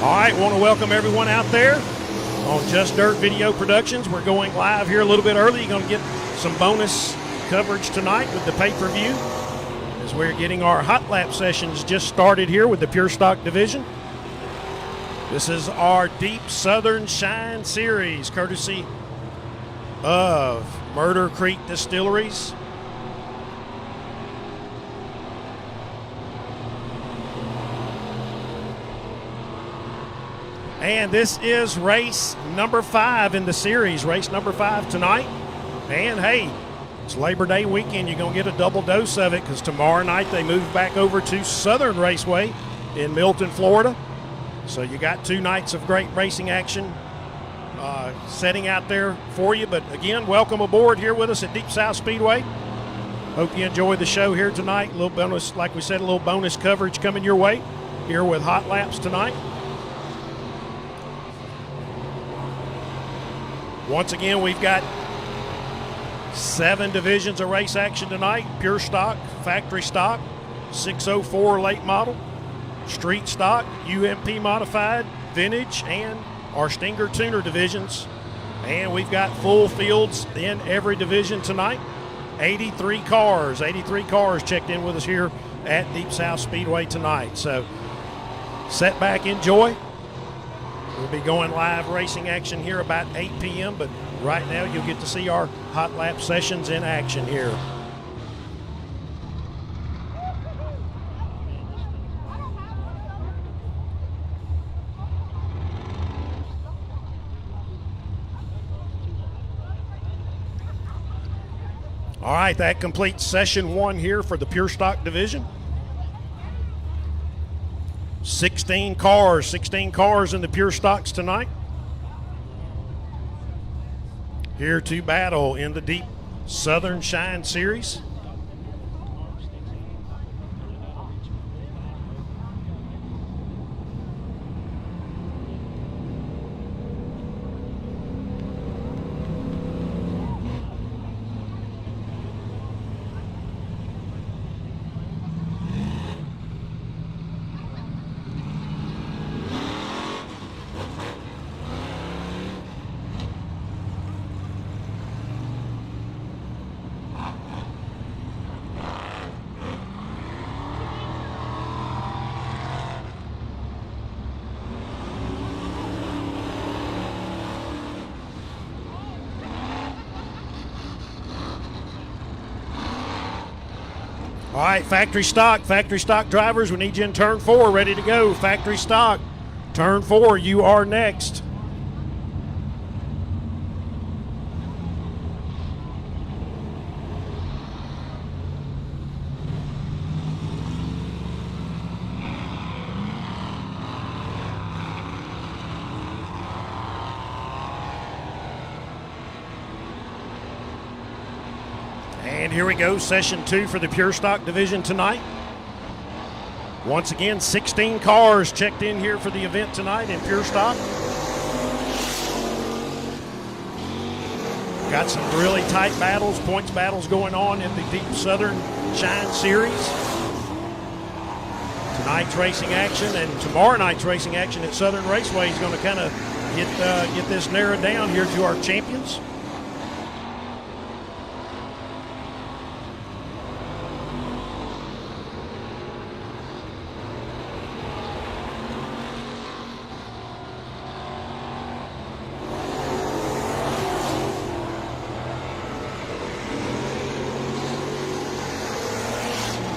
All right, want to welcome everyone out there on Just Dirt Video Productions. We're going live here a little bit early. You're going to get some bonus coverage tonight with the pay-per-view as we're getting our hot lap sessions just started here with the Pure Stock division. This is our Deep Southern Shine Series, courtesy of Murder Creek Distilleries. And this is race number 5 in the series, race number 5 tonight. And hey, it's Labor Day weekend. You're going to get a double dose of it because tomorrow night they move back over to Southern Raceway in Milton, Florida. So you got 2 nights of great racing action setting out there for you. But again, welcome aboard here with us at Deep South Speedway. Hope you enjoy the show here tonight. A little bonus, like we said, a little bonus coverage coming your way here with hot laps tonight. Once again, we've got 7 divisions of race action tonight. Pure Stock, Factory Stock, 604 Late Model, Street Stock, UMP Modified, Vintage, and our Stinger Tuner divisions. And we've got full fields in every division tonight. 83 cars checked in with us here at Deep South Speedway tonight. So sit back, enjoy. We'll be going live racing action here about 8 p.m., but right now you'll get to see our hot lap sessions in action here. All right, that completes session 1 here for the Pure Stock division. 16 cars in the Pure Stocks tonight. Here to battle in the Deep Southern Shine Series. All right, factory stock drivers, we need you in turn 4, ready to go. Factory stock, turn 4, you are next. And here we go, session 2 for the Pure Stock division tonight. Once again, 16 cars checked in here for the event tonight in Pure Stock. Got some really tight battles, points battles going on in the Deep Southern Shine Series. Tonight's racing action and tomorrow night's racing action at Southern Raceway is going to kind of get this narrowed down here to our champions.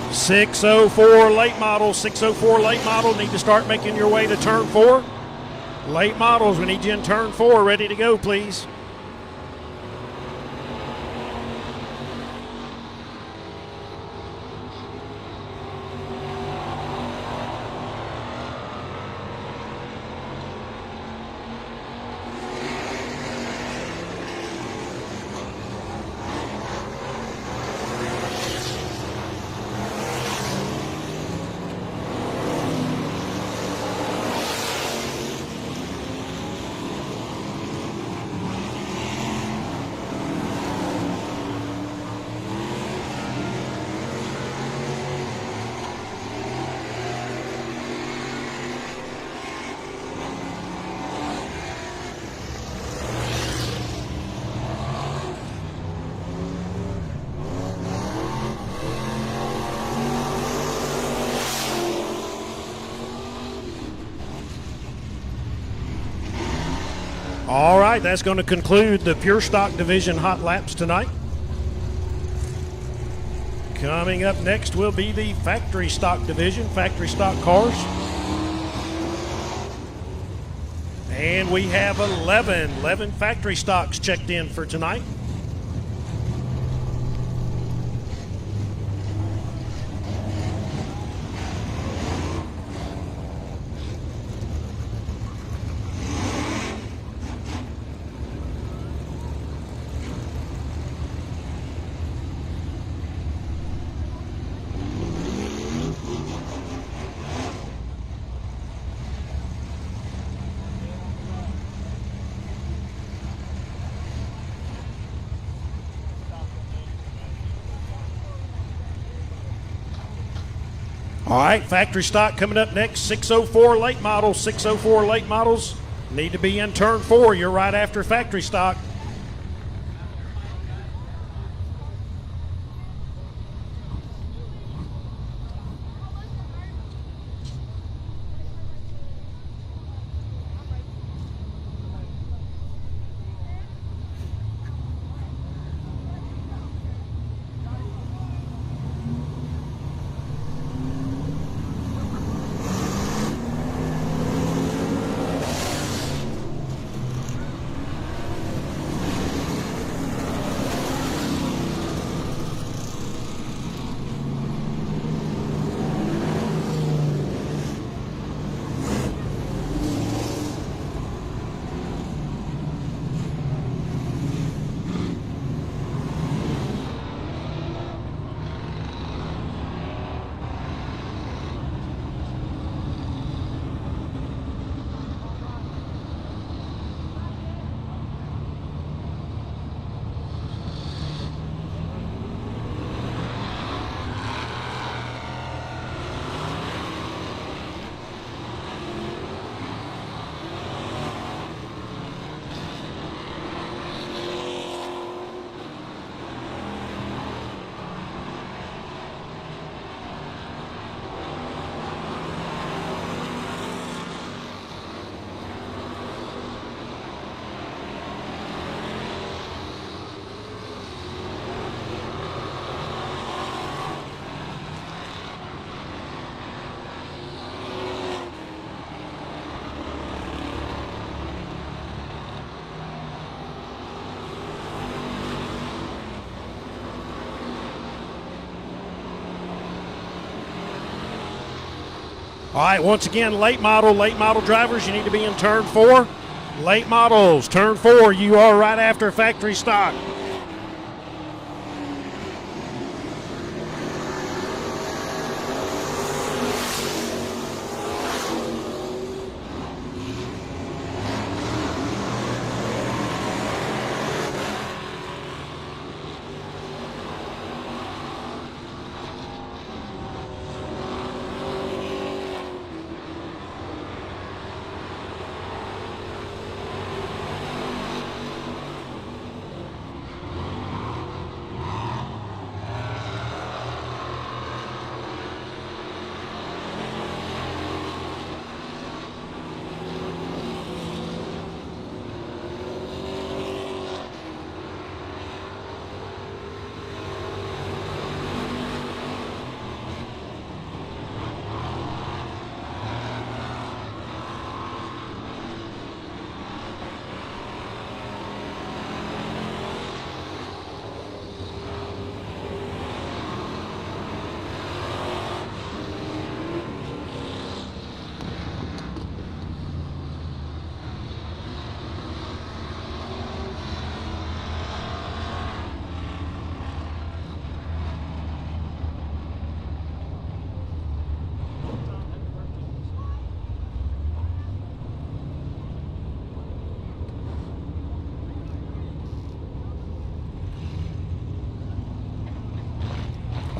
.604 late model, need to start making your way to turn 4. Late models, we need you in turn 4, ready to go, please. right, that's going to conclude the Pure Stock Division hot laps tonight. Coming up next will be the Factory Stock Division, factory stock cars. And we have 11 factory stocks checked in for tonight. All right, factory stock coming up next, 604 late models. 604 late models need to be in turn 4. You're right after factory stock. All right, once again, late model drivers, you need to be in turn 4. Late models, turn 4, you are right after factory stock.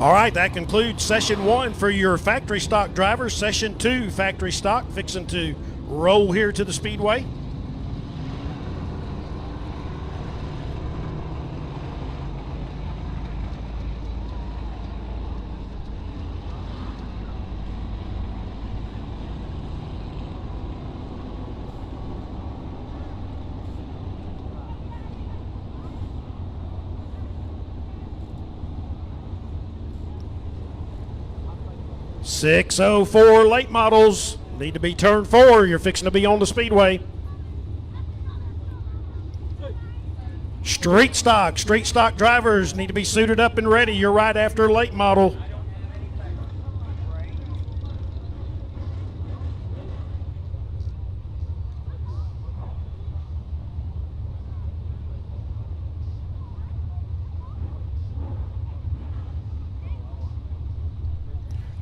All right, that concludes session 1 for your factory stock drivers. Session 2, factory stock, fixing to roll here to the Speedway. 604 late models need to be turn 4. You're fixing to be on the speedway. Street stock drivers need to be suited up and ready. You're right after late model.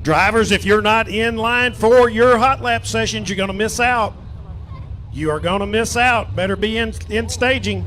Drivers, if you're not in line for your hot lap sessions, you're going to miss out. You are going to miss out. Better be in staging.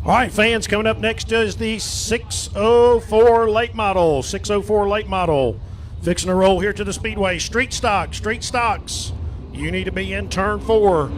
All right, fans, coming up next is the 604 late model. 604 late model. Fixing to roll here to the speedway. Street stocks. You need to be in turn 4.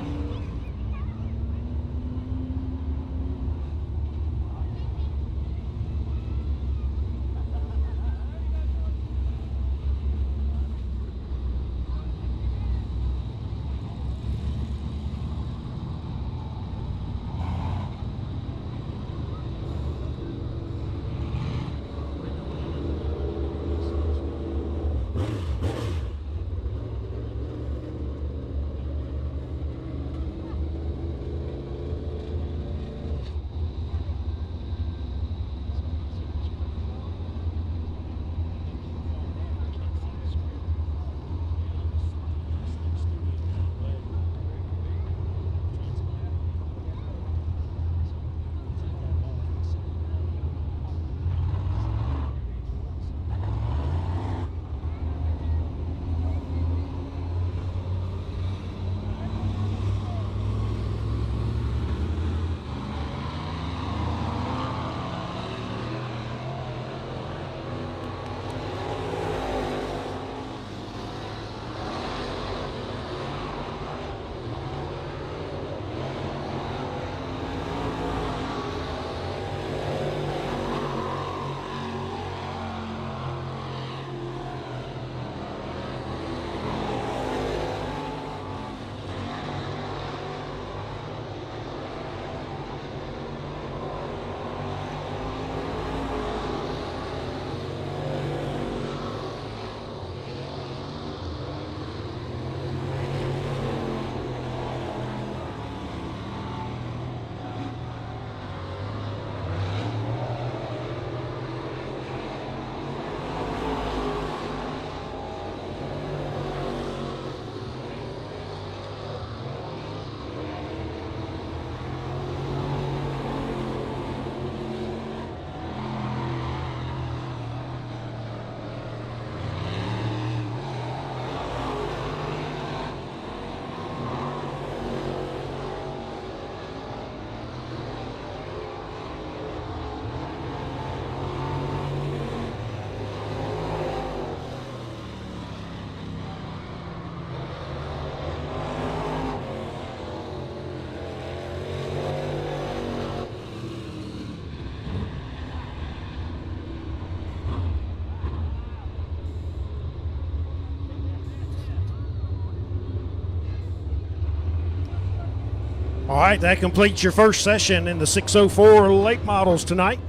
All right, that completes your first session in the 604 late models tonight.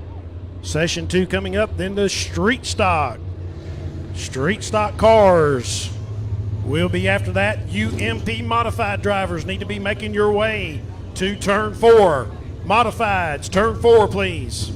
Session 2 coming up, then the street stock. Street stock cars will be after that. UMP modified drivers need to be making your way to turn 4. Modifieds, turn 4, please.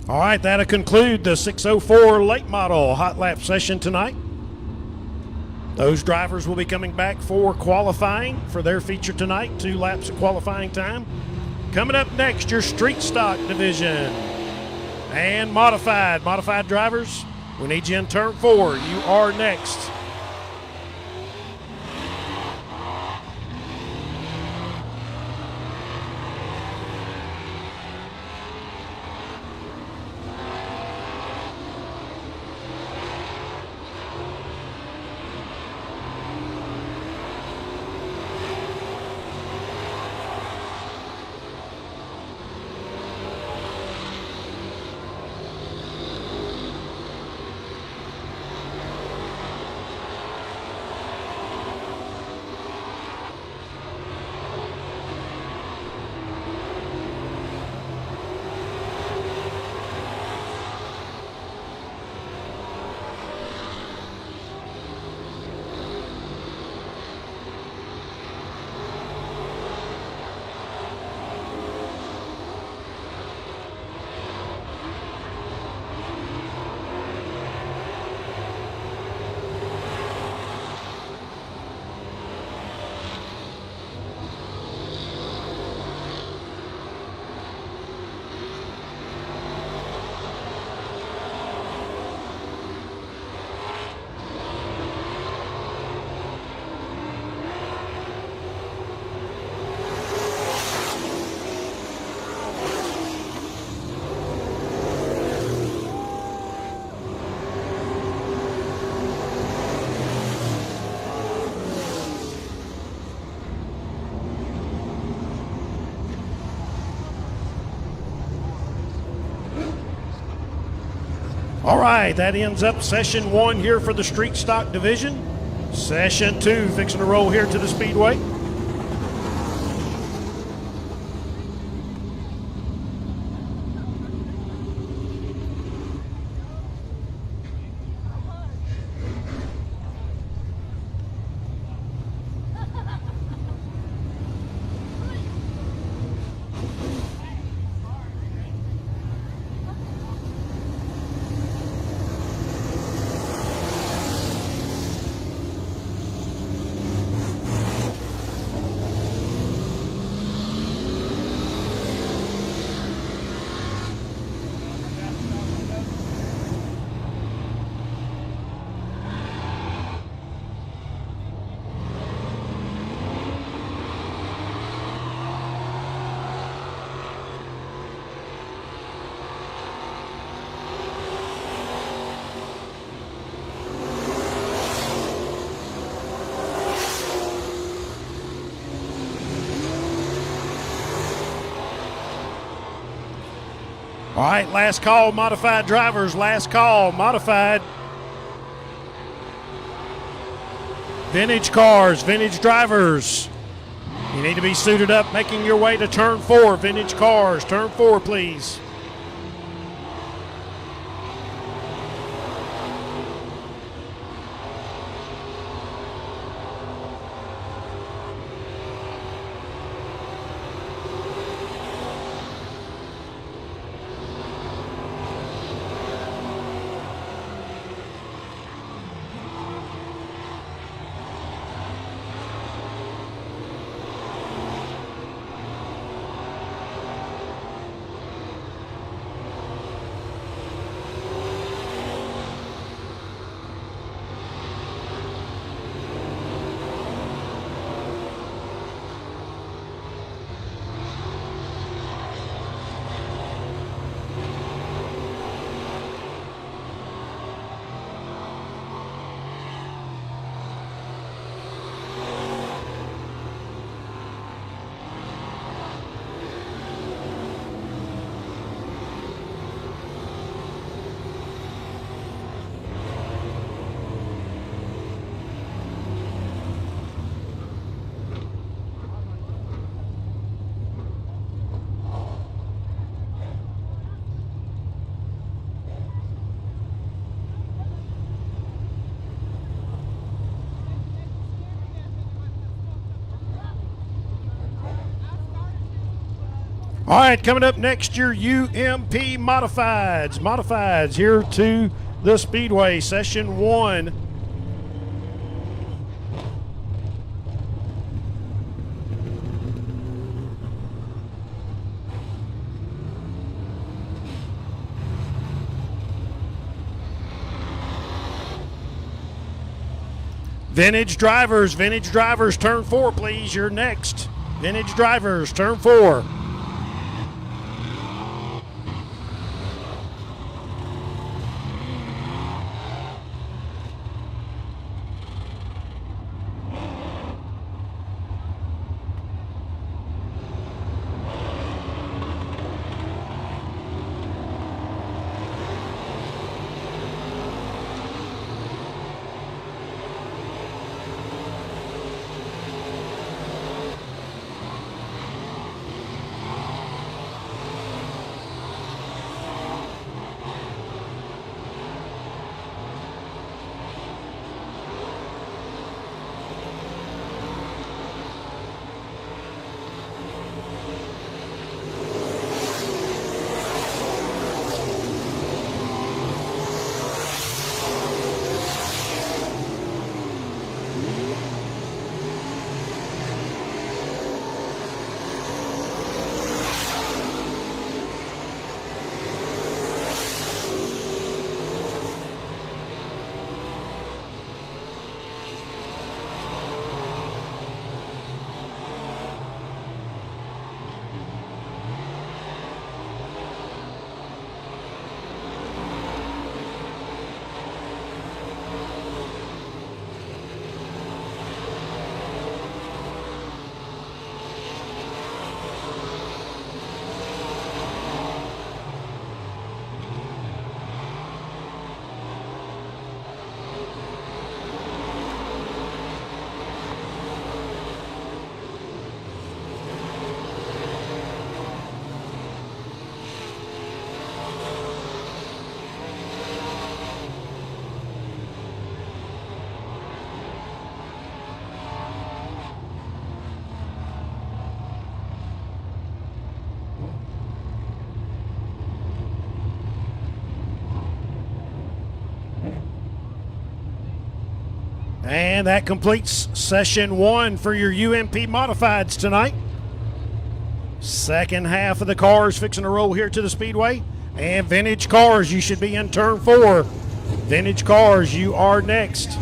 All right, that'll conclude the 604 late model hot lap session tonight. Those drivers will be coming back for qualifying for their feature tonight, 2 laps of qualifying time. Coming up next, your street stock division and modified drivers. We need you in turn 4. You are next. All right, that ends up session 1 here for the street stock division. Session 2 fixing to roll here to the Speedway. All right, last call, modified drivers. Last call, modified. Vintage cars, vintage drivers. You need to be suited up, making your way to turn 4. Vintage cars, turn 4, please. All right, coming up next, your UMP Modifieds. Modifieds here to the Speedway, Session 1. Vintage drivers, turn 4, please. You're next. Vintage drivers, turn 4. And that completes session 1 for your UMP Modifieds tonight. Second half of the cars fixing to roll here to the Speedway. And Vintage Cars, you should be in turn 4. Vintage Cars, you are next.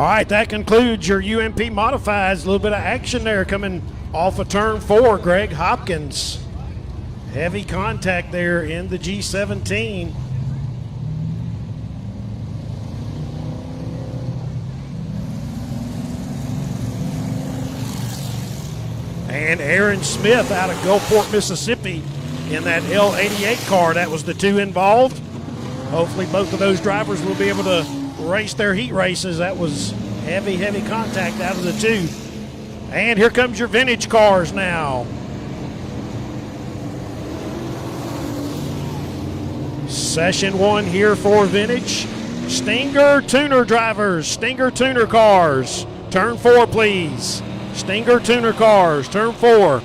All right, that concludes your UMP Modifieds. A little bit of action there coming off of turn 4, Greg Hopkins. Heavy contact there in the G17. And Aaron Smith out of Gulfport, Mississippi in that L88 car. That was the 2 involved. Hopefully both of those drivers will be able to race their heat races. That was heavy contact out of the 2. And here comes your Vintage Cars now. Session 1 here for Vintage. Stinger Tuner drivers, Stinger Tuner cars. Turn 4, please. Stinger Tuner cars, turn 4.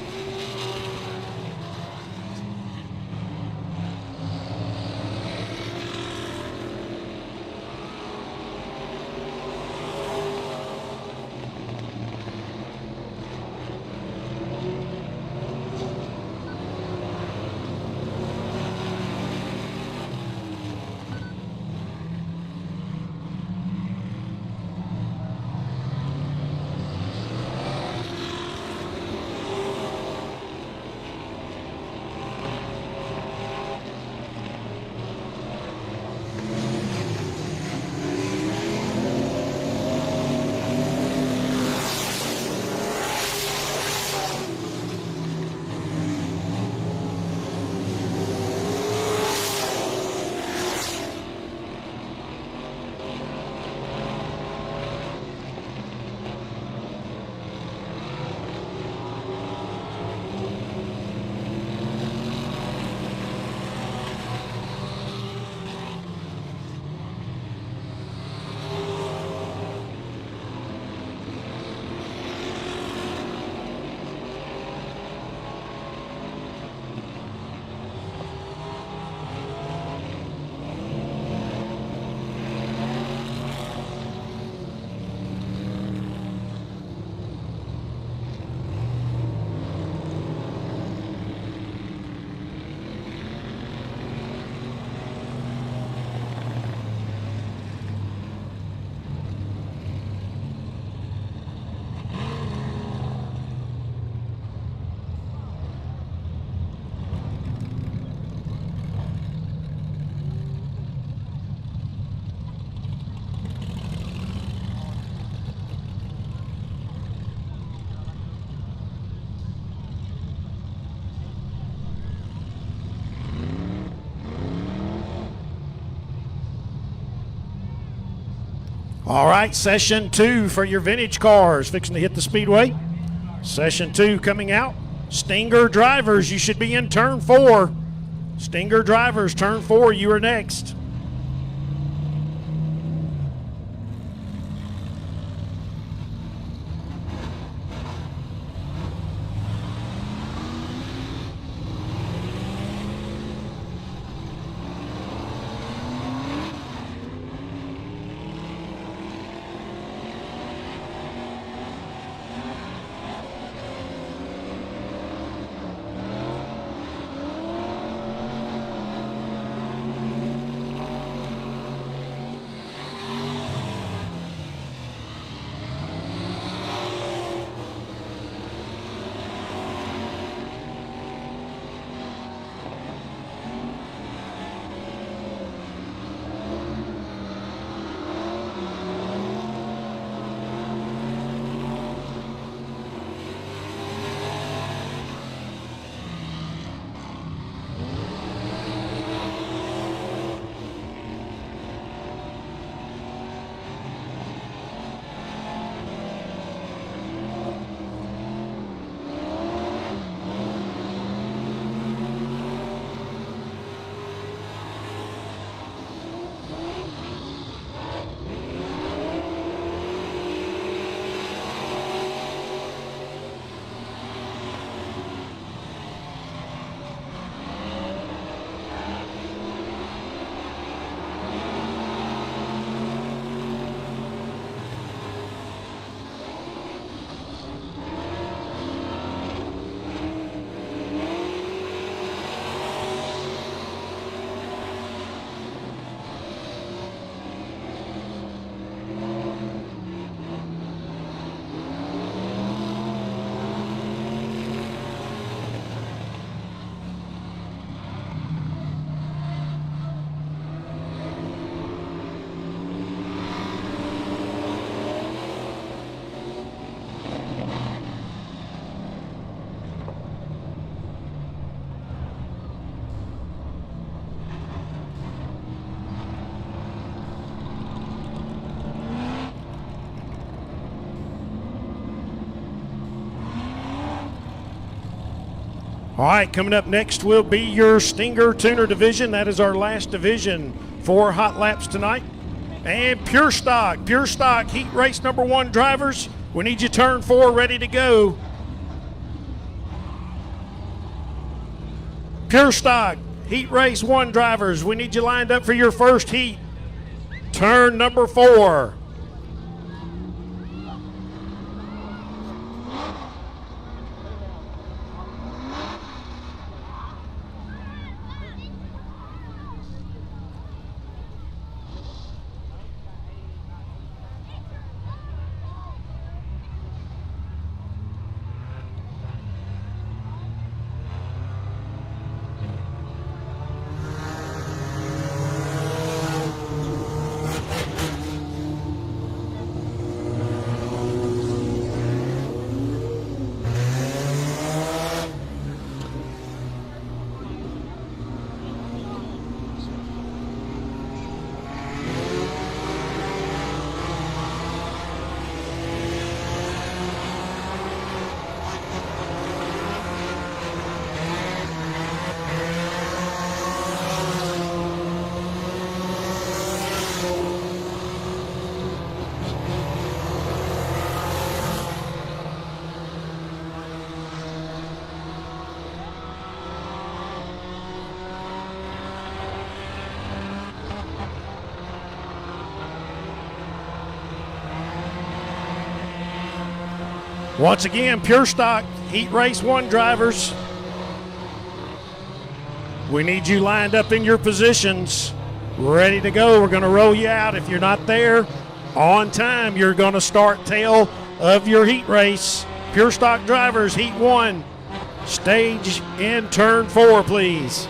All right, session 2 for your vintage cars fixing to hit the speedway. Session 2 coming out. Stinger drivers, you should be in turn 4. Stinger drivers, turn 4, you are next. All right, coming up next will be your Stinger Tuner division. That is our last division for hot laps tonight. And Pure Stock heat race number 1 drivers. We need you turn 4 ready to go. Pure Stock heat race 1 drivers. We need you lined up for your first heat. Turn number 4. Once again, Pure Stock heat race 1 drivers. We need you lined up in your positions, ready to go. We're going to roll you out. If you're not there on time, you're going to start tail of your heat race. Pure Stock drivers, heat 1, stage in turn 4, please.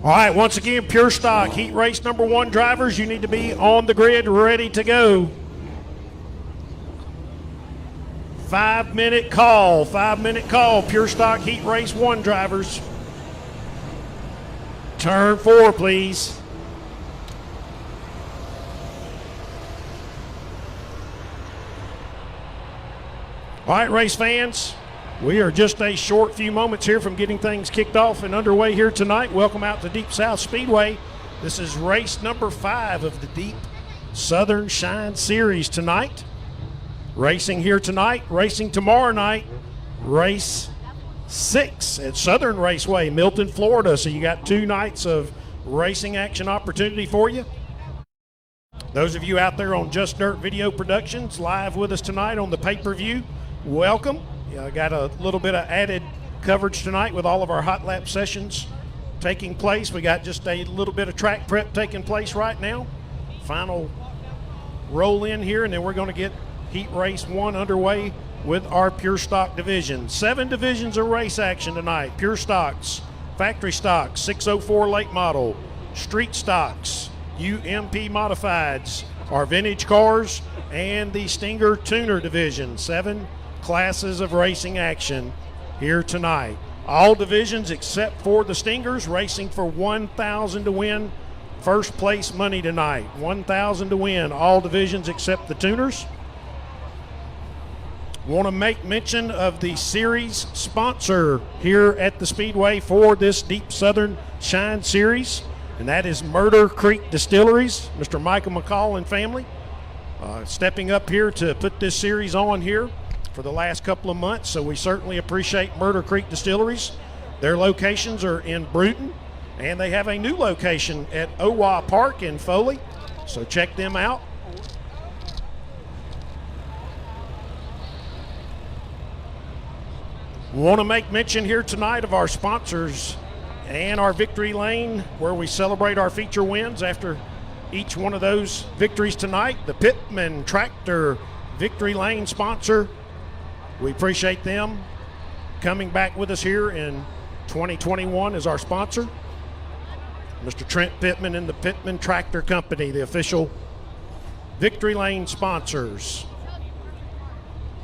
All right, once again, Pure Stock, heat race number 1 drivers, you need to be on the grid, ready to go. 5-minute call, Pure Stock heat race 1 drivers. Turn 4, please. All right, race fans. We are just a short few moments here from getting things kicked off and underway here tonight. Welcome out to Deep South Speedway. This is race number 5 of the Deep Southern Shine Series tonight. Racing here tonight, racing tomorrow night, race 6 at Southern Raceway, Milton, Florida. So you got 2 nights of racing action opportunity for you. Those of you out there on Just Dirt Video Productions, live with us tonight on the pay-per-view, welcome. Got a little bit of added coverage tonight with all of our hot lap sessions taking place. We got just a little bit of track prep taking place right now. Final roll in here, and then we're going to get heat race 1 underway with our Pure Stock division. 7 divisions of race action tonight. Pure Stocks, Factory Stocks, 604 late model, Street Stocks, UMP Modifieds, our vintage cars, and the Stinger Tuner division. 7 classes of racing action here tonight. All divisions except for the Stingers racing for $1,000 to win first place money tonight. $1,000 to win. All divisions except the Tuners. Want to make mention of the series sponsor here at the Speedway for this Deep Southern Shine Series, and that is Murder Creek Distilleries. Mr. Michael McCall and family stepping up here to put this series on here for the last couple of months, so we certainly appreciate Murder Creek Distilleries. Their locations are in Bruton, and they have a new location at Owa Park in Foley, so check them out. Want to make mention here tonight of our sponsors and our victory lane where we celebrate our feature wins after each one of those victories tonight. The Pittman Tractor Victory Lane sponsor. We appreciate them coming back with us here in 2021 as our sponsor. Mr. Trent Pittman and the Pittman Tractor Company, the official Victory Lane sponsors.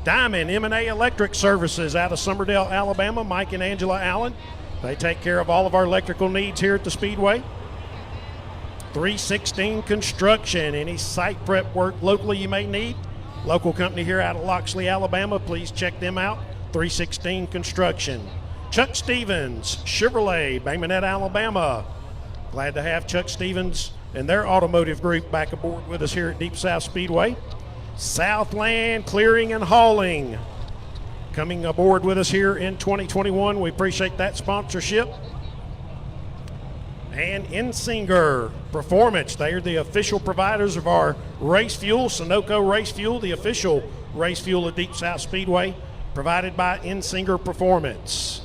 Diamond M&A Electric Services out of Summerdale, Alabama, Mike and Angela Allen. They take care of all of our electrical needs here at the Speedway. 316 Construction, any site prep work locally you may need. Local company here out of Loxley, Alabama. Please check them out. 316 Construction. Chuck Stevens, Chevrolet, Baymonette, Alabama. Glad to have Chuck Stevens and their automotive group back aboard with us here at Deep South Speedway. Southland Clearing and Hauling coming aboard with us here in 2021. We appreciate that sponsorship. And Insinger Performance, they are the official providers of our race fuel, Sunoco Race Fuel, the official race fuel of Deep South Speedway, provided by Insinger Performance.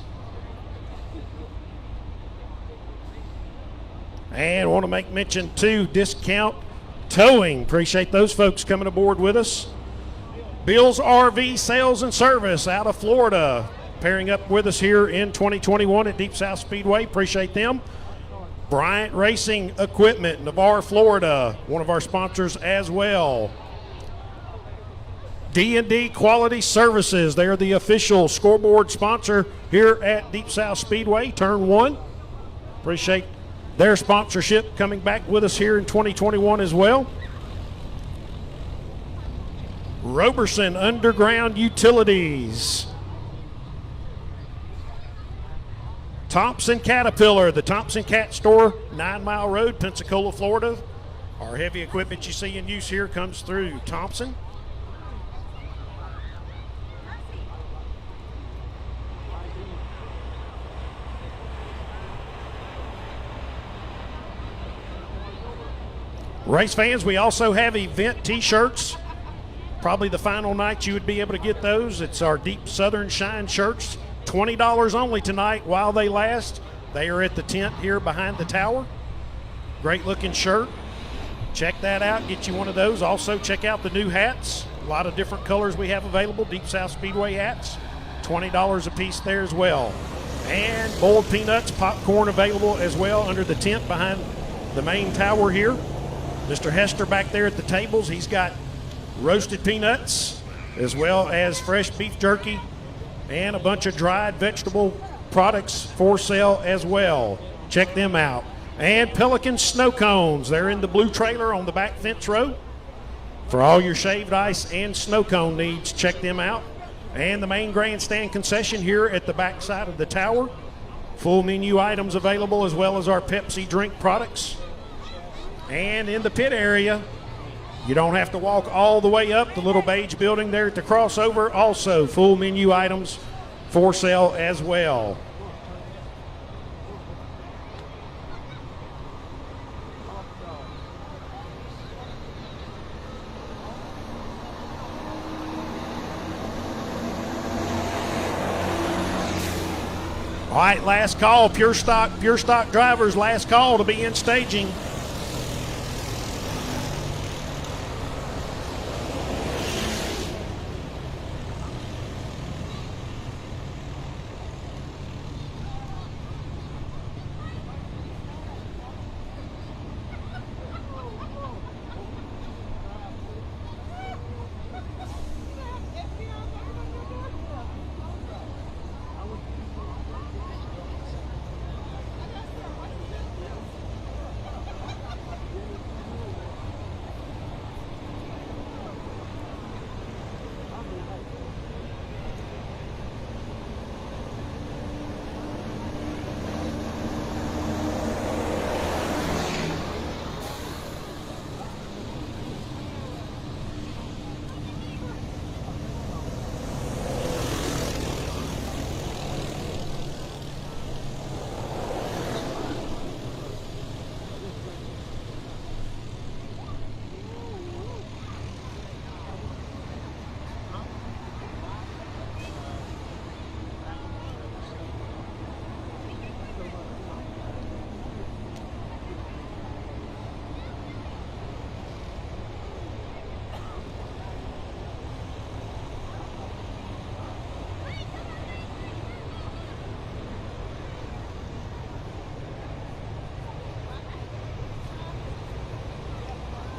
And I want to make mention to Discount Towing. Appreciate those folks coming aboard with us. Bill's RV Sales and Service out of Florida, pairing up with us here in 2021 at Deep South Speedway. Appreciate them. Bryant Racing Equipment, Navarre, Florida, one of our sponsors as well. D&D Quality Services, they are the official scoreboard sponsor here at Deep South Speedway, Turn 1. Appreciate their sponsorship coming back with us here in 2021 as well. Roberson Underground Utilities. Thompson Caterpillar, the Thompson Cat Store, 9 Mile Road, Pensacola, Florida. Our heavy equipment you see in use here comes through Thompson. Race fans, we also have event t-shirts probably the final night you would be able to get those. It's our Deep Southern Shine shirts, $20 only tonight while they last. They are at the tent here behind the tower. Great looking shirt. Check that out, get you one of those. Also check out the new hats. A lot of different colors we have available, Deep South Speedway hats. $20 a piece there as well. And boiled peanuts, popcorn available as well under the tent behind the main tower here. Mr. Hester back there at the tables, he's got roasted peanuts as well as fresh beef jerky and a bunch of dried vegetable products for sale as well. Check them out. And Pelican snow cones, they're in the blue trailer on the back fence row. For all your shaved ice and snow cone needs, check them out. And the main grandstand concession here at the back side of the tower. Full menu items available as well as our Pepsi drink products. And in the pit area, you don't have to walk all the way up the little beige building there at the crossover. Also full menu items for sale as well. All right, last call, pure stock drivers, last call to be in staging.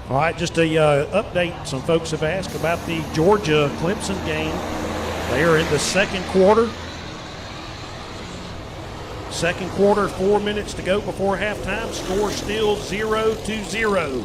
All right, just a update. Some folks have asked about the Georgia-Clemson game. They are in the second quarter. Second quarter, 4 minutes to go before halftime. Score still 0-0.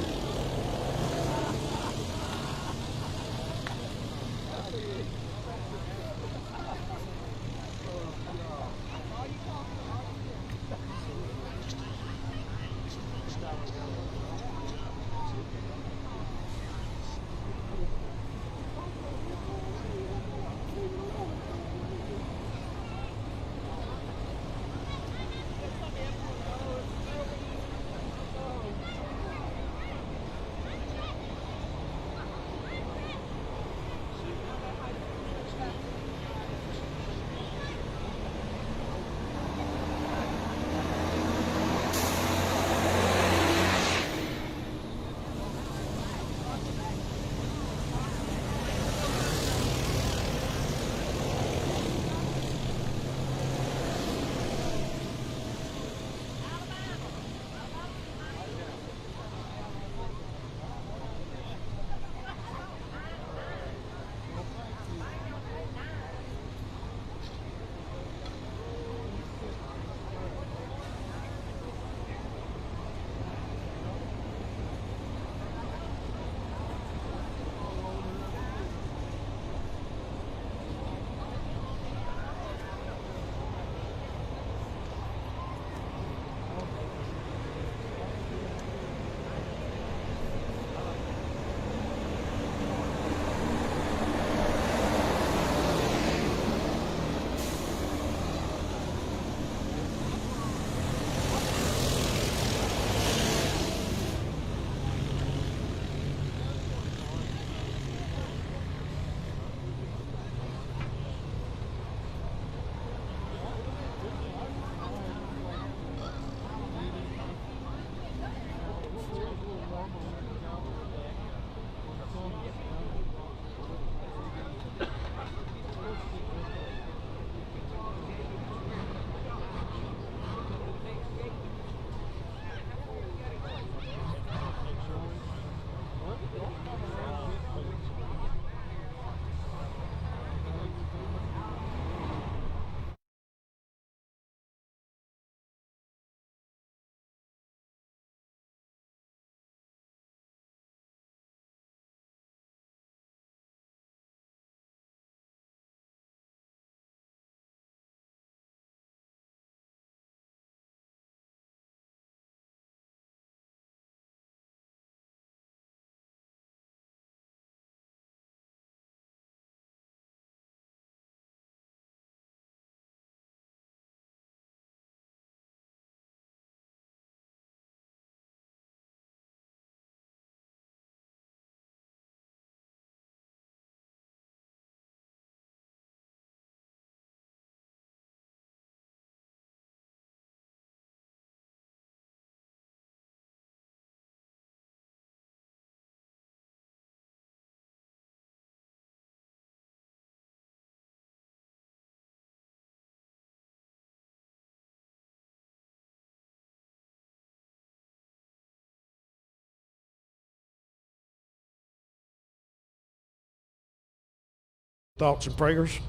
thoughts and prayers.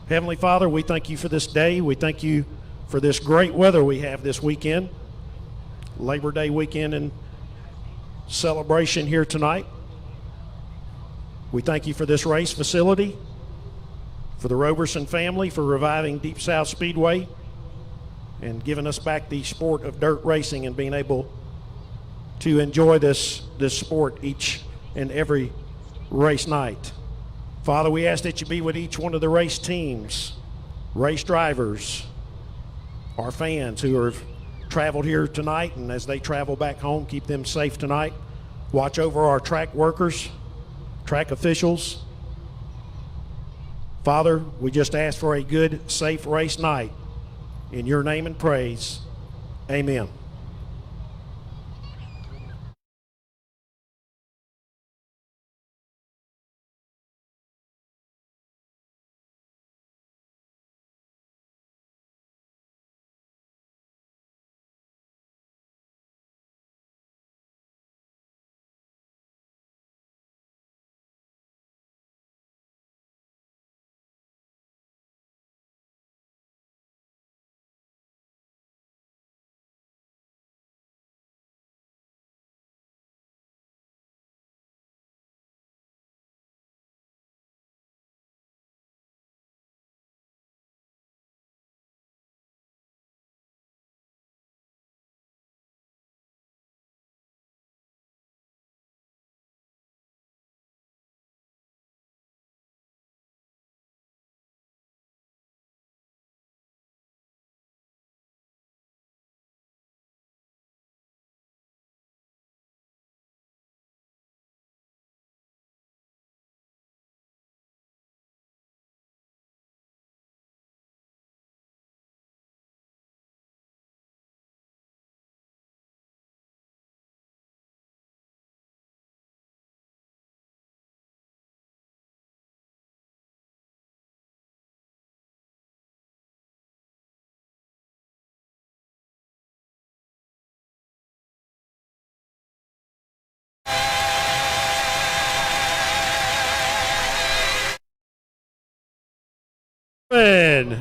Heavenly Father, we thank you for this day. We thank you for this great weather we have this weekend, Labor Day weekend and celebration here tonight. We thank you for this race facility, for the Roberson family, for reviving Deep South Speedway and giving us back the sport of dirt racing and being able to enjoy this sport each and every race night. Father, we ask that you be with each one of the race teams, race drivers, our fans who have traveled here tonight, and as they travel back home, keep them safe tonight. Watch over our track workers, track officials. Father, we just ask for a good, safe race night. In your name and praise, amen.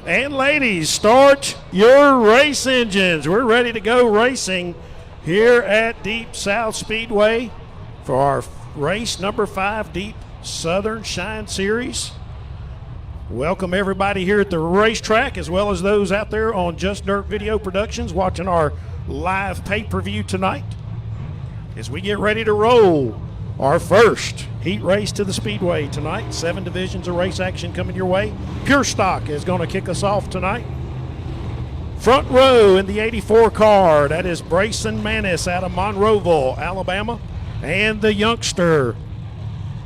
And ladies, start your race engines. We're ready to go racing here at Deep South Speedway for our race number 5 Deep Southern Shine Series. Welcome everybody here at the racetrack, as well as those out there on Just Dirt Video Productions watching our live pay-per-view tonight as we get ready to roll our first heat race to the Speedway tonight. 7 divisions of race action coming your way. Pure Stock is going to kick us off tonight. Front row in the 84 car, that is Brayson Manis out of Monroeville, Alabama. And the youngster,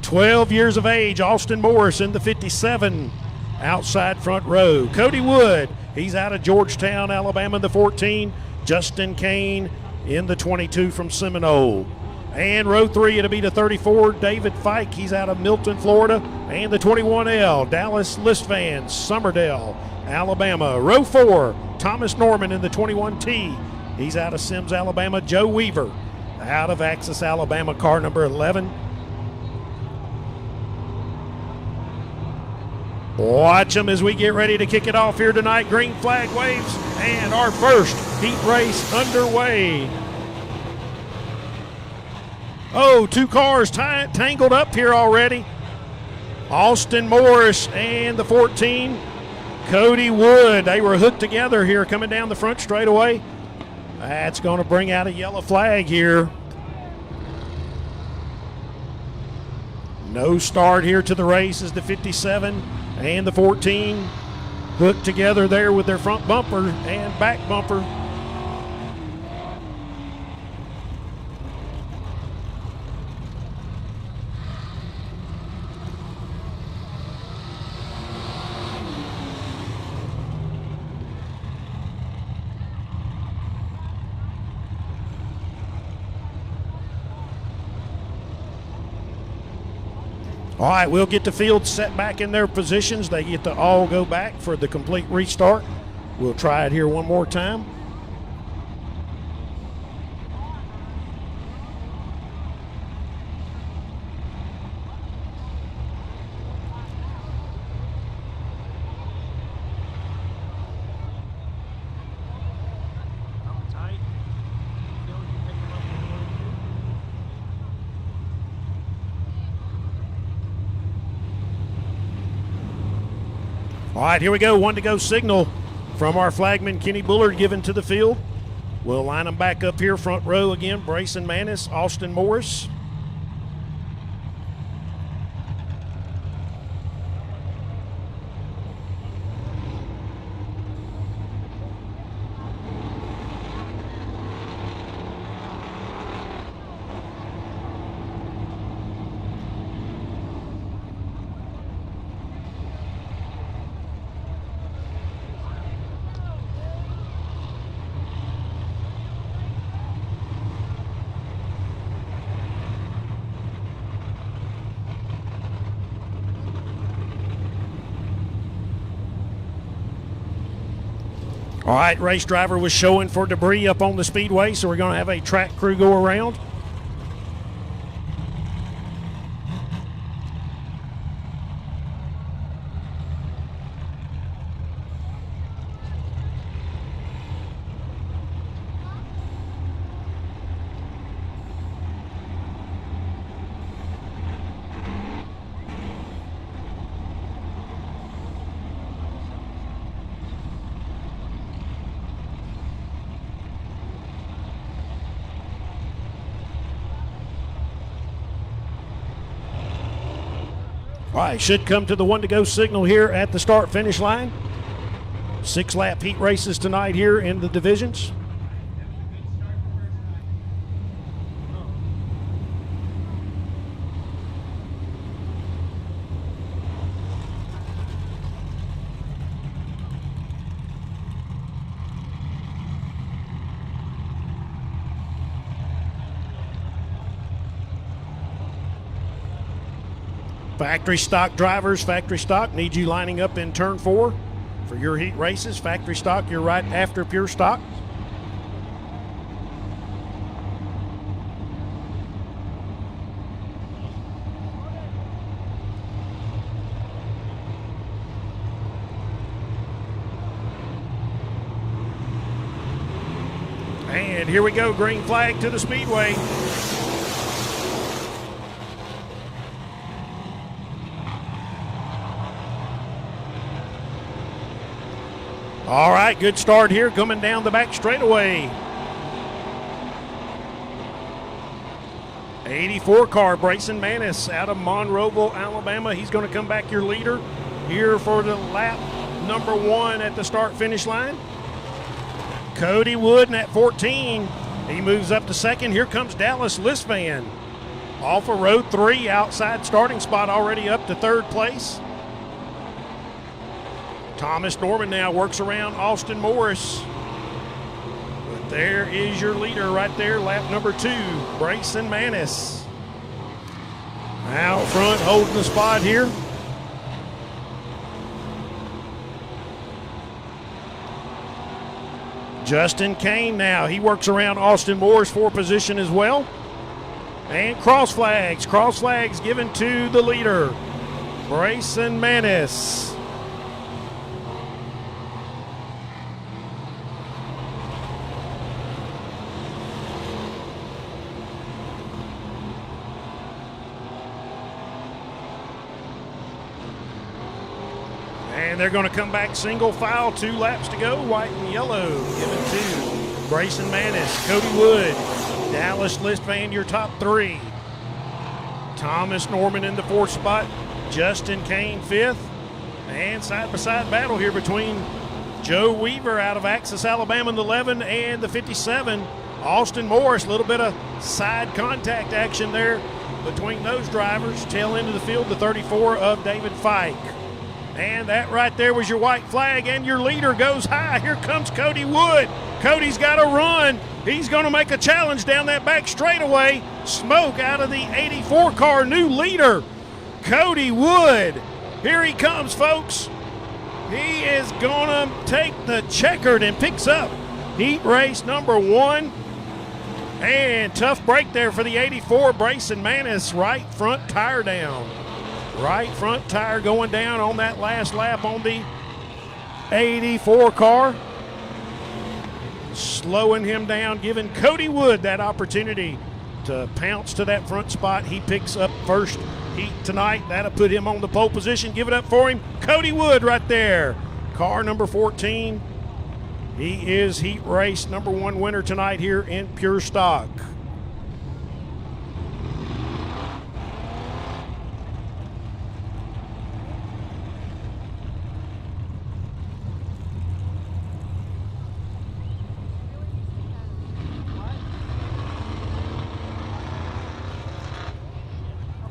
12 years of age, Austin Morris in the 57, outside front row. Cody Wood, he's out of Georgetown, Alabama in the 14. Justin Kane in the 22 from Seminole. And row 3, it'll be the 34, David Fike. He's out of Milton, Florida. And the 21L, Dallas Listvan, Summerdale, Alabama. Row 4, Thomas Norman in the 21T. He's out of Sims, Alabama. Joe Weaver out of Axis, Alabama, car number 11. Watch them as we get ready to kick it off here tonight. Green flag waves, and our first heat race underway. Oh, 2 cars tangled up here already. Austin Morris and the 14, Cody Wood. They were hooked together here coming down the front straightaway. That's going to bring out a yellow flag here. No start here to the race as the 57 and the 14 hooked together there with their front bumper and back bumper. All right, we'll get the field set back in their positions. They get to all go back for the complete restart. We'll try it here one more time. All right, here we go. 1 to go signal from our flagman, Kenny Bullard, given to the field. We'll line them back up here, front row again. Brayson Manis, Austin Morris. All right, race driver was showing for debris up on the speedway, so we're going to have a track crew go around. All right, should come to the 1 to go signal here at the start finish line. 6 lap heat races tonight here in the divisions. Factory stock drivers, factory stock, need you lining up in turn 4 for your heat races. Factory stock, you're right after pure stock. And here we go, green flag to the speedway. All right, good start here coming down the back straightaway. 84 car, Brayson Manis out of Monroeville, Alabama. He's going to come back your leader here for the lap number 1 at the start-finish line. Cody Wood at 14. He moves up to second. Here comes Dallas Listvan. Off of row 3, outside starting spot already up to 3rd place. Thomas Norman now works around Austin Morris. But there is your leader right there, lap number 2, Brayson Manis. Out front, holding the spot here. Justin Kane now, he works around Austin Morris for position as well. And cross flags given to the leader, Brayson Manis. And they're going to come back single file, 2 laps to go, white and yellow, given to Brayson Manis, Cody Wood, Dallas Listvan, your top 3. Thomas Norman in the 4th spot, Justin Kane 5th, and side-by-side battle here between Joe Weaver out of Axis, Alabama in the 11 and the 57, Austin Morris. A little bit of side contact action there between those drivers. Tail end of the field, the 34 of David Fike. And that right there was your white flag, and your leader goes high. Here comes Cody Wood. Cody's got to run. He's going to make a challenge down that back straightaway. Smoke out of the 84 car, new leader, Cody Wood. Here he comes, folks. He is going to take the checkered and picks up heat race number 1. And tough break there for the 84, Brayson Manis, right front tire down. Right front tire going down on that last lap on the 84 car. Slowing him down, giving Cody Wood that opportunity to pounce to that front spot. He picks up first heat tonight. That'll put him on the pole position. Give it up for him. Cody Wood right there. Car number 14. He is heat race number 1 winner tonight here in pure stock.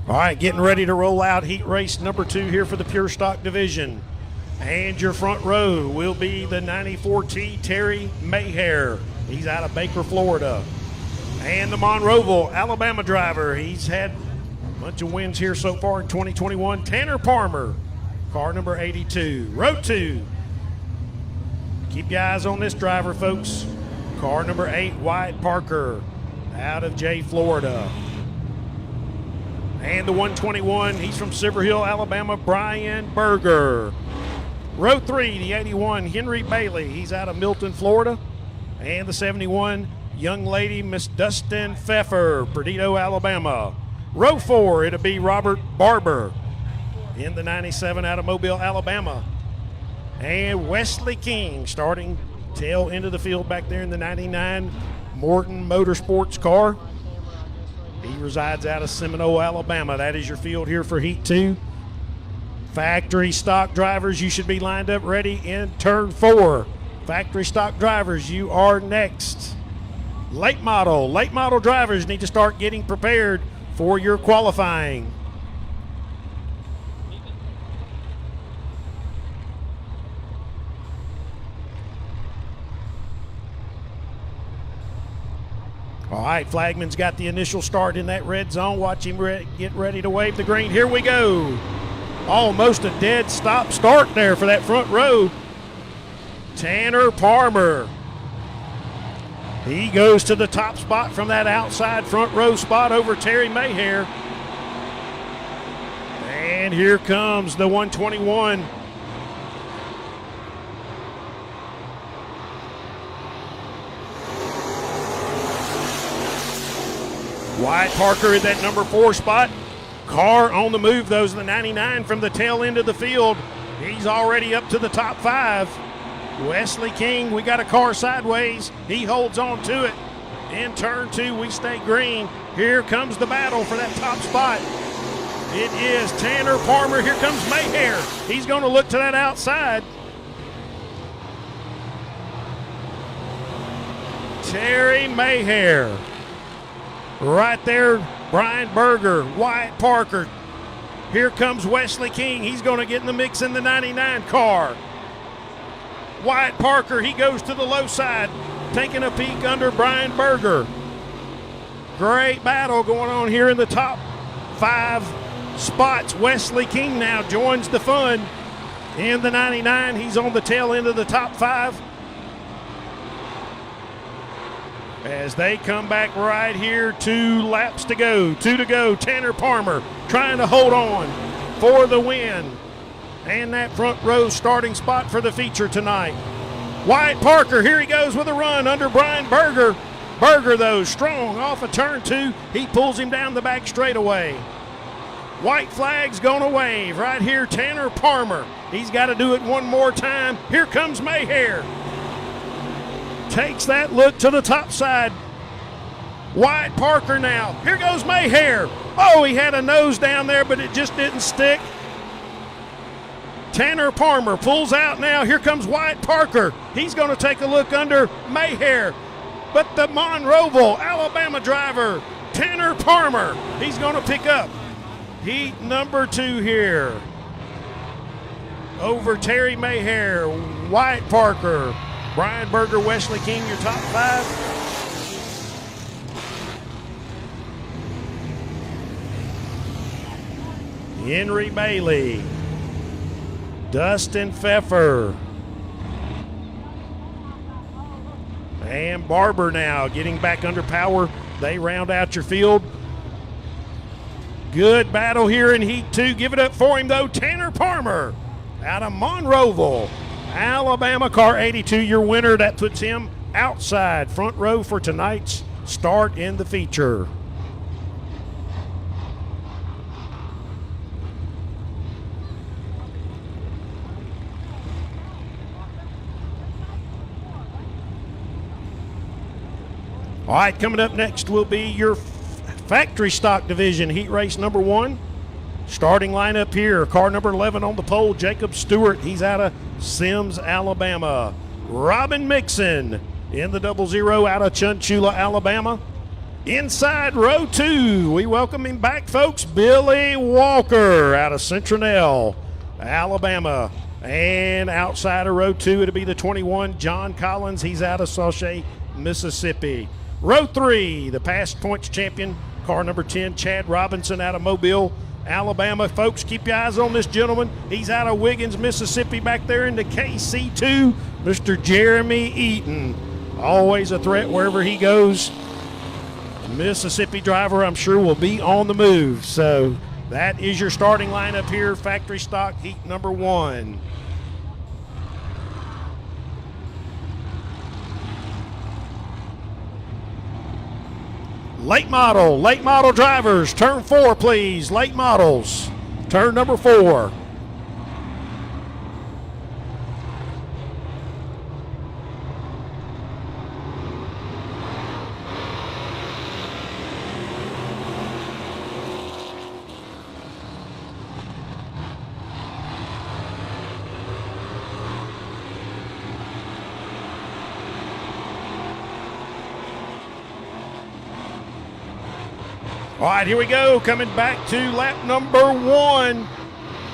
All right, getting ready to roll out heat race number 2 here for the pure stock division. And your front row will be the 94T Terry Mayhair. He's out of Baker, Florida. And the Monroeville, Alabama driver. He's had a bunch of wins here so far in 2021. Tanner Palmer, car number 82. Row 2. Keep your eyes on this driver, folks. Car number 8, Wyatt Parker, out of Jay, Florida. And the 121, he's from Silver Hill, Alabama, Brian Berger. Row 3, the 81, Henry Bailey. He's out of Milton, Florida. And the 71, young lady, Miss Dustin Pfeffer, Perdido, Alabama. Row 4, it'll be Robert Barber in the 97 out of Mobile, Alabama. And Wesley King starting tail end of the field back there in the 99 Morton Motorsports car. He resides out of Seminole, Alabama. That is your field here for Heat 2. Factory stock drivers, you should be lined up ready in turn 4. Factory stock drivers, you are next. Late model drivers need to start getting prepared for your qualifying. All right, Flagman's got the initial start in that red zone. Watch him get ready to wave the green. Here we go. Almost a dead stop start there for that front row. Tanner Palmer. He goes to the top spot from that outside front row spot over Terry Mayhair. And here comes the 121. Wyatt Parker at that number 4 spot. Car on the move, those are the 99 from the tail end of the field. He's already up to the top 5. Wesley King, we got a car sideways. He holds on to it. In turn 2, we stay green. Here comes the battle for that top spot. It is Tanner Palmer. Here comes Mayhair. He's going to look to that outside. Terry Mayhair. Right there, Brian Berger, Wyatt Parker. Here comes Wesley King. He's going to get in the mix in the 99 car. Wyatt Parker, he goes to the low side, taking a peek under Brian Berger. Great battle going on here in the top 5 spots. Wesley King now joins the fun in the 99. He's on the tail end of the top 5. As they come back right here, 2 laps to go, 2 to go. Tanner Palmer trying to hold on for the win. And that front row starting spot for the feature tonight. Wyatt Parker, here he goes with a run under Brian Berger. Berger, though, strong off of turn 2. He pulls him down the back straightaway. White flag's gonna wave. Right here, Tanner Palmer. He's got to do it one more time. Here comes Mayhair. Takes that look to the top side. Wyatt Parker now. Here goes Mayhair. Oh, he had a nose down there, but it just didn't stick. Tanner Palmer pulls out now. Here comes Wyatt Parker. He's going to take a look under Mayhair. But the Monroeville, Alabama driver, Tanner Palmer, he's going to pick up heat number 2 here. Over Terry Mayhair, Wyatt Parker, Brian Berger, Wesley King, your top 5. Henry Bailey, Dustin Pfeffer, and Barber now getting back under power. They round out your field. Good battle here in Heat 2. Give it up for him, though. Tanner Palmer out of Monroeville, Alabama, car 82, your winner. That puts him outside front row for tonight's start in the feature. All right, coming up next will be your factory stock division, heat race number 1. Starting lineup here, car number 11 on the pole, Jacob Stewart. He's out of Sims, Alabama. Robin Mixon in the 00 out of Chunchula, Alabama. Inside row 2, we welcome him back, folks, Billy Walker out of Centronel, Alabama. And outside of row 2, it'll be the 21, John Collins. He's out of Sauchet, Mississippi. Row 3, the past points champion, car number 10, Chad Robinson out of Mobile, Alabama. Folks, keep your eyes on this gentleman. He's out of Wiggins, Mississippi, back there in the KC2, Mr. Jeremy Eaton. Always a threat wherever he goes. Mississippi driver, I'm sure, will be on the move. So that is your starting lineup here, factory stock heat number 1. Late model drivers, turn 4, please. Late models, turn number 4. All right, here we go. Coming back to lap number 1.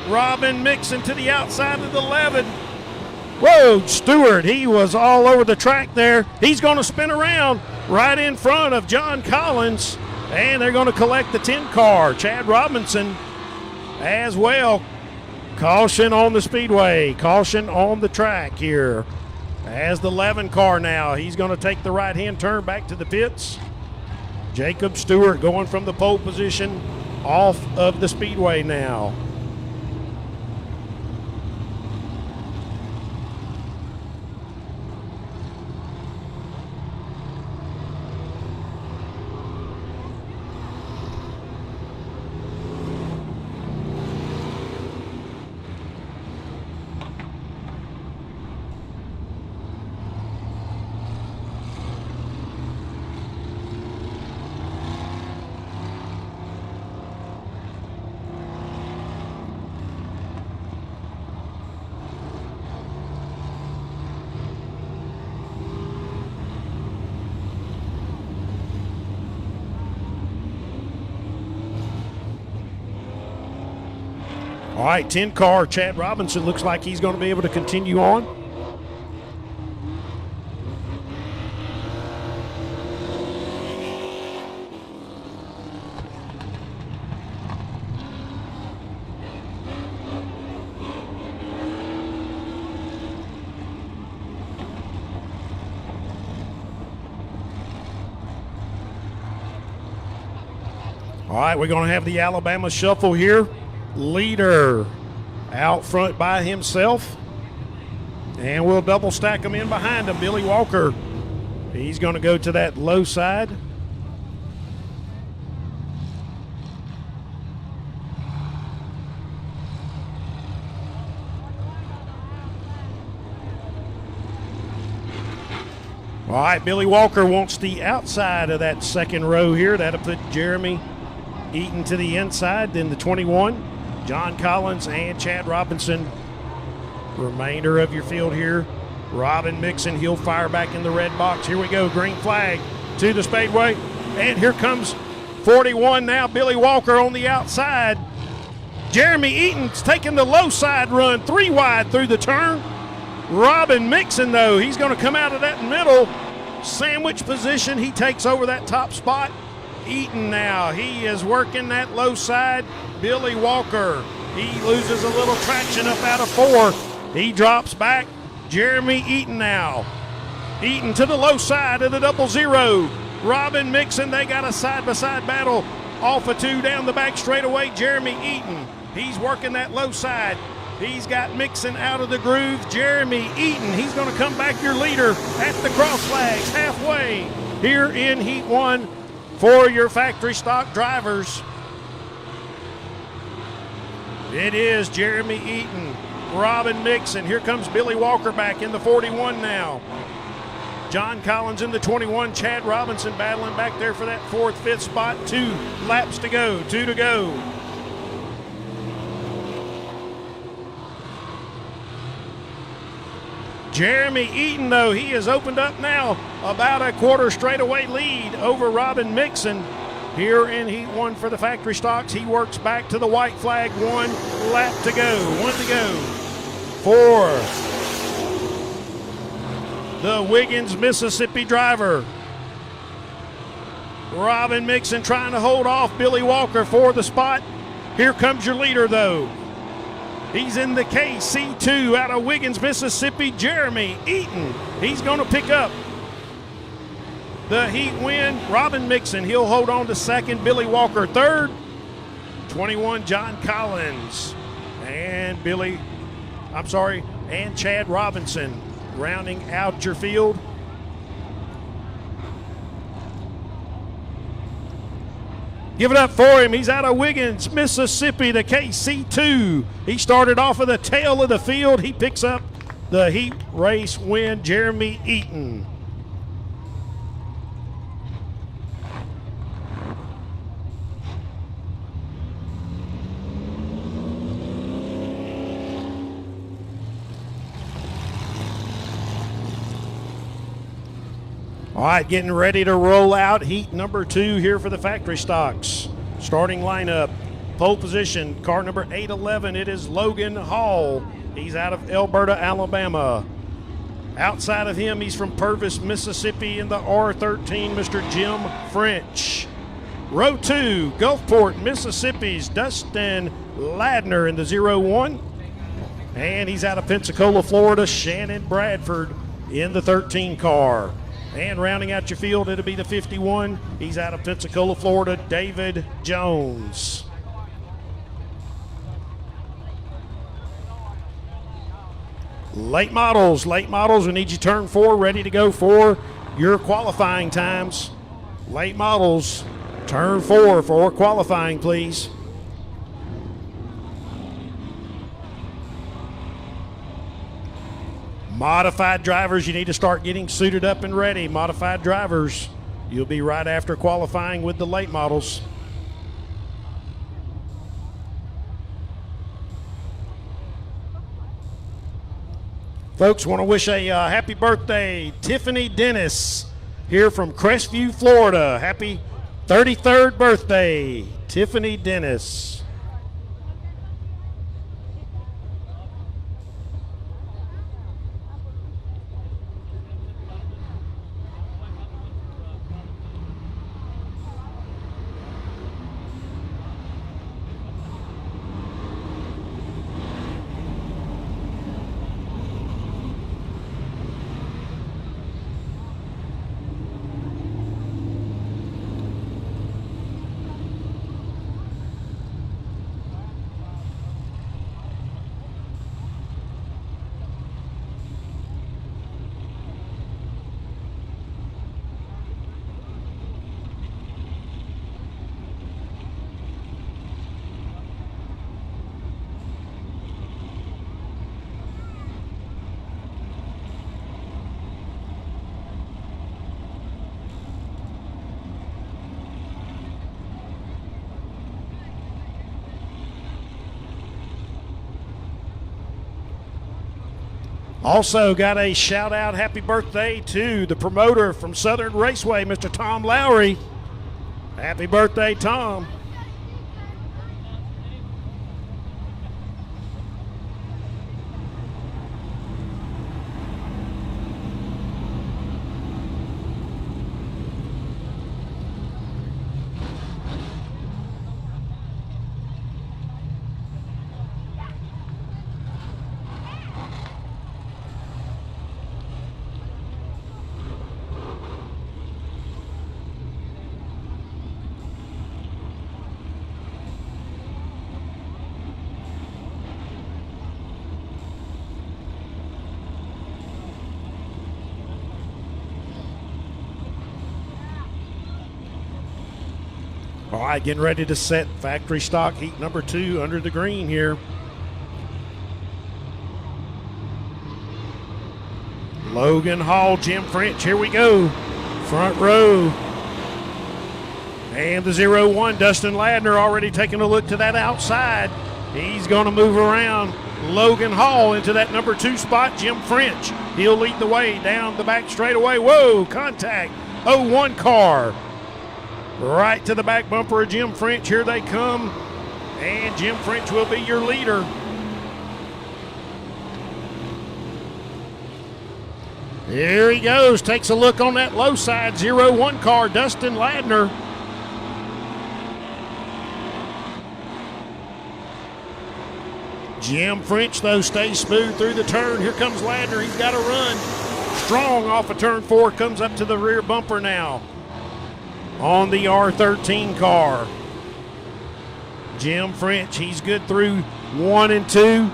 Robin Mixon to the outside of the 11. Whoa, Stewart, he was all over the track there. He's going to spin around right in front of John Collins, and they're going to collect the 10 car. Chad Robinson as well. Caution on the speedway. Caution on the track here. As the 11 car now, he's going to take the right-hand turn back to the pits. Jacob Stewart going from the pole position off of the speedway now. All right, 10 car, Chad Robinson looks like he's going to be able to continue on. All right, we're going to have the Alabama shuffle here. Leader out front by himself, and we'll double stack him in behind him. Billy Walker, he's going to go to that low side. All right, Billy Walker wants the outside of that second row here. That'll put Jeremy Eaton to the inside, then the 21. John Collins and Chad Robinson. Remainder of your field here. Robin Mixon, he'll fire back in the red box. Here we go, green flag to the Speedway. And here comes 41 now, Billy Walker on the outside. Jeremy Eaton's taking the low side run, 3 wide through the turn. Robin Mixon, though, he's going to come out of that middle sandwich position. He takes over that top spot. Eaton now, he is working that low side. Billy Walker, he loses a little traction up out of 4. He drops back. Jeremy Eaton now. Eaton to the low side of the 00. Robin Mixon, they got a side-by-side battle off of 2 down the back straightaway. Jeremy Eaton, he's working that low side. He's got Mixon out of the groove. Jeremy Eaton, he's going to come back your leader at the cross flags halfway here in Heat 1 for your factory stock drivers. It is Jeremy Eaton, Robin Mixon. Here comes Billy Walker back in the 41 now. John Collins in the 21. Chad Robinson battling back there for that 4th, 5th spot. 2 laps to go, 2 to go. Jeremy Eaton, though, he has opened up now about a quarter straightaway lead over Robin Mixon here in Heat 1 for the factory stocks. He works back to the white flag. 1 lap to go, 1 to go for the Wiggins, Mississippi driver. Robin Mixon trying to hold off Billy Walker for the spot. Here comes your leader, though. He's in the KC2 out of Wiggins, Mississippi, Jeremy Eaton. He's going to pick up the Heat win. Robin Mixon, he'll hold on to 2nd. Billy Walker 3rd. 21, John Collins. And Chad Robinson rounding out your field. Give it up for him. He's out of Wiggins, Mississippi, the KC2. He started off at the tail of the field. He picks up the Heat race win, Jeremy Eaton. All right, getting ready to roll out Heat number 2 here for the factory stocks. Starting lineup, pole position, car number 811, it is Logan Hall. He's out of Alberta, Alabama. Outside of him, he's from Purvis, Mississippi in the R13, Mr. Jim French. Row 2, Gulfport, Mississippi's Dustin Ladner in the 01. And he's out of Pensacola, Florida, Shannon Bradford in the 13 car. And rounding out your field, it'll be the 51. He's out of Pensacola, Florida, David Jones. Late models, we need you turn 4, ready to go for your qualifying times. Late models, turn 4 for qualifying, please. Modified drivers, you need to start getting suited up and ready. Modified drivers, you'll be right after qualifying with the late models. Folks, want to wish a happy birthday, Tiffany Dennis, here from Crestview, Florida. Happy 33rd birthday, Tiffany Dennis. Also got a shout out happy birthday to the promoter from Southern Raceway, Mr. Tom Lowry. Happy birthday, Tom. All right, getting ready to set factory stock heat number 2 under the green here. Logan Hall, Jim French, here we go. Front row. And the 0-1, Dustin Ladner, already taking a look to that outside. He's going to move around Logan Hall into that number 2 spot, Jim French. He'll lead the way down the back straightaway. Whoa, contact. 0-1 car. Right to the back bumper of Jim French. Here they come. And Jim French will be your leader. Here he goes. Takes a look on that low side 0-1 car, Dustin Ladner. Jim French, though, stays smooth through the turn. Here comes Ladner. He's got to run. Strong off of turn 4. Comes up to the rear bumper now on the R13 car. Jim French, he's good through 1 and 2.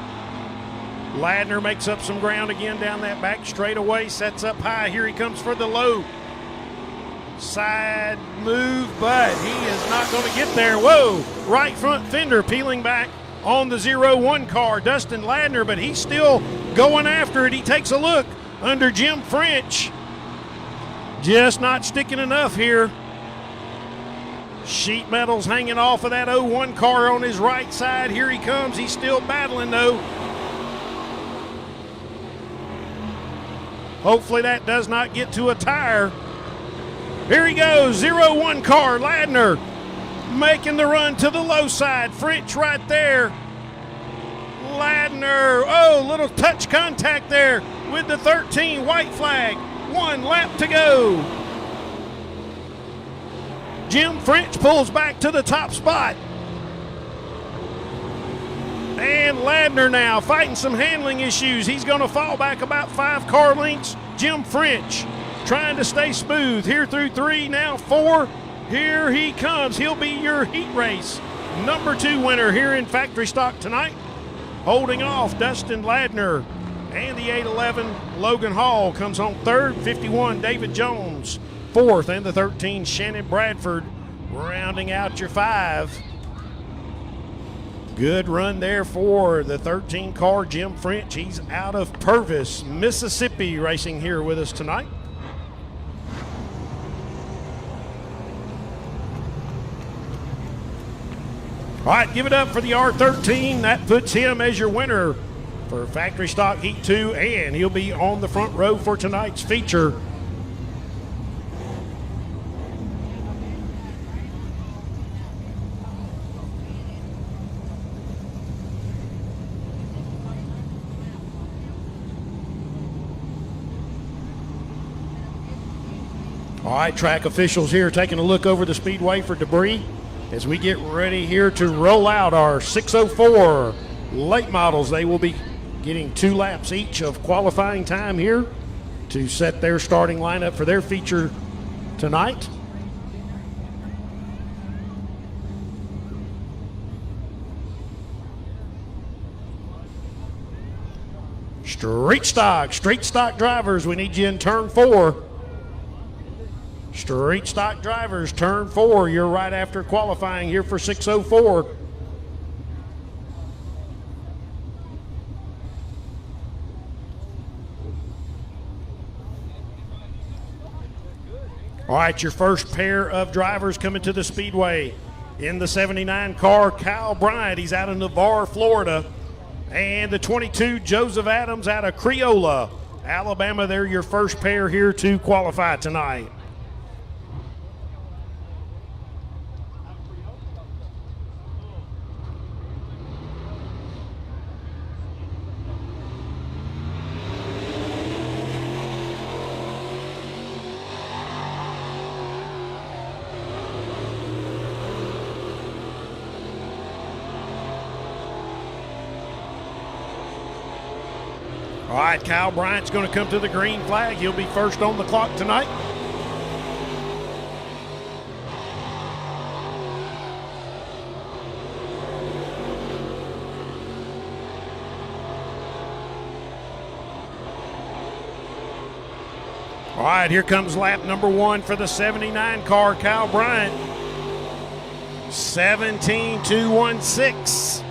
Ladner makes up some ground again down that back straightaway. Sets up high. Here he comes for the low side move, but he is not going to get there. Whoa, right front fender peeling back on the 0-1 car, Dustin Ladner, but he's still going after it. He takes a look under Jim French. Just not sticking enough here. Sheet metal's hanging off of that 0-1 car on his right side. Here he comes. He's still battling, though. Hopefully that does not get to a tire. Here he goes, 0-1 car, Ladner making the run to the low side. French right there. Ladner, oh, little touch contact there with the 13, white flag. 1 lap to go. Jim French pulls back to the top spot. And Ladner now fighting some handling issues. He's going to fall back about 5 car lengths. Jim French trying to stay smooth here through 3, now 4. Here he comes. He'll be your heat race number 2 winner here in factory stock tonight. Holding off Dustin Ladner. And the 811 Logan Hall comes home 3rd. 51 David Jones 4th. And the 13 Shannon Bradford rounding out your 5. Good run there for the 13 car Jim French. He's out of Purvis, Mississippi, racing here with us tonight. All right, give it up for the R13. That puts him as your winner for Factory Stock Heat 2, and he'll be on the front row for tonight's feature. All right, track officials here taking a look over the speedway for debris as we get ready here to roll out our 604 late models. They will be getting 2 laps each of qualifying time here to set their starting lineup for their feature tonight. Street stock drivers, we need you in turn 4. Street stock drivers, turn 4. You're right after qualifying here for 604. All right, your first pair of drivers coming to the speedway. In the 79 car, Kyle Bryant. He's out of Navarre, Florida. And the 22, Joseph Adams out of Creola, Alabama. They're your first pair here to qualify tonight. All right, Kyle Bryant's going to come to the green flag. He'll be first on the clock tonight. All right, here comes lap number 1 for the 79 car, Kyle Bryant. 17.216.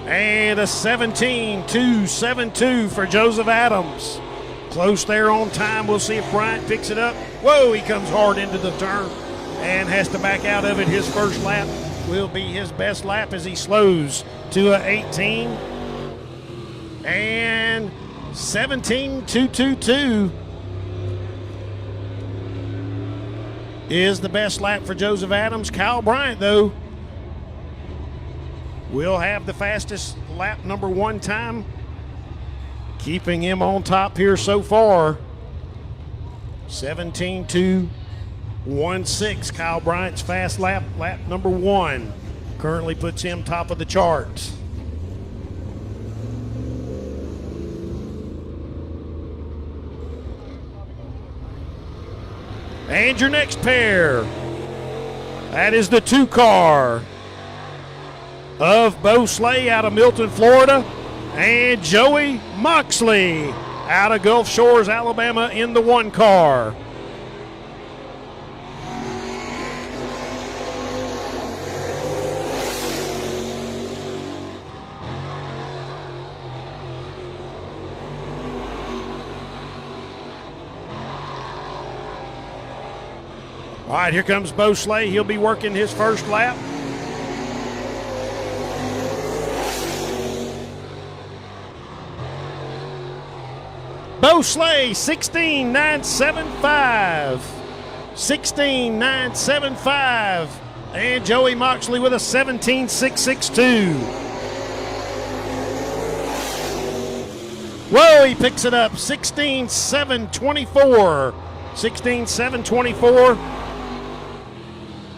And a 17.272 for Joseph Adams. Close there on time. We'll see if Bryant picks it up. Whoa, he comes hard into the turn and has to back out of it. His first lap will be his best lap as he slows to a 18. And 17.222 is the best lap for Joseph Adams. Kyle Bryant, though, will have the fastest lap number 1 time, keeping him on top here so far. 17.216, Kyle Bryant's fast lap number 1, currently puts him top of the charts. And your next pair, that is the 2 car of Bo Slay out of Milton, Florida, and Joey Moxley out of Gulf Shores, Alabama in the 1 car. All right, here comes Bo Slay. He'll be working his first lap. Bo Slay, 16.975. 16.975. And Joey Moxley with a 17.662. Whoa, he picks it up. 16.724. 16.724.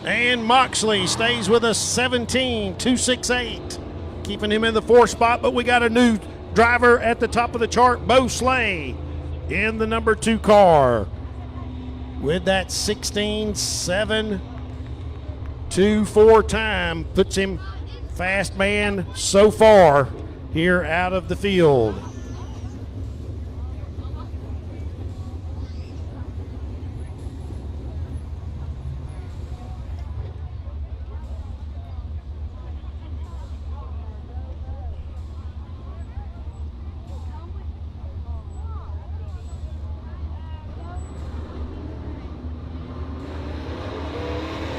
And Moxley stays with a 17.268. Keeping him in the 4th spot, but we got a new driver at the top of the chart, Bo Slay, in the number 2 car with that 16.724 time. Puts him fast man so far here out of the field.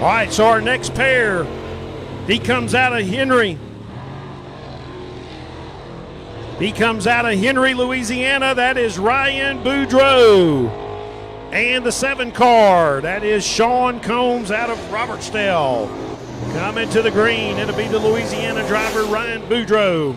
All right, so our next pair, he comes out of Henry. He comes out of Henry, Louisiana. That is Ryan Boudreaux. And the 7 car, that is Sean Combs out of Robertsdale. Coming to the green, it'll be the Louisiana driver, Ryan Boudreaux.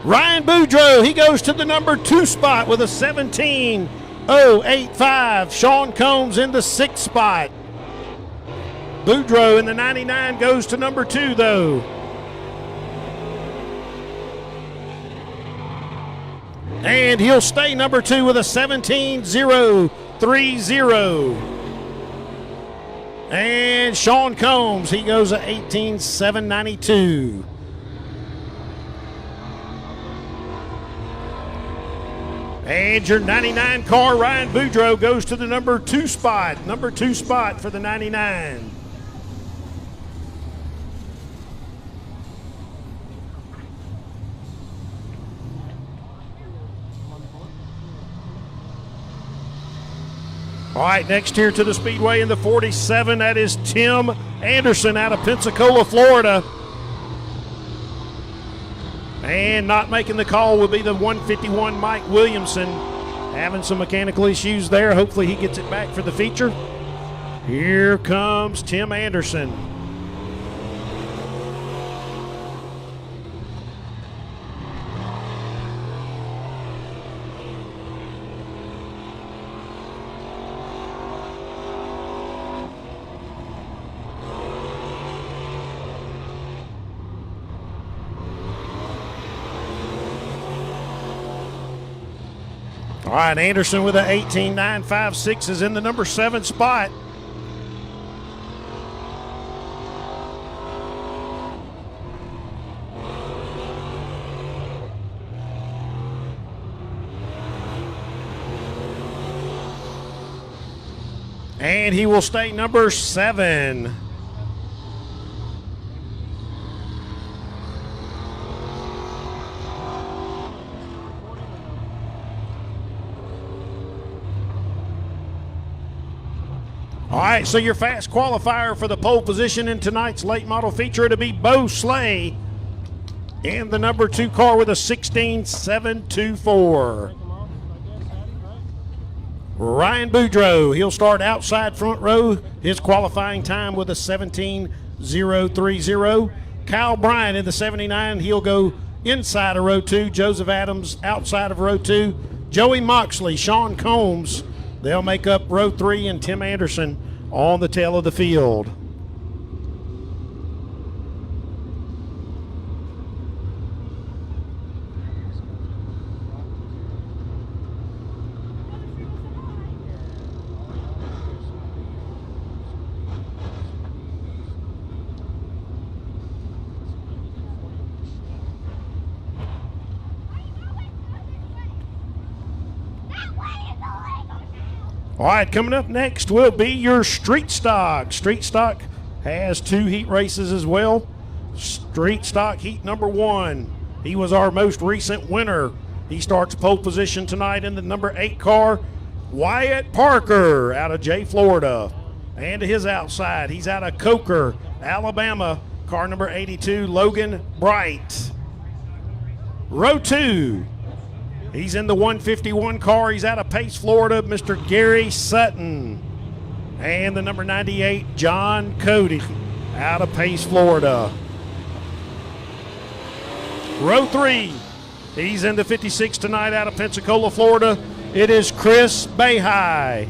Ryan Boudreaux, he goes to the number 2 spot with a 17.085. Sean Combs in the 6th spot. Boudreaux in the 99 goes to number 2, though. And he'll stay number 2 with a 17.030. And Sean Combs, he goes at 18.792. And your 99 car, Ryan Boudreaux, goes to the number 2 spot. Number 2 spot for the 99. All right, next here to the Speedway in the 47, that is Tim Anderson out of Pensacola, Florida. And not making the call will be the 151 Mike Williamson. Having some mechanical issues there. Hopefully he gets it back for the feature. Here comes Tim Anderson. All right, Anderson with an 18.956 is in the number 7 spot. And he will stay number 7. All right, so your fast qualifier for the pole position in tonight's late model feature, it'll be Bo Slay in the number 2 car with a 16.724. Ryan Boudreau, he'll start outside front row, his qualifying time with a 17.030. Kyle Bryant in the 79, he'll go inside of row 2. Joseph Adams outside of row 2. Joey Moxley, Sean Combs, they'll make up row 3, and Tim Anderson on the tail of the field. All right, coming up next will be your Street Stock. Street Stock has 2 heat races as well. Street Stock heat number 1. He was our most recent winner. He starts pole position tonight in the number 8 car, Wyatt Parker out of Jay, Florida. And to his outside, he's out of Coker, Alabama, car number 82, Logan Bright. Row 2. He's in the 151 car. He's out of Pace, Florida, Mr. Gary Sutton. And the number 98, John Cody, out of Pace, Florida. Row 3. He's in the 56 tonight out of Pensacola, Florida. It is Chris Bahai.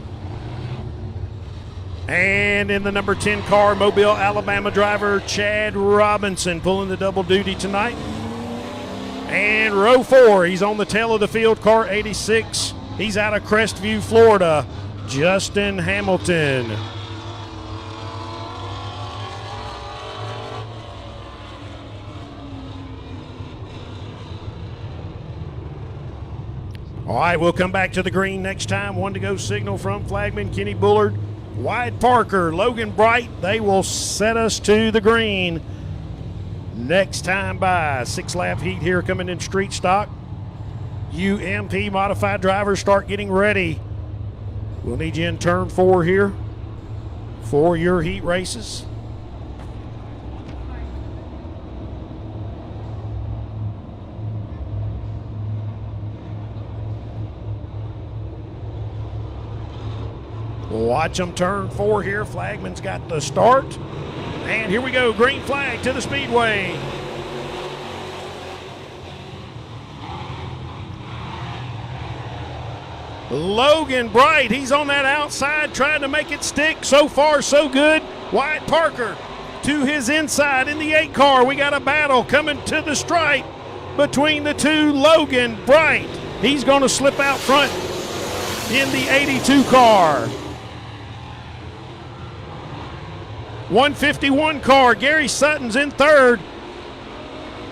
And in the number 10 car, Mobile, Alabama driver Chad Robinson pulling the double duty tonight. And row 4, he's on the tail of the field, car 86. He's out of Crestview, Florida, Justin Hamilton. All right, we'll come back to the green next time. 1 to go signal from flagman Kenny Bullard. Wyatt Parker, Logan Bright, they will set us to the green. Next time by 6-lap heat here coming in Street Stock. UMP modified drivers start getting ready. We'll need you in turn 4 here for your heat races. Watch them turn 4 here. Flagman's got the start. And here we go, green flag to the Speedway. Logan Bright, he's on that outside trying to make it stick. So far, so good. Wyatt Parker to his inside in the 8 car. We got a battle coming to the stripe between the 2. Logan Bright, he's going to slip out front in the 82 car. 151 car, Gary Sutton's in 3rd.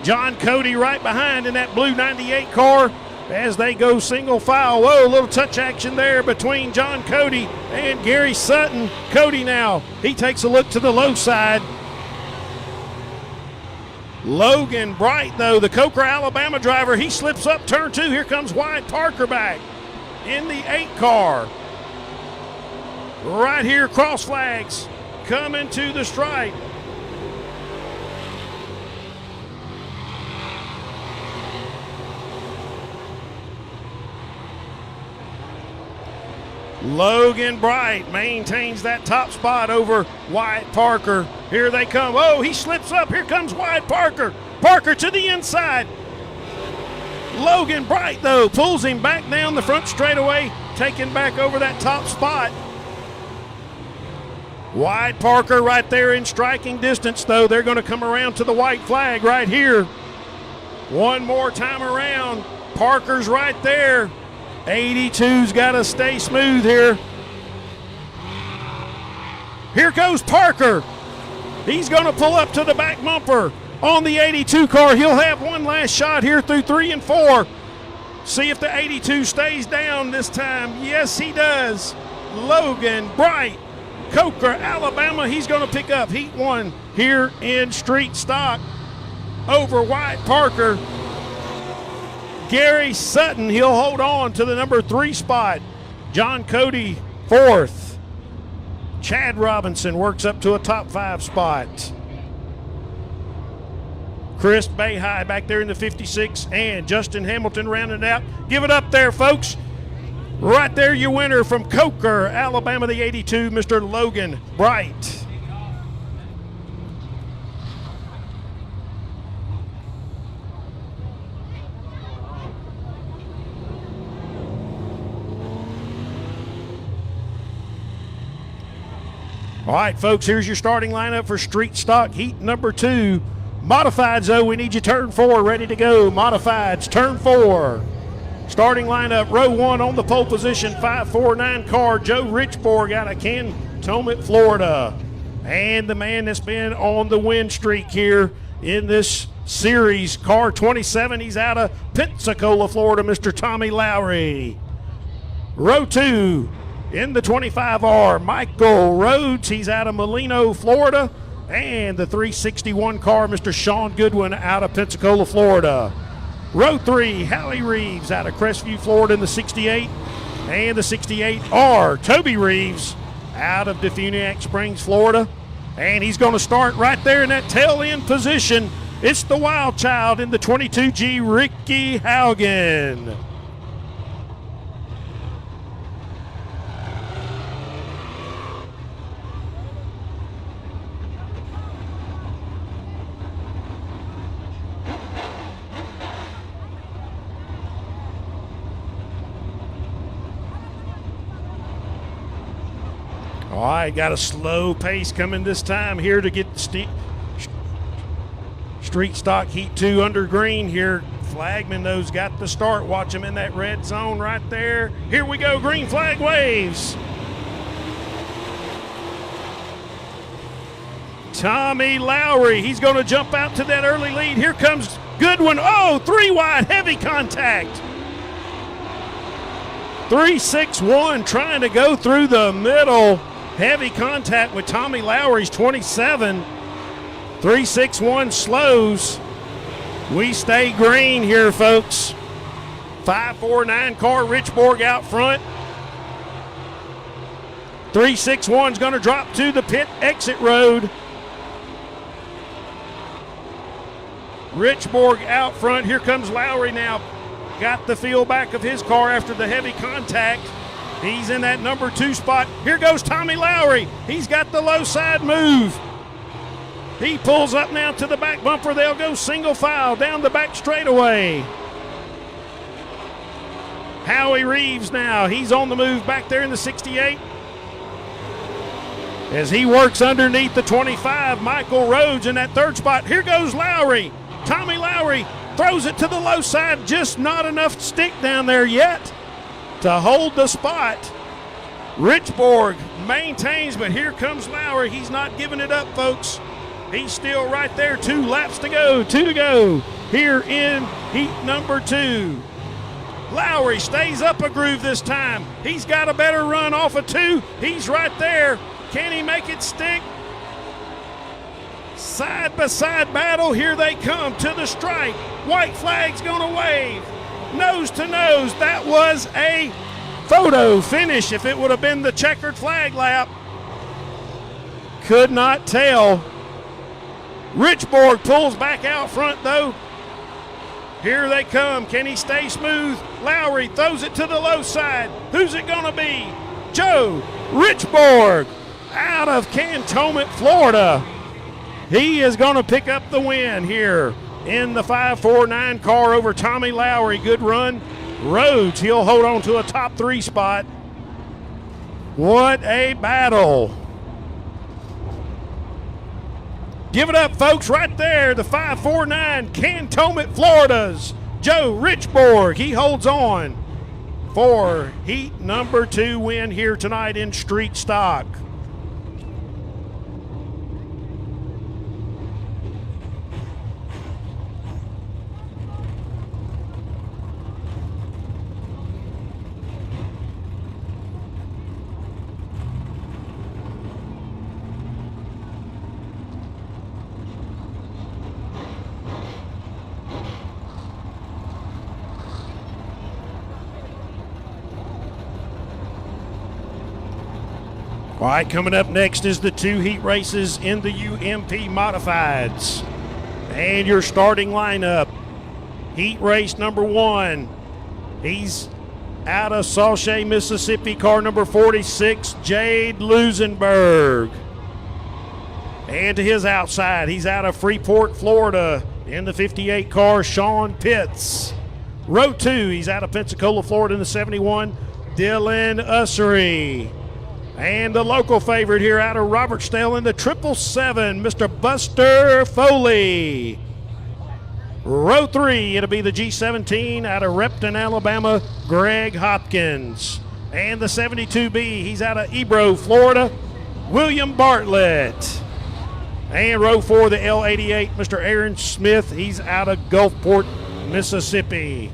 John Cody right behind in that blue 98 car as they go single file. Whoa, a little touch action there between John Cody and Gary Sutton. Cody now, he takes a look to the low side. Logan Bright, though, the Coker, Alabama driver, he slips up turn 2. Here comes Wyatt Parker back in the 8 car. Right here, cross flags coming to the stripe. Logan Bright maintains that top spot over Wyatt Parker. Here they come. Oh, he slips up. Here comes Wyatt Parker. Parker to the inside. Logan Bright, though, pulls him back down the front straightaway, taking back over that top spot. Wyatt Parker right there in striking distance, though. They're going to come around to the white flag right here. One more time around. Parker's right there. 82's got to stay smooth here. Here goes Parker. He's going to pull up to the back bumper on the 82 car. He'll have one last shot here through 3 and 4. See if the 82 stays down this time. Yes, he does. Logan Bright Coker, Alabama. He's going to pick up Heat 1 here in street stock over White Parker. Gary Sutton, he'll hold on to the number 3 spot. John Cody, 4th. Chad Robinson works up to a top 5 spot. Chris Bayhigh back there in the 56, and Justin Hamilton rounding it out. Give it up there, folks. Right there, your winner from Coker, Alabama, the 82, Mr. Logan Bright. All right, folks, here's your starting lineup for street stock heat number 2. Modifieds, though, we need you turn 4 ready to go. Modifieds, turn 4. Starting lineup, row 1 on the pole position, 549 car, Joe Richborg out of Cantonment, Florida. And the man that's been on the win streak here in this series, car 27, he's out of Pensacola, Florida, Mr. Tommy Lowry. Row 2, in the 25R, Michael Rhodes, he's out of Molino, Florida. And the 361 car, Mr. Sean Goodwin out of Pensacola, Florida. Row 3, Hallie Reeves out of Crestview, Florida in the 68. And the 68R, Toby Reeves out of Defuniak Springs, Florida. And he's going to start right there in that tail end position. It's the wild child in the 22G, Ricky Haugen. All right, got a slow pace coming this time here to get the street stock heat 2 under green here. Flagman, those got the start. Watch him in that red zone right there. Here we go, green flag waves. Tommy Lowry, he's going to jump out to that early lead. Here comes Goodwin. Oh, 3 wide, heavy contact. 3-6-1 trying to go through the middle. Heavy contact with Tommy Lowry's 27. 3-6-1 slows. We stay green here, folks. 549 car, Richborg out front. 3-6-1 is going to drop to the pit exit road. Richborg out front. Here comes Lowry now. Got the feel back of his car after the heavy contact. He's in that number 2 spot. Here goes Tommy Lowry. He's got the low side move. He pulls up now to the back bumper. They'll go single file down the back straightaway. Howie Reeves now. He's on the move back there in the 68. As he works underneath the 25, Michael Rhodes in that 3rd spot. Here goes Lowry. Tommy Lowry throws it to the low side. Just not enough stick down there yet to hold the spot. Richborg maintains, but here comes Lowry. He's not giving it up, folks. He's still right there. 2 laps to go. 2 to go here in heat number 2. Lowry stays up a groove this time. He's got a better run off of 2. He's right there. Can he make it stick? Side-by-side battle. Here they come to the stripe. White flag's going to wave. Nose to nose. That was a photo finish. If it would have been the checkered flag lap, could not tell. Richborg pulls back out front, though. Here they come. Can he stay smooth? Lowry throws it to the low side. Who's it going to be? Joe Richborg out of Cantonment, Florida. He is going to pick up the win here in the 549 car over Tommy Lowry. Good run. Rhodes, he'll hold on to a top 3 spot. What a battle. Give it up, folks, right there. The 549 Cantonment, Florida's Joe Richborg. He holds on for heat number 2 win here tonight in street stock. All right, coming up next is the 2 heat races in the UMP Modifieds. And your starting lineup. Heat race number 1. He's out of Sauchet, Mississippi, car number 46, Jade Lusenberg. And to his outside, he's out of Freeport, Florida, in the 58 car, Sean Pitts. Row 2, he's out of Pensacola, Florida, in the 71, Dylan Ussery. And the local favorite here out of Robertsdale in the 777, Mr. Buster Foley. Row 3, it'll be the G17 out of Repton, Alabama, Greg Hopkins. And the 72B, he's out of Ebro, Florida, William Bartlett. And row 4, the L88, Mr. Aaron Smith, he's out of Gulfport, Mississippi.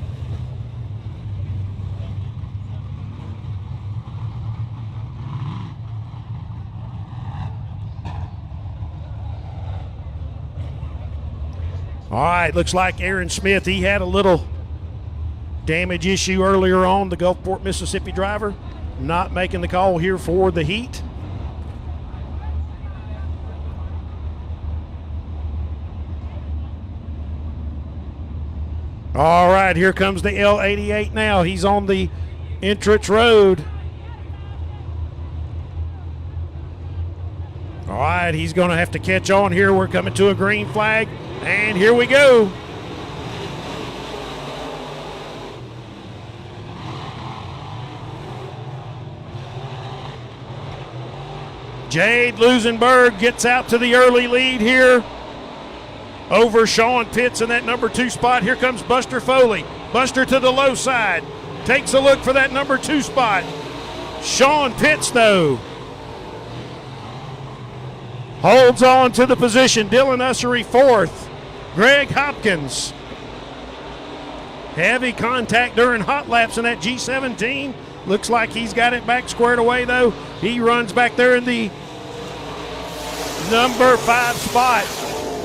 All right, looks like Aaron Smith, he had a little damage issue earlier on, the Gulfport, Mississippi driver, not making the call here for the heat. All right, here comes the L88 now. He's on the entrance road. All right, he's going to have to catch on here. We're coming to a green flag, and here we go. Jade Lusenberg gets out to the early lead here over Sean Pitts in that number 2 spot. Here comes Buster Foley. Buster to the low side. Takes a look for that number 2 spot. Sean Pitts, though, holds on to the position. Dylan Ussery 4th. Greg Hopkins. Heavy contact during hot laps in that G17. Looks like he's got it back squared away, though. He runs back there in the number 5 spot.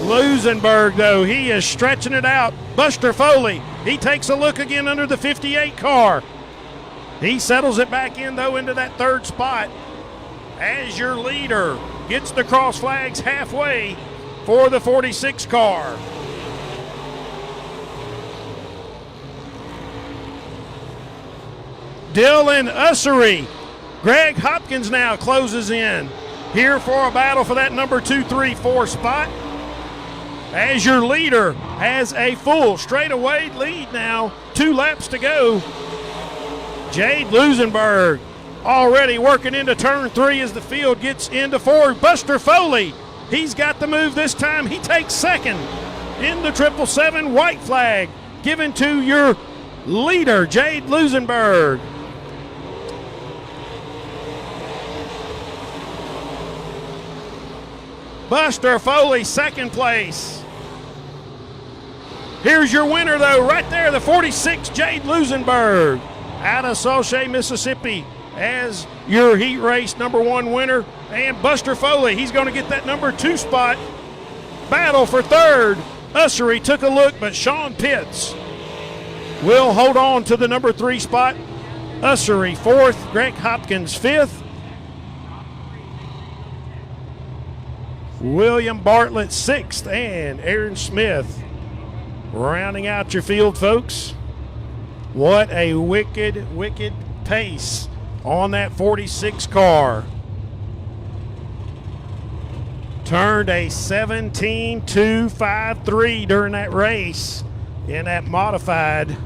Lusenberg, though, he is stretching it out. Buster Foley, he takes a look again under the 58 car. He settles it back in, though, into that 3rd spot as your leader gets the cross flags halfway for the 46 car. Dylan Ussery. Greg Hopkins now closes in here for a battle for that number 2, 3, 4 spot. As your leader has a full straightaway lead now, 2 laps to go. Jade Lusenberg already working into turn 3 as the field gets into 4. Buster Foley, he's got the move this time. He takes 2nd in the 777 white flag, given to your leader, Jade Lusenberg. Buster Foley, 2nd place. Here's your winner, though, right there, the 46, Jade Lusenberg, out of Sauchet, Mississippi, as your heat race number 1 winner. And Buster Foley, he's going to get that number 2 spot. Battle for 3rd. Ussery took a look, but Sean Pitts will hold on to the number 3 spot. Ussery 4th, Greg Hopkins 5th. William Bartlett 6th, and Aaron Smith rounding out your field, folks. What a wicked, wicked pace on that 46 car. Turned a 17.253 during that race in that modified.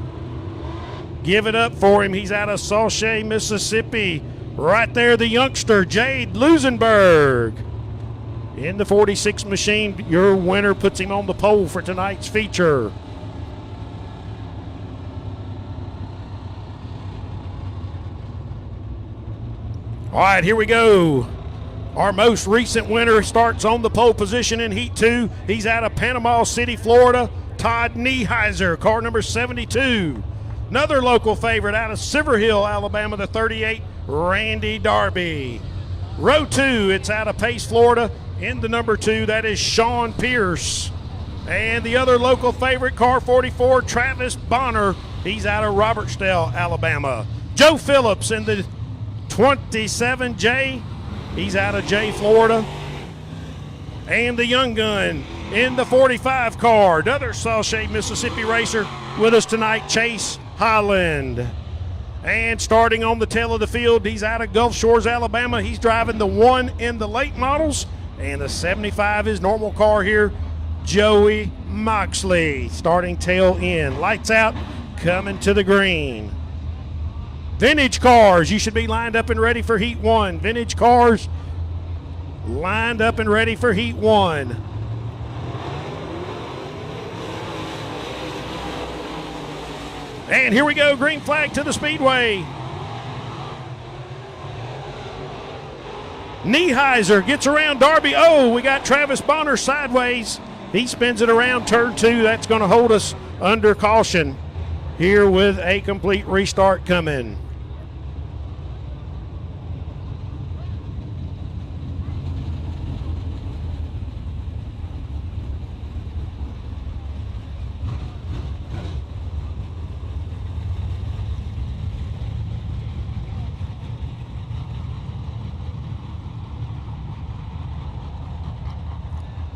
Give it up for him. He's out of Sauchet, Mississippi. Right there, the youngster, Jade Lusenberg. In the 46 machine, your winner puts him on the pole for tonight's feature. All right, here we go. Our most recent winner starts on the pole position in Heat 2. He's out of Panama City, Florida. Todd Nieheiser, car number 72. Another local favorite out of Silver Hill, Alabama, the 38, Randy Darby. Row 2, it's out of Pace, Florida. In the number 2, that is Sean Pierce. And the other local favorite, car 44, Travis Bonner. He's out of Robertsdale, Alabama. Joe Phillips in the 27J. He's out of Jay, Florida. And the young gun in the 45 car, another Sauchet, Mississippi racer with us tonight, Chase Holland. And starting on the tail of the field, he's out of Gulf Shores, Alabama. He's driving the 1 in the late models, and the 75 is normal car here, Joey Moxley. Starting tail end, lights out, coming to the green. Vintage cars, you should be lined up and ready for Heat 1. Vintage cars lined up and ready for Heat 1. And here we go, green flag to the Speedway. Nieheiser gets around Darby. Oh, we got Travis Bonner sideways. He spins it around turn 2. That's going to hold us under caution here with a complete restart coming.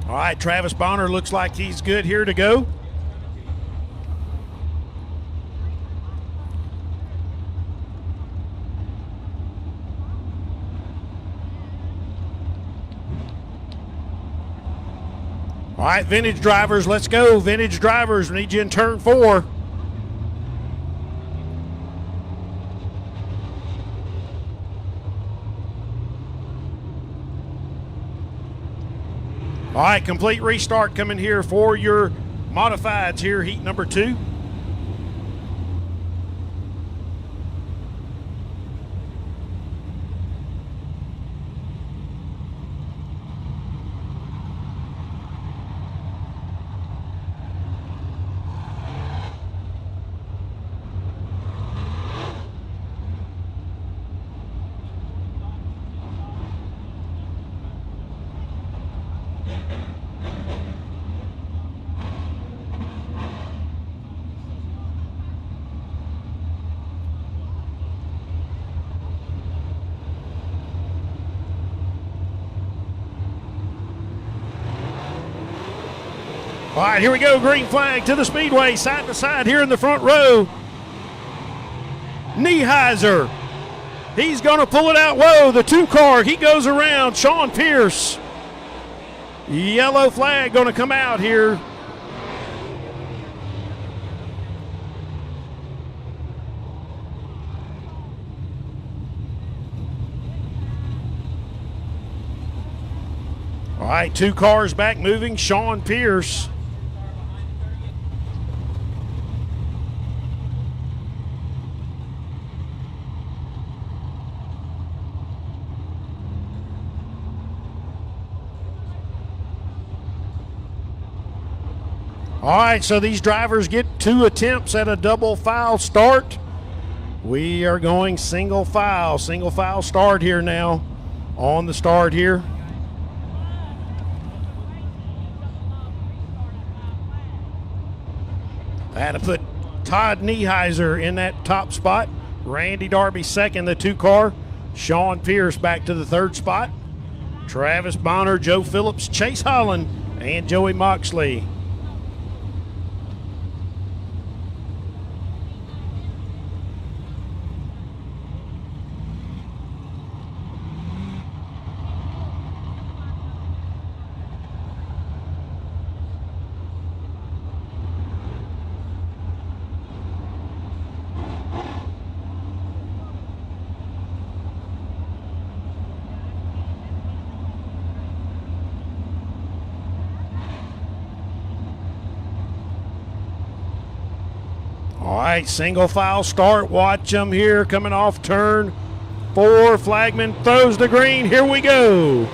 All right, Travis Bonner looks like he's good here to go. All right, vintage drivers, let's go. Vintage drivers, we need you in turn 4. All right, complete restart coming here for your modifieds here, heat number 2. All right, here we go, green flag to the Speedway, side to side here in the front row. Nieheiser, he's going to pull it out. Whoa, the 2 car, he goes around. Sean Pierce, yellow flag going to come out here. All right, 2 cars back moving. Sean Pierce. All right, so these drivers get 2 attempts at a double file start. We are going single file start here now on the start here. I had to put Todd Nieheiser in that top spot. Randy Darby second, the 2 car. Sean Pierce back to the 3rd spot. Travis Bonner, Joe Phillips, Chase Holland, and Joey Moxley. All right, single file start. Watch them here coming off turn 4. Flagman throws the green. Here we go.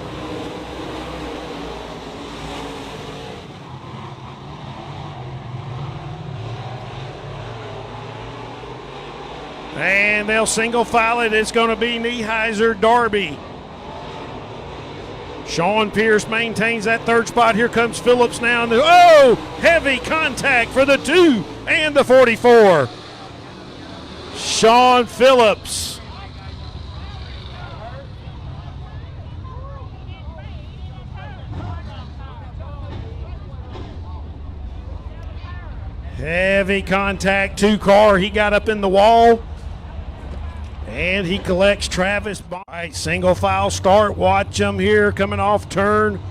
And they'll single file it. It's going to be Nieheiser Darby. Sean Pierce maintains that 3rd spot. Here comes Phillips now. Oh, heavy contact for the 2 and the 44. Sean Phillips. Heavy contact, 2-car. He got up in the wall. And he collects Travis. All right, single file start. Watch him here coming off turn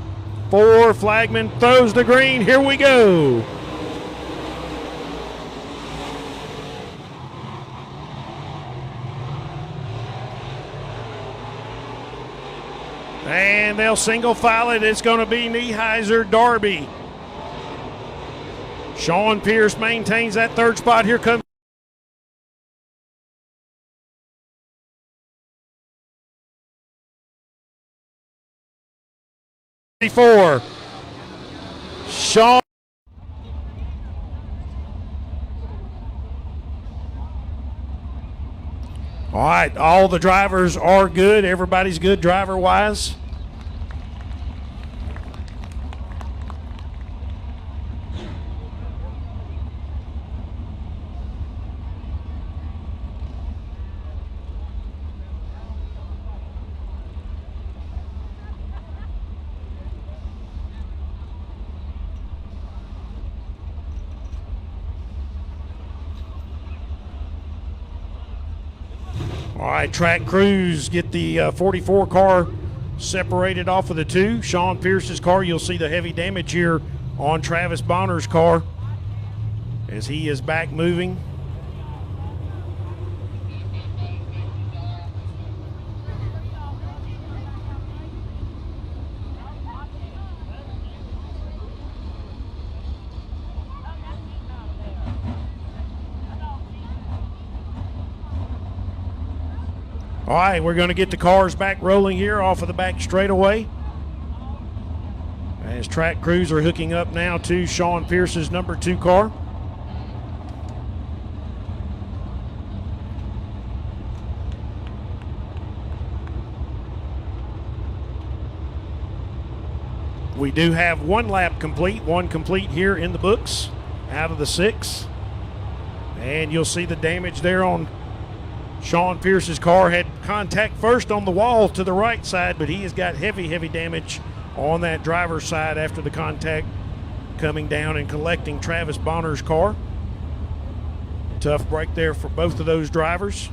4. Flagman throws the green. Here we go. And they'll single file it. It's going to be Nieheiser Darby. Sean Pierce maintains that third spot. Here comes Sean. All right, all the drivers are good. Everybody's good driver-wise. All right, track crews get the 44 car separated off of the 2. Sean Pierce's car, you'll see the heavy damage here on Travis Bonner's car as he is back moving. All right, we're going to get the cars back rolling here off of the back straightaway. As track crews are hooking up now to Sean Pierce's number 2 car. We do have 1 lap complete, 1 complete here in the books out of the 6. And you'll see the damage there on Sean Pierce's car. Had contact first on the wall to the right side, but he has got heavy damage on that driver's side after the contact coming down and collecting Travis Bonner's car. Tough break there for both of those drivers.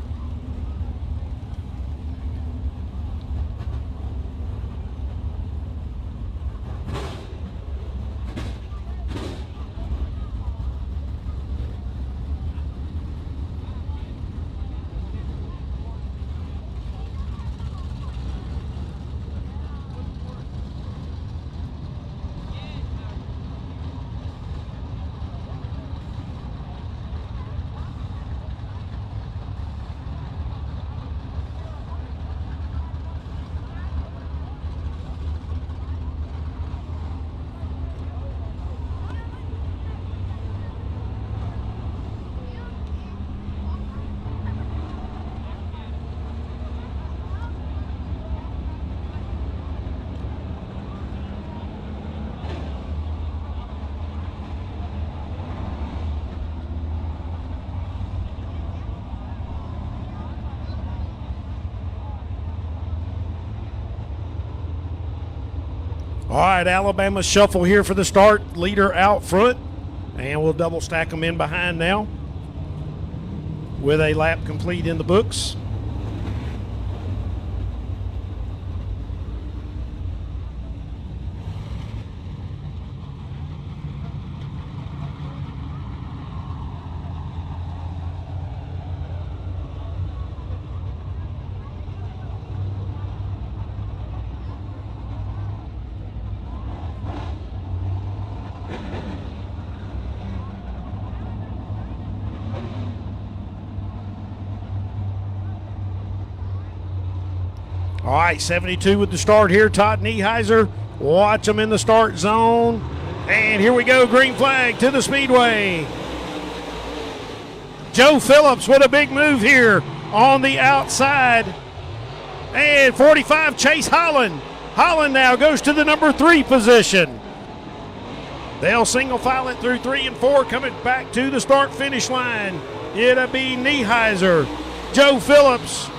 All right, Alabama shuffle here for the start. Leader out front, and we'll double stack them in behind now with a lap complete in the books. All right, 72 with the start here. Todd Nieheiser, watch him in the start zone. And here we go, green flag to the Speedway. Joe Phillips with a big move here on the outside. And 45, Chase Holland. Holland now goes to the number 3 position. They'll single file it through 3 and 4, coming back to the start-finish line. It'll be Nieheiser, Joe Phillips,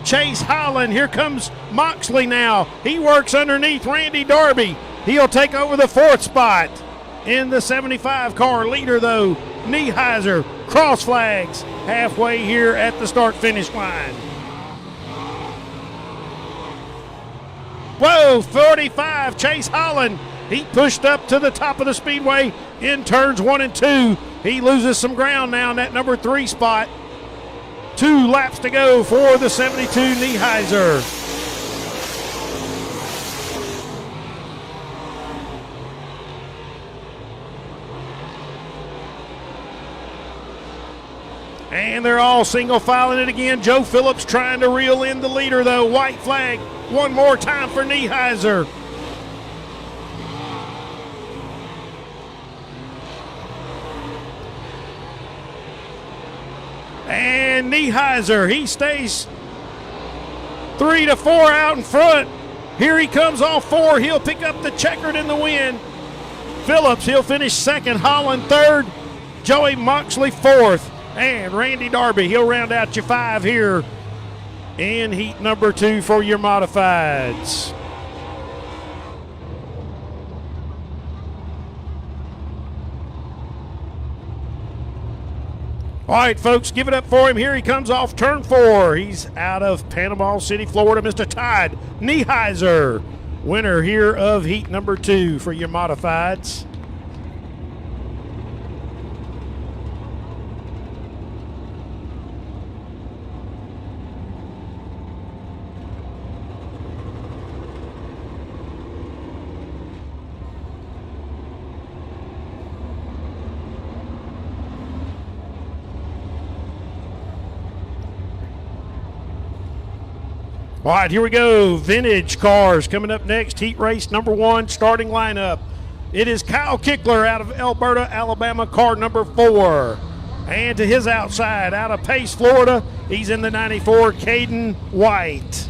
Chase Holland. Here comes Moxley now. He works underneath Randy Darby. He'll take over the 4th spot. in the 75 car. Leader, though, Nieheiser. Cross flags halfway here at the start-finish line. Whoa, 45, Chase Holland. He pushed up to the top of the speedway in turns 1 and 2. He loses some ground now in that number 3 spot. 2 laps to go for the 72 Nieheiser. And they're all single filing it again. Joe Phillips trying to reel in the leader, though. White flag one more time for Nieheiser. And Nieheiser, he stays 3 to 4 out in front. Here he comes off 4. He'll pick up the checkered in the win. Phillips, he'll finish 2nd. Holland 3rd. Joey Moxley 4th. And Randy Darby, he'll round out your 5 here in heat number 2 for your modifieds. All right, folks, give it up for him. Here he comes off turn 4. He's out of Panama City, Florida, Mr. Todd Nieheiser, winner here of heat number 2 for your modifieds. All right, here we go. Vintage cars coming up next. Heat race number 1, starting lineup. It is Kyle Kickler out of Alberta, Alabama, car number 4. And to his outside, out of Pace, Florida, he's in the 94, Caden White.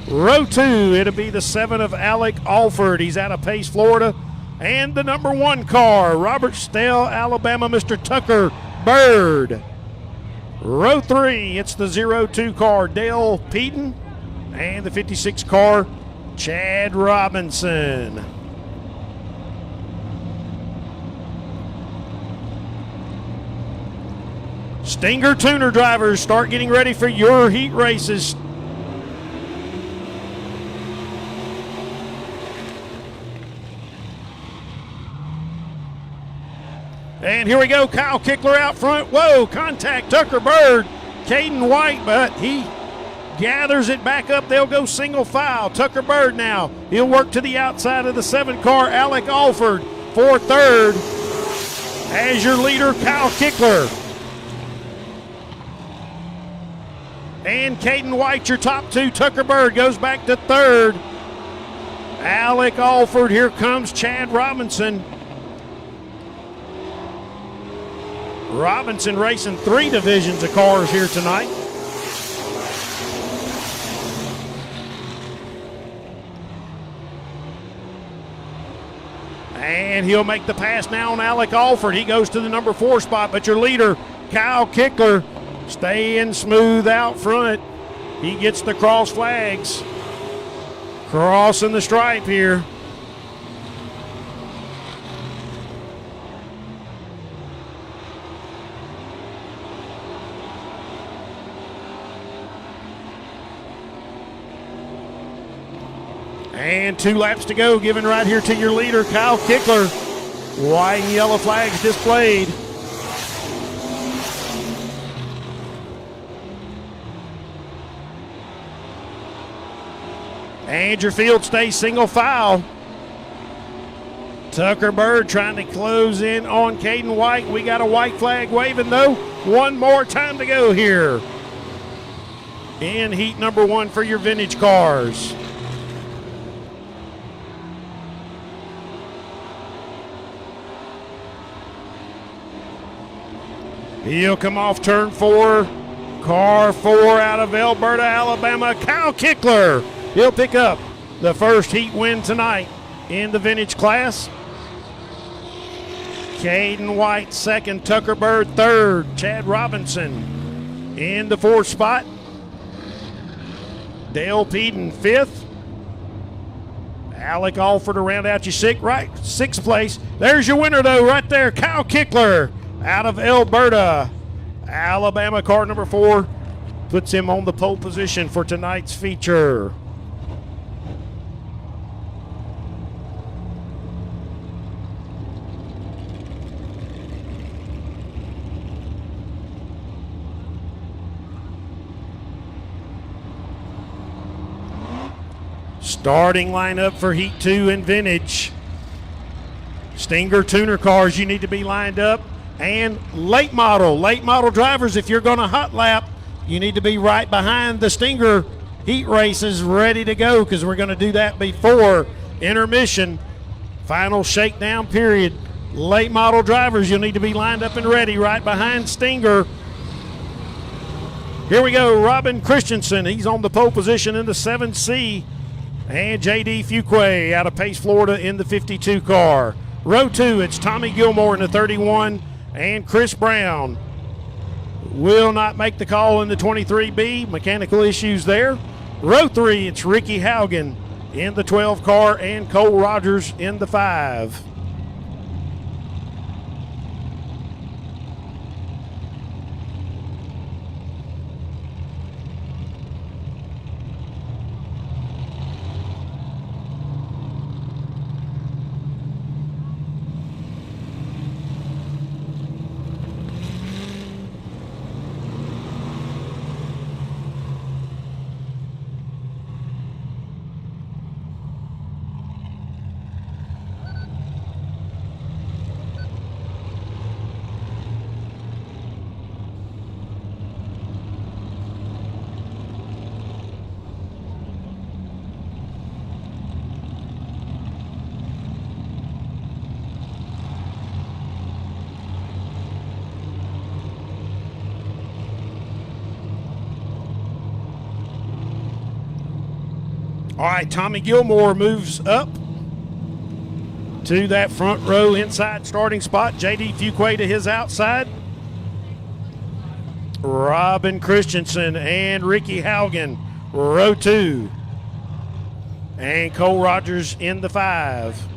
Row 2, it'll be the 7 of Alec Alford. He's out of Pace, Florida. And the number 1 car, Robert Stell, Alabama, Mr. Tucker Bird. Row 3, it's the 02 car, Dale Peden. And the 56 car, Chad Robinson. Stinger tuner drivers, start getting ready for your heat races. And here we go, Kyle Kickler out front. Whoa, contact Tucker Bird, Caden White, but he gathers it back up. They'll go single file. Tucker Bird now. He'll work to the outside of the 7 car, Alec Alford, for 3rd. As your leader, Kyle Kickler. And Caden White, your top 2. Tucker Bird goes back to 3rd. Alec Alford. Here comes Chad Robinson. Robinson racing 3 divisions of cars here tonight. And he'll make the pass now on Alec Alford. He goes to the number 4 spot, but your leader, Kyle Kickler, staying smooth out front. He gets the cross flags. Crossing the stripe here. And 2 laps to go, given right here to your leader, Kyle Kickler. White and yellow flags displayed. And your field stays single file. Tucker Bird trying to close in on Caden White. We got a white flag waving, though. 1 more time to go here in heat number 1 for your vintage cars. He'll come off turn 4. Car 4 out of Alberta, Alabama, Kyle Kickler. He'll pick up the first heat win tonight in the vintage class. Caden White 2nd, Tucker Bird 3rd, Chad Robinson in the 4th spot. Dale Peden 5th. Alec Alford to round out your sixth place. There's your winner, though, right there. Kyle Kickler out of Alberta. Alabama car number 4 puts him on the pole position for tonight's feature. Starting lineup for Heat 2 and Vintage. Stinger tuner cars, you need to be lined up. And late model drivers, if you're going to hot lap, you need to be right behind the Stinger heat races ready to go, because we're going to do that before intermission. Final shakedown period. Late model drivers, you'll need to be lined up and ready right behind Stinger. Here we go, Robin Christensen. He's on the pole position in the 7C. And J.D. Fuquay out of Pace, Florida in the 52 car. Row 2, it's Tommy Gilmore in the 31 and Chris Brown will not make the call in the 23B. Mechanical issues there. Row 3, it's Ricky Haugen in the 12 car and Cole Rogers in the 5. All right, Tommy Gilmore moves up to that front row inside starting spot. J.D. Fuquay to his outside. Robin Christensen and Ricky Haugen, row 2. And Cole Rogers in the 5.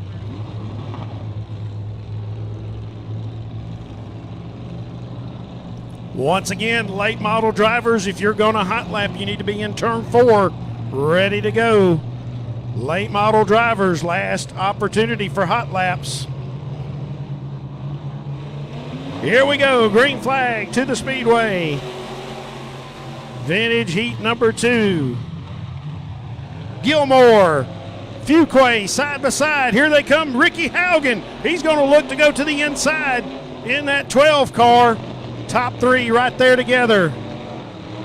Once again, late model drivers, if you're going to hot lap, you need to be in turn 4. Ready to go. Late model drivers, last opportunity for hot laps. Here we go, green flag to the Speedway. Vintage heat number 2. Gilmore, Fuquay side by side. Here they come, Ricky Haugen. He's going to look to go to the inside in that 12 car. Top 3 right there together.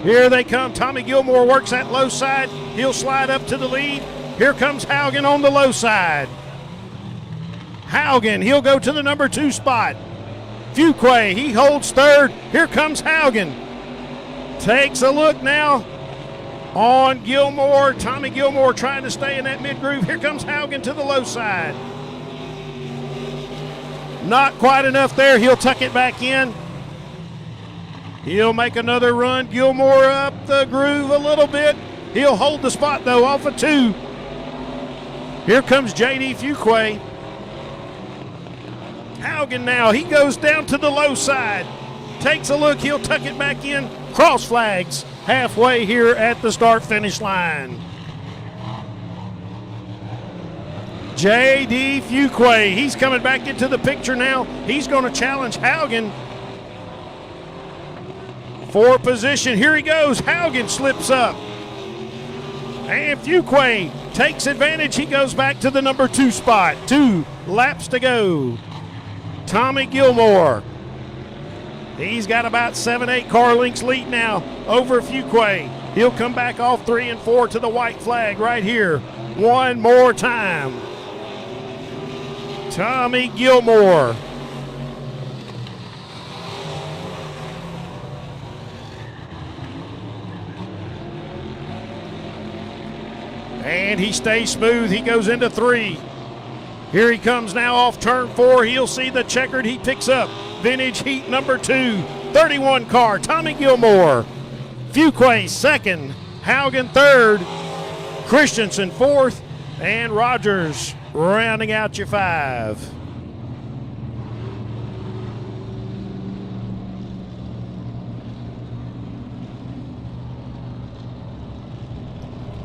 Here they come. Tommy Gilmore works that low side. He'll slide up to the lead. Here comes Haugen on the low side. Haugen, he'll go to the number 2 spot. Fuquay, he holds third. Here comes Haugen. Takes a look now on Gilmore. Tommy Gilmore trying to stay in that mid groove. Here comes Haugen to the low side. Not quite enough there. He'll tuck it back in. He'll make another run. Gilmore up the groove a little bit. He'll hold the spot, though, off of 2. Here comes J.D. Fuquay. Haugen now, he goes down to the low side. Takes a look, he'll tuck it back in. Cross flags halfway here at the start-finish line. J.D. Fuquay, he's coming back into the picture now. He's going to challenge Haugen for position. Here he goes. Haugen slips up. And Fuquay takes advantage. He goes back to the number 2 spot. 2 laps to go. Tommy Gilmore. He's got about 7-8 car lengths lead now over Fuquay. He'll come back off 3 and 4 to the white flag right here. One more time. Tommy Gilmore. And he stays smooth. He goes into 3. Here he comes now off turn 4. He'll see the checkered. He picks up vintage heat number 2. 31 car, Tommy Gilmore. Fuquay second. Haugen third. Christensen fourth. and Rogers rounding out your 5.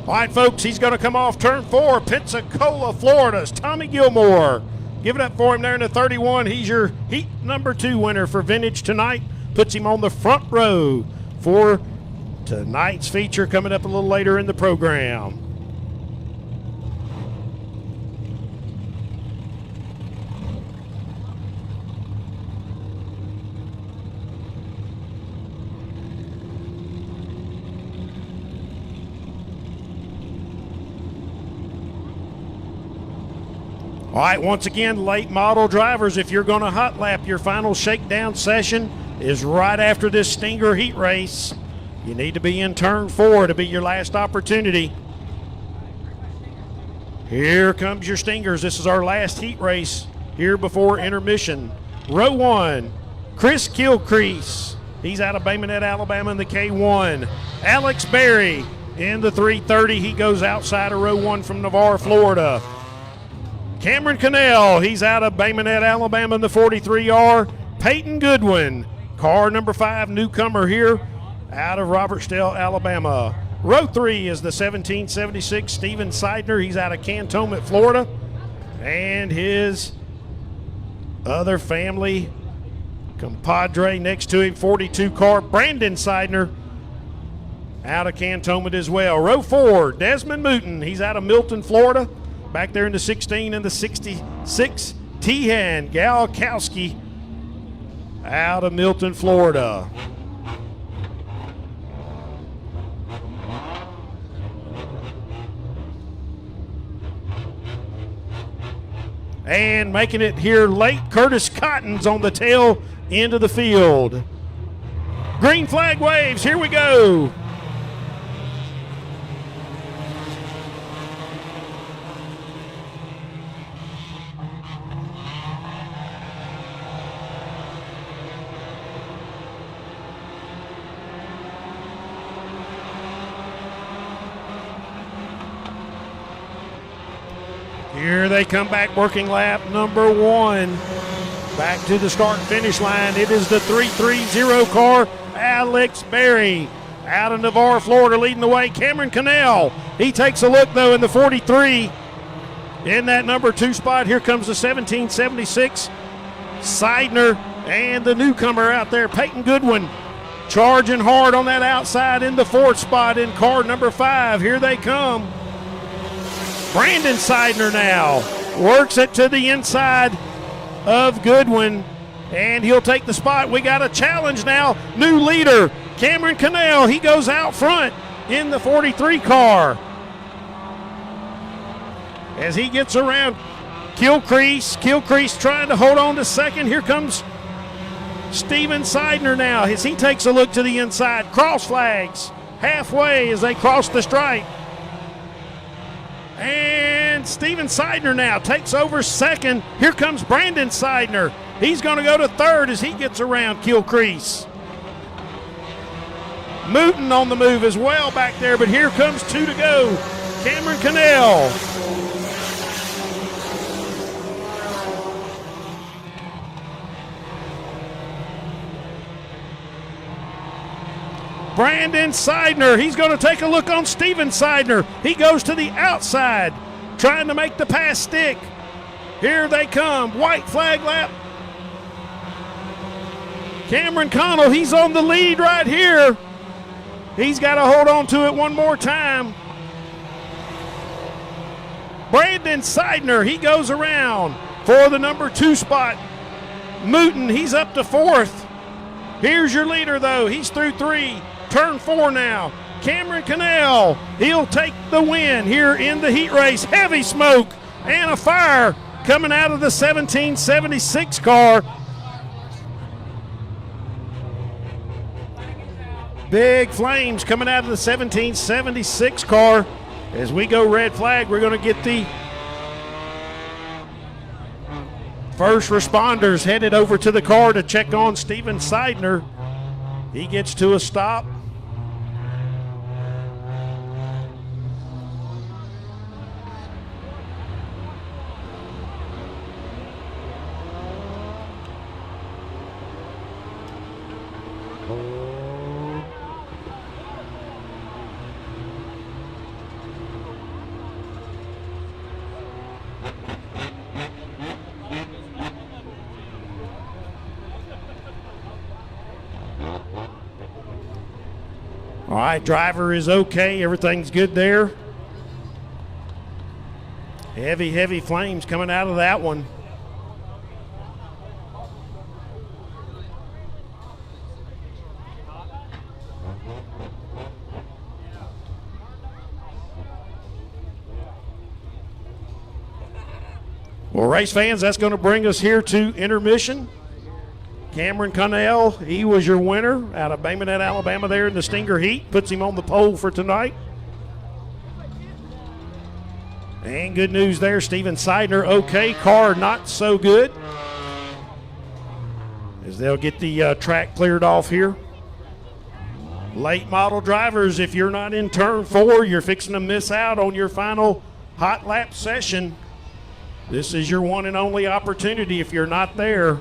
All right, folks, he's going to come off turn 4, Pensacola, Florida's Tommy Gilmore. Give it up for him there in the 31. He's your heat number 2 winner for Vintage tonight. Puts him on the front row for tonight's feature coming up a little later in the program. All right, once again, late model drivers, if you're going to hot lap, your final shakedown session is right after this Stinger heat race. You need to be in turn 4 to be your last opportunity. Here comes your Stingers. This is our last heat race here before intermission. Row 1, Chris Gilcrease. He's out of Baymonette, Alabama in the K1. Alex Berry in the 330. He goes outside of row 1 from Navarre, Florida. Cameron Cannell, he's out of Baymonette, Alabama in the 43R. Peyton Goodwin, car number 5, newcomer here out of Robertsdale, Alabama. Row 3 is the 1776 Steven Seidner. He's out of Cantonment, Florida. And his other family compadre next to him, 42 car, Brandon Seidner, out of Cantonment as well. Row 4, Desmond Mooten. He's out of Milton, Florida. Back there in the 16 and the 66, Tihan Galkowski out of Milton, Florida. And making it here late, Curtis Cotton's on the tail end of the field. Green flag waves, here we go. Here they come back, working lap number 1. Back to the start and finish line. It is the 330 car, Alex Berry, out of Navarre, Florida, leading the way. Cameron Cannell, he takes a look, though, in the 43. In that number 2 spot, here comes the 1776 Seidner and the newcomer out there, Peyton Goodwin, charging hard on that outside in the 4th spot in car number 5. Here they come. Brandon Seidner now works it to the inside of Goodwin, and he'll take the spot. We got a challenge now. New leader, Cameron Cannell. He goes out front in the 43 car. As he gets around Gilcrease trying to hold on to second. Here comes Steven Seidner now as he takes a look to the inside. Cross flags halfway as they cross the stripe. And Steven Seidner now takes over second. Here comes Brandon Seidner. He's going to go to third as he gets around Gilcrease. Mooten on the move as well back there, but here comes 2 to go. Cameron Cannell. Brandon Seidner, he's going to take a look on Steven Seidner. He goes to the outside, trying to make the pass stick. Here they come, white flag lap. Cameron Connell, he's on the lead right here. He's got to hold on to it one more time. Brandon Seidner, he goes around for the number 2 spot. Mooten, he's up to 4th. Here's your leader, though. He's through 3. Turn 4 now. Cameron Cannell, he'll take the win here in the heat race. Heavy smoke and a fire coming out of the 1776 car. Big flames coming out of the 1776 car. As we go red flag, we're going to get the first responders headed over to the car to check on Steven Seidner. He gets to a stop. All right, driver is okay. Everything's good there. Heavy, heavy flames coming out of that one. Well, race fans, that's going to bring us here to intermission. Cameron Connell, he was your winner out of Baymonette, Alabama there in the Stinger Heat. Puts him on the pole for tonight. And good news there, Steven Seidner, okay. Car not so good, as they'll get the track cleared off here. Late model drivers, if you're not in turn 4, you're fixing to miss out on your final hot lap session. This is your one and only opportunity if you're not there.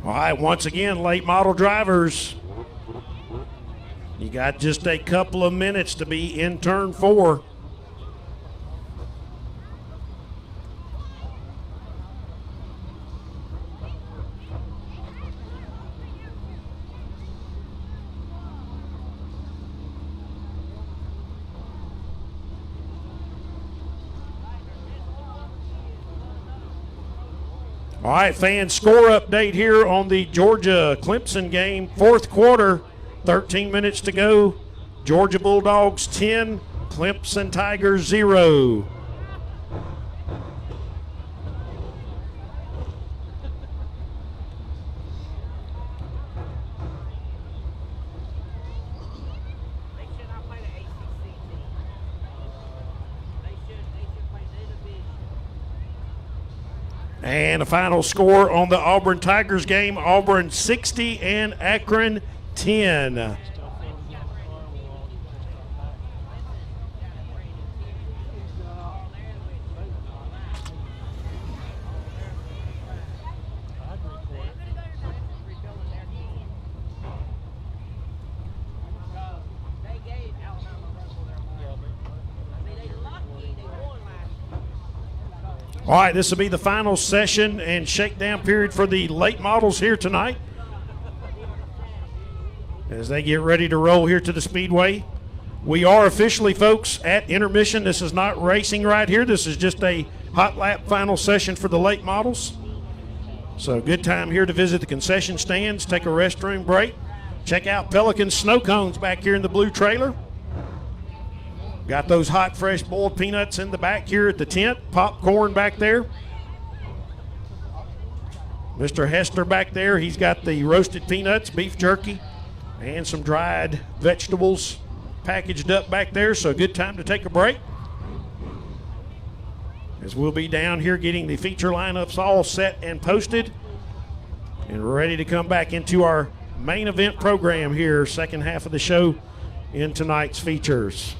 All right, once again, late model drivers, you got just a couple of minutes to be in turn 4. All right, fans, score update here on the Georgia-Clemson game. 4th quarter, 13 minutes to go. Georgia Bulldogs 10, Clemson Tigers 0. And a final score on the Auburn Tigers game, Auburn 60 and Akron 10. All right, this will be the final session and shakedown period for the late models here tonight as they get ready to roll here to the Speedway. We are officially, folks, at intermission. This is not racing right here. This is just a hot lap final session for the late models. So good time here to visit the concession stands, take a restroom break, check out Pelican snow cones back here in the blue trailer. Got those hot, fresh boiled peanuts in the back here at the tent. Popcorn back there. Mr. Hester back there, he's got the roasted peanuts, beef jerky, and some dried vegetables packaged up back there. So good time to take a break, as we'll be down here getting the feature lineups all set and posted and ready to come back into our main event program here, second half of the show in tonight's features.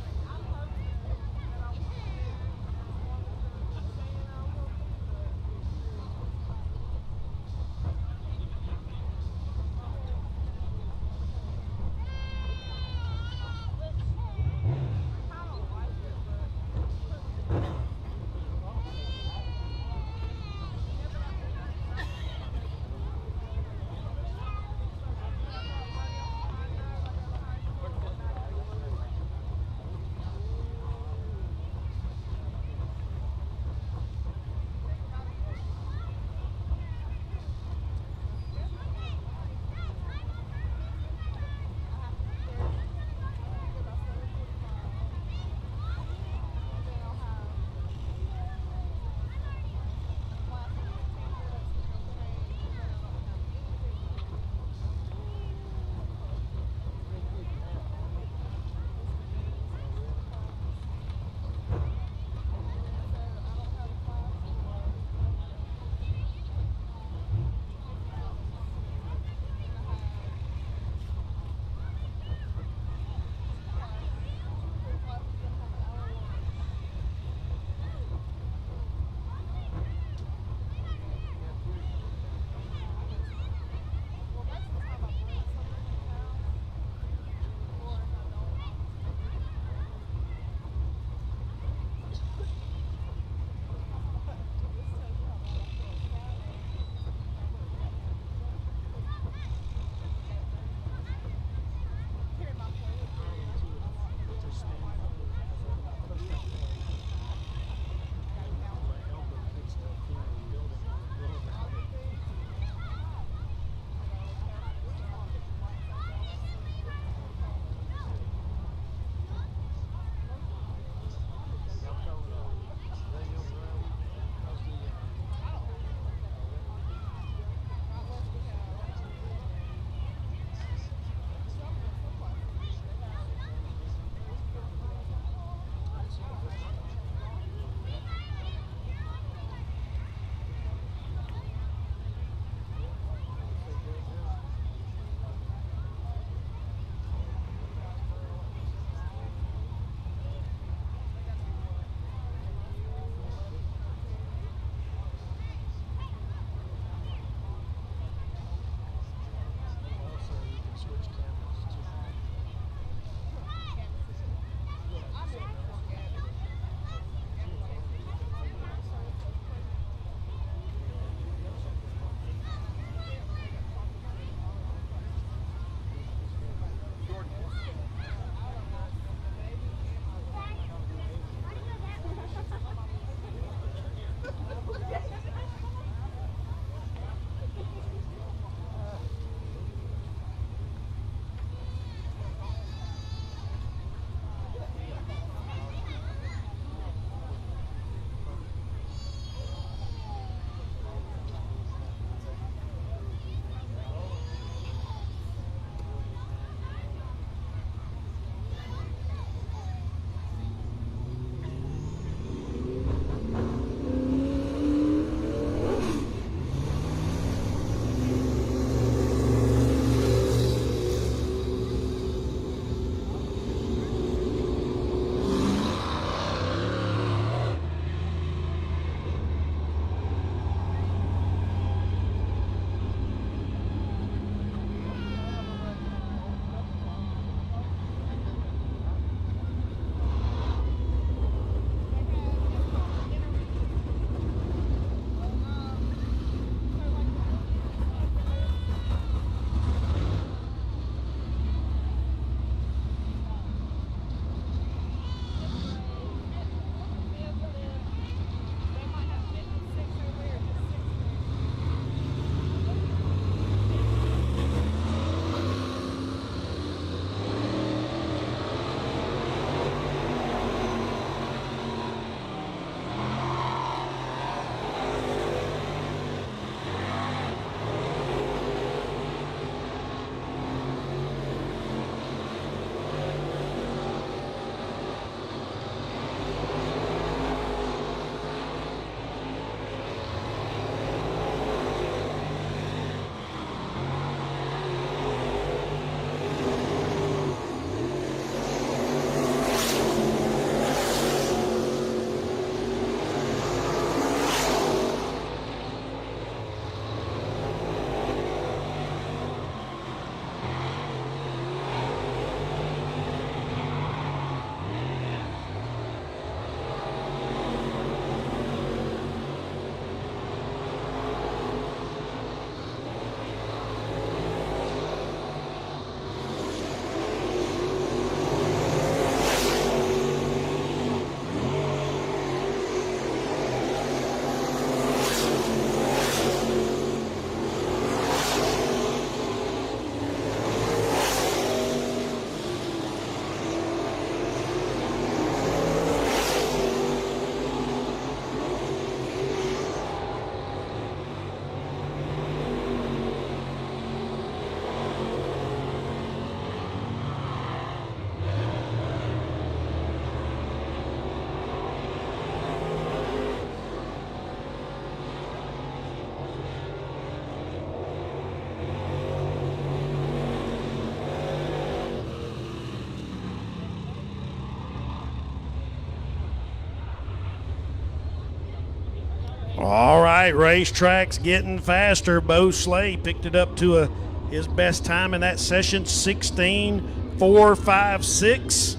All right, racetrack's getting faster. Bo Slay picked it up to his best time in that session, 16.456.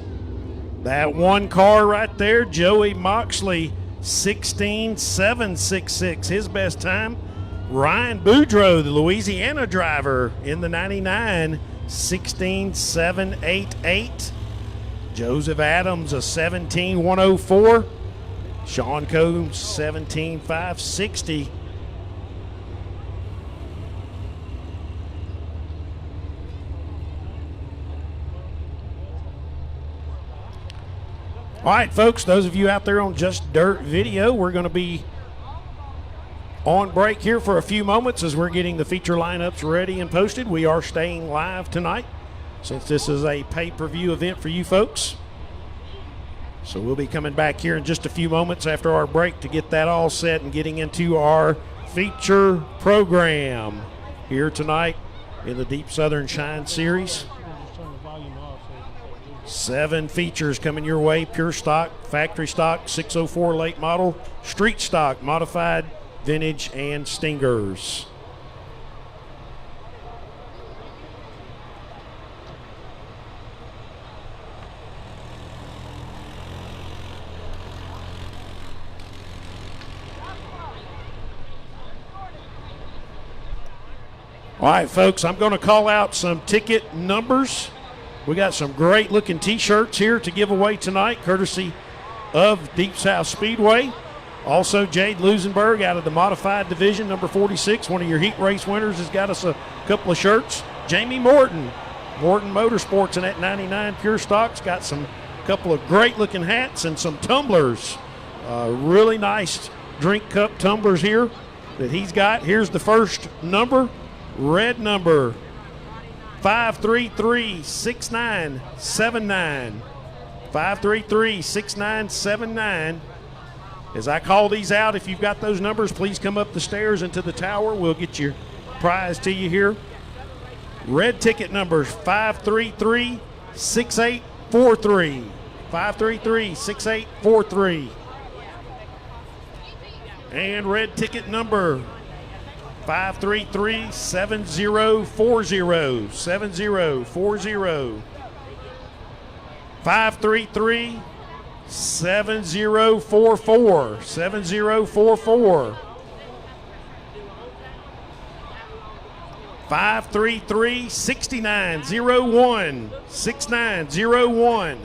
That one car right there, Joey Moxley, 16.766, his best time. Ryan Boudreau, the Louisiana driver, in the 99, 16.788. Joseph Adams, a 17.104. Sean Combs, 17.560. All right, folks, those of you out there on Just Dirt Video, we're going to be on break here for a few moments as we're getting the feature lineups ready and posted. We are staying live tonight since this is a pay-per-view event for you folks. So we'll be coming back here in just a few moments after our break to get that all set and getting into our feature program here tonight in the Deep Southern Shine Series. 7 features coming your way: pure stock, factory stock, 604 late model, street stock, modified, vintage, and stingers. All right, folks, I'm going to call out some ticket numbers. We got some great looking t-shirts here to give away tonight, courtesy of Deep South Speedway. Also, Jade Lusenberg out of the modified division, number 46, one of your heat race winners, has got us a couple of shirts. Jamie Morton Motorsports in that 99 pure stocks, got some couple of great looking hats and some tumblers. Really nice drink cup tumblers here that he's got. Here's the first number, red number 533-6979. 533-6979. As I call these out, if you've got those numbers, please come up the stairs into the tower. We'll get your prize to you here. Red ticket numbers 533-6843. 533-6843. And red ticket number 533-7040. 7040. 533-7044. 7044. 533-6901. 6901.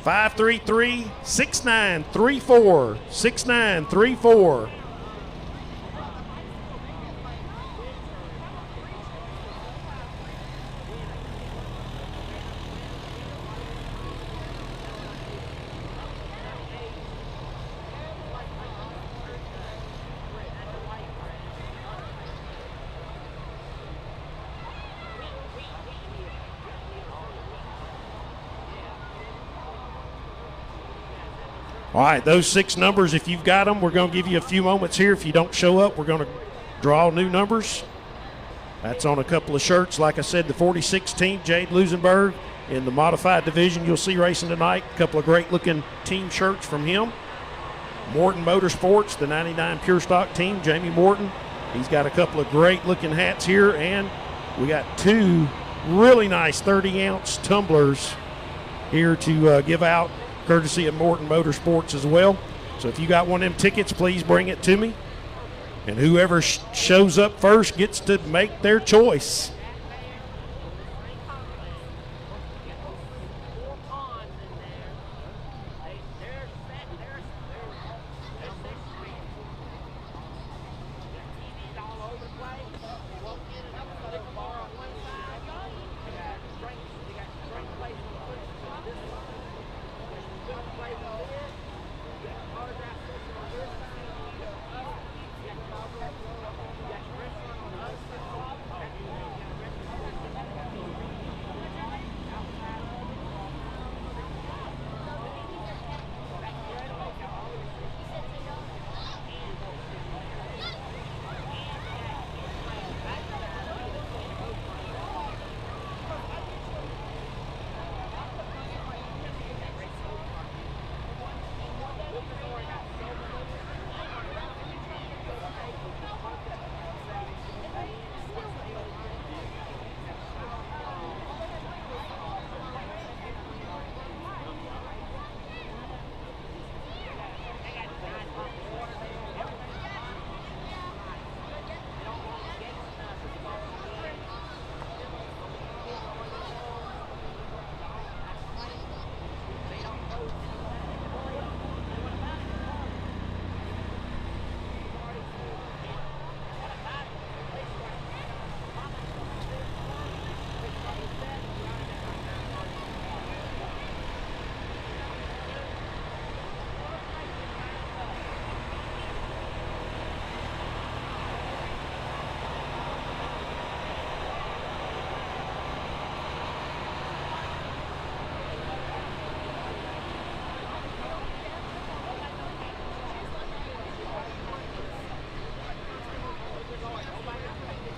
533-6934. 6934. 'All right, those 6 numbers, if you've got them, we're going to give you a few moments here. If you don't show up, we're going to draw new numbers. That's on a couple of shirts. Like I said, the 46 team, Jade Lusenberg, in the modified division you'll see racing tonight. A couple of great-looking team shirts from him. Morton Motorsports, the 99 pure stock team, Jamie Morton. He's got a couple of great-looking hats here, and we got 2 really nice 30-ounce tumblers here to give out, courtesy of Morton Motorsports as well. So if you got one of them tickets, please bring it to me. And whoever shows up first gets to make their choice.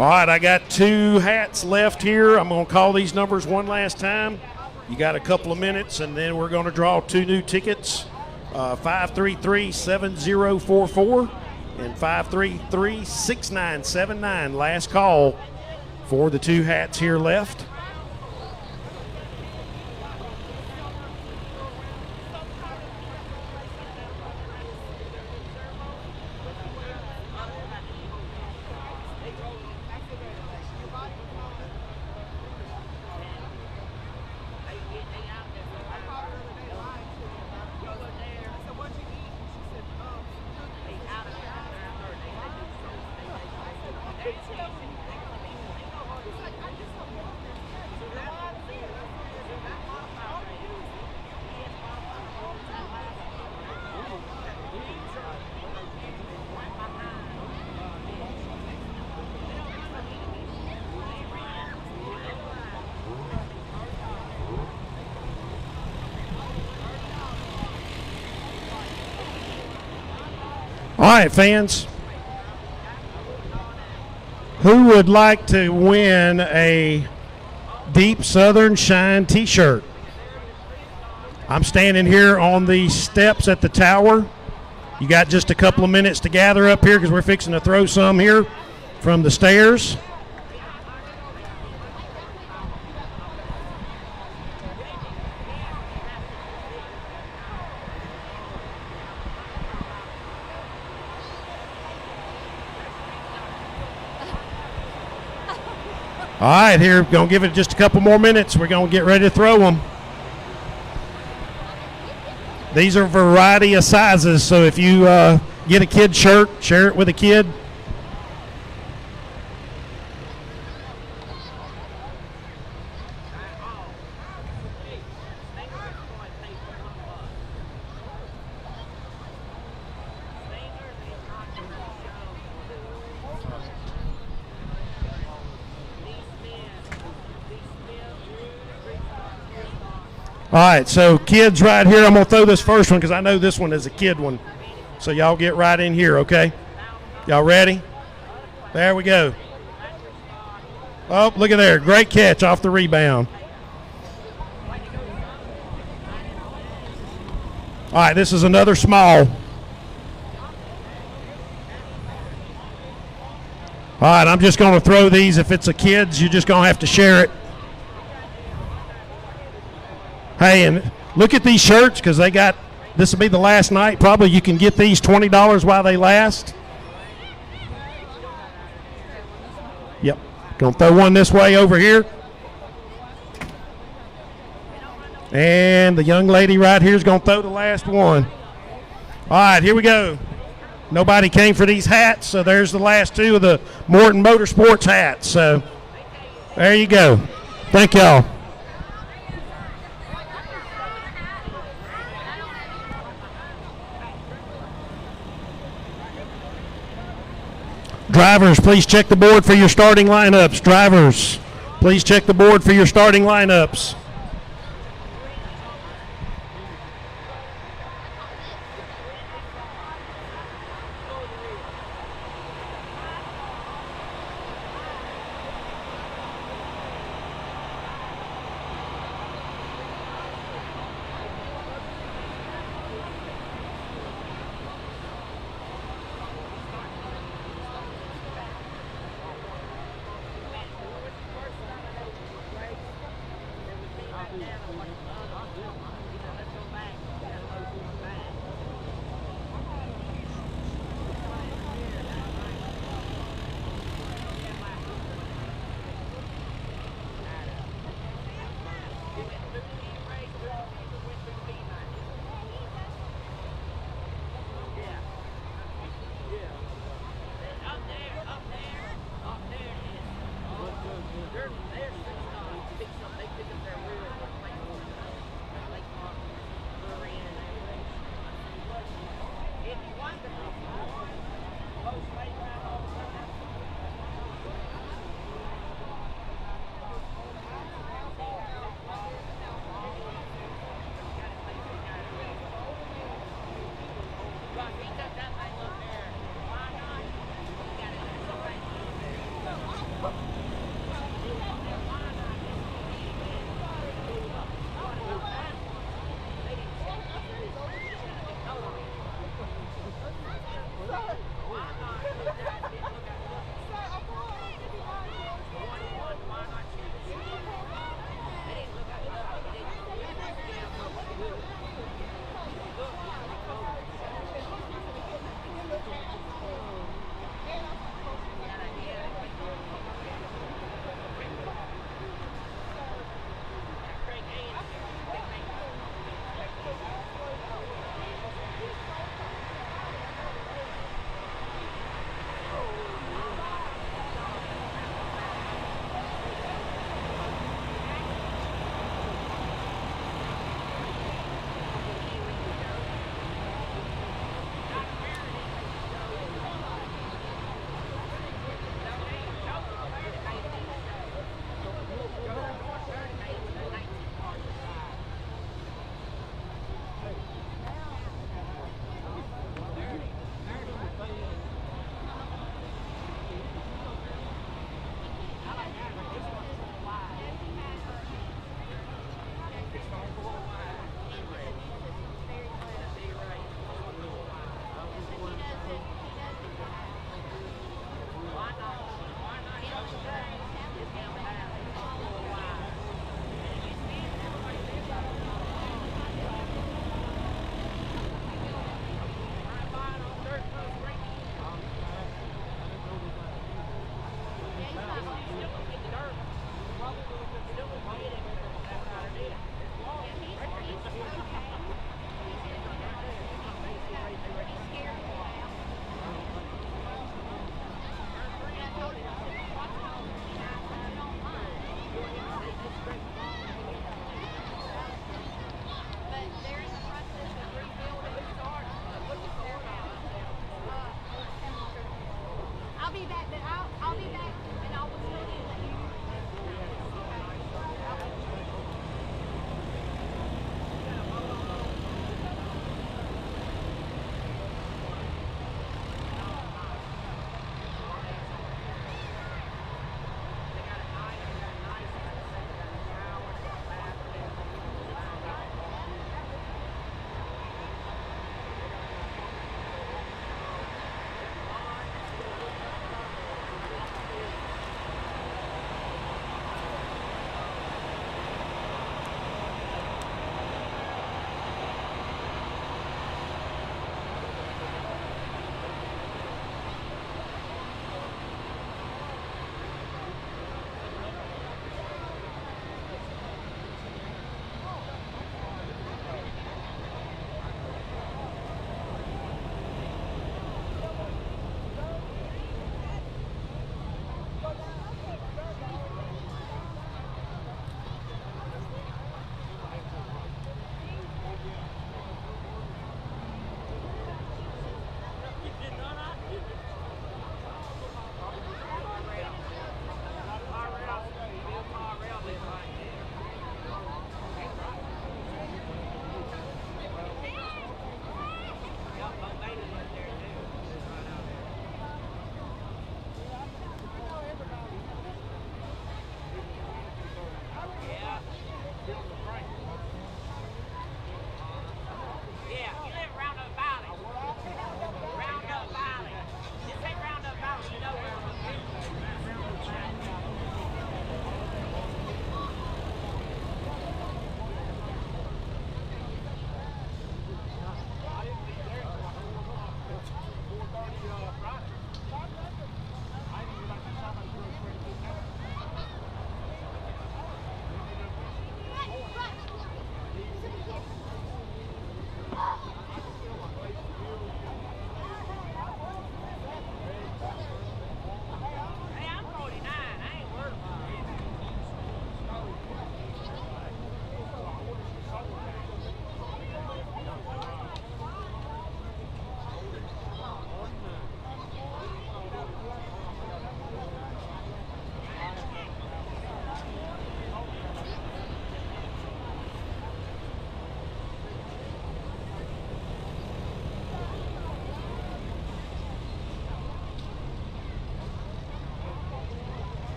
All right, I got 2 hats left here. I'm going to call these numbers one last time. You got a couple of minutes, and then we're going to draw 2 new tickets, 533-7044 and 533-6979. Last call for the 2 hats here left. All right, fans, who would like to win a Deep Southern Shine t-shirt? I'm standing here on the steps at the tower. You got just a couple of minutes to gather up here because we're fixing to throw some here from the stairs. All right, here, going to give it just a couple more minutes. We're going to get ready to throw them. These are a variety of sizes, so if you get a kid shirt, share it with a kid. All right, so kids right here, I'm going to throw this first one because I know this one is a kid one. So y'all get right in here, okay? Y'all ready? There we go. Oh, look at there. Great catch off the rebound. All right, this is another small. All right, I'm just going to throw these. If it's a kid's, you're just going to have to share it. Hey, and look at these shirts because they got, this will be the last night. Probably you can get these $20 while they last. Yep. Gonna throw one this way over here. And the young lady right here is gonna throw the last one. All right, here we go. Nobody came for these hats, so there's the last 2 of the Morton Motorsports hats. So there you go. Thank y'all. Drivers, please check the board for your starting lineups. Drivers, please check the board for your starting lineups.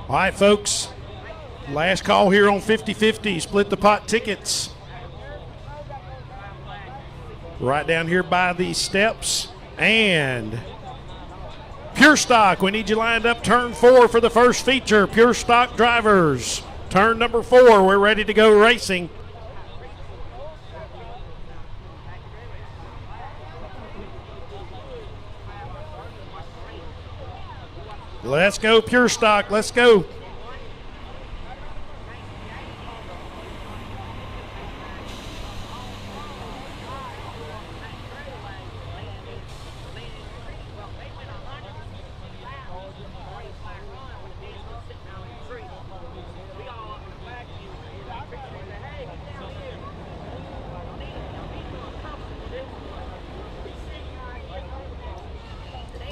All right, folks. Last call here on 50-50. Split the pot tickets. Right down here by these steps. And Pure Stock, we need you lined up turn 4 for the first feature. Pure Stock drivers. Turn number 4, we're ready to go racing. Let's go, Pure Stock, let's go.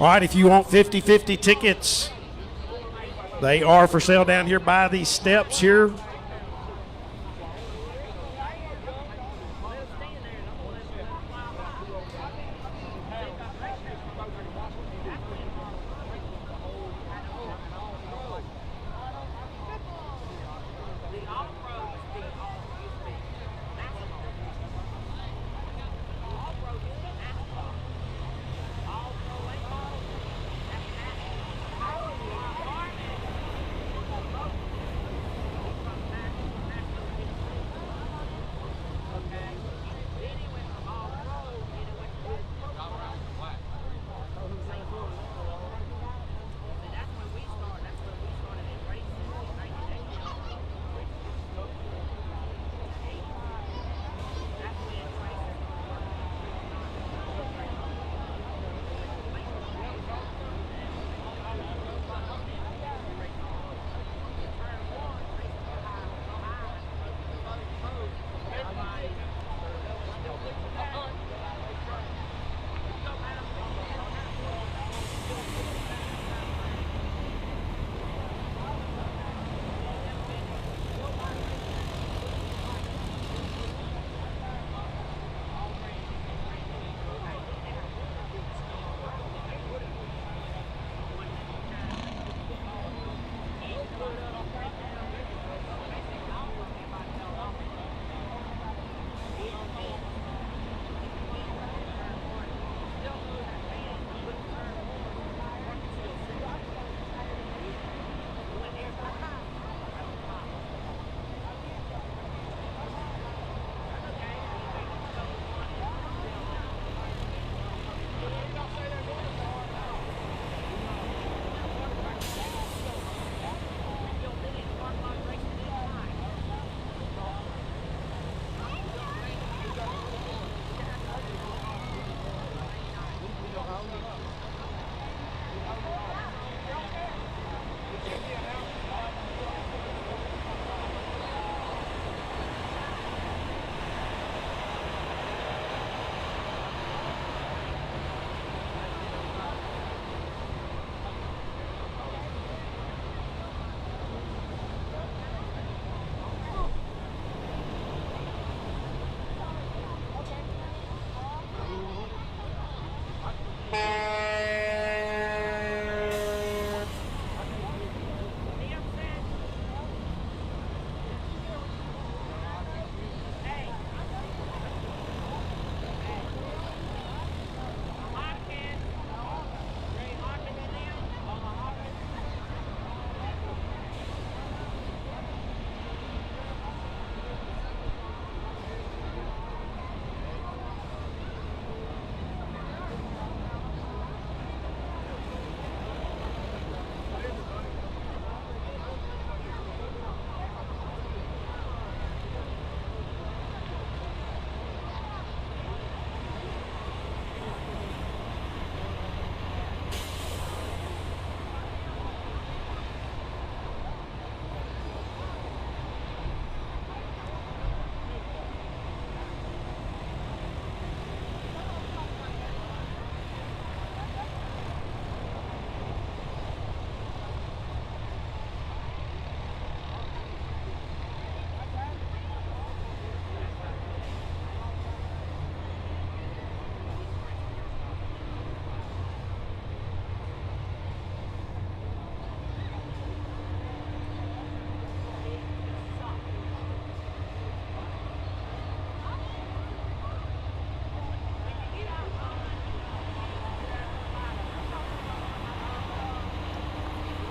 All right, if you want 50-50 tickets, they are for sale down here by these steps here.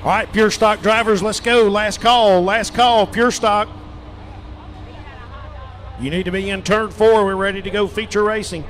All right, Pure Stock drivers, let's go. Last call, Pure Stock. You need to be in turn 4. We're ready to go feature racing.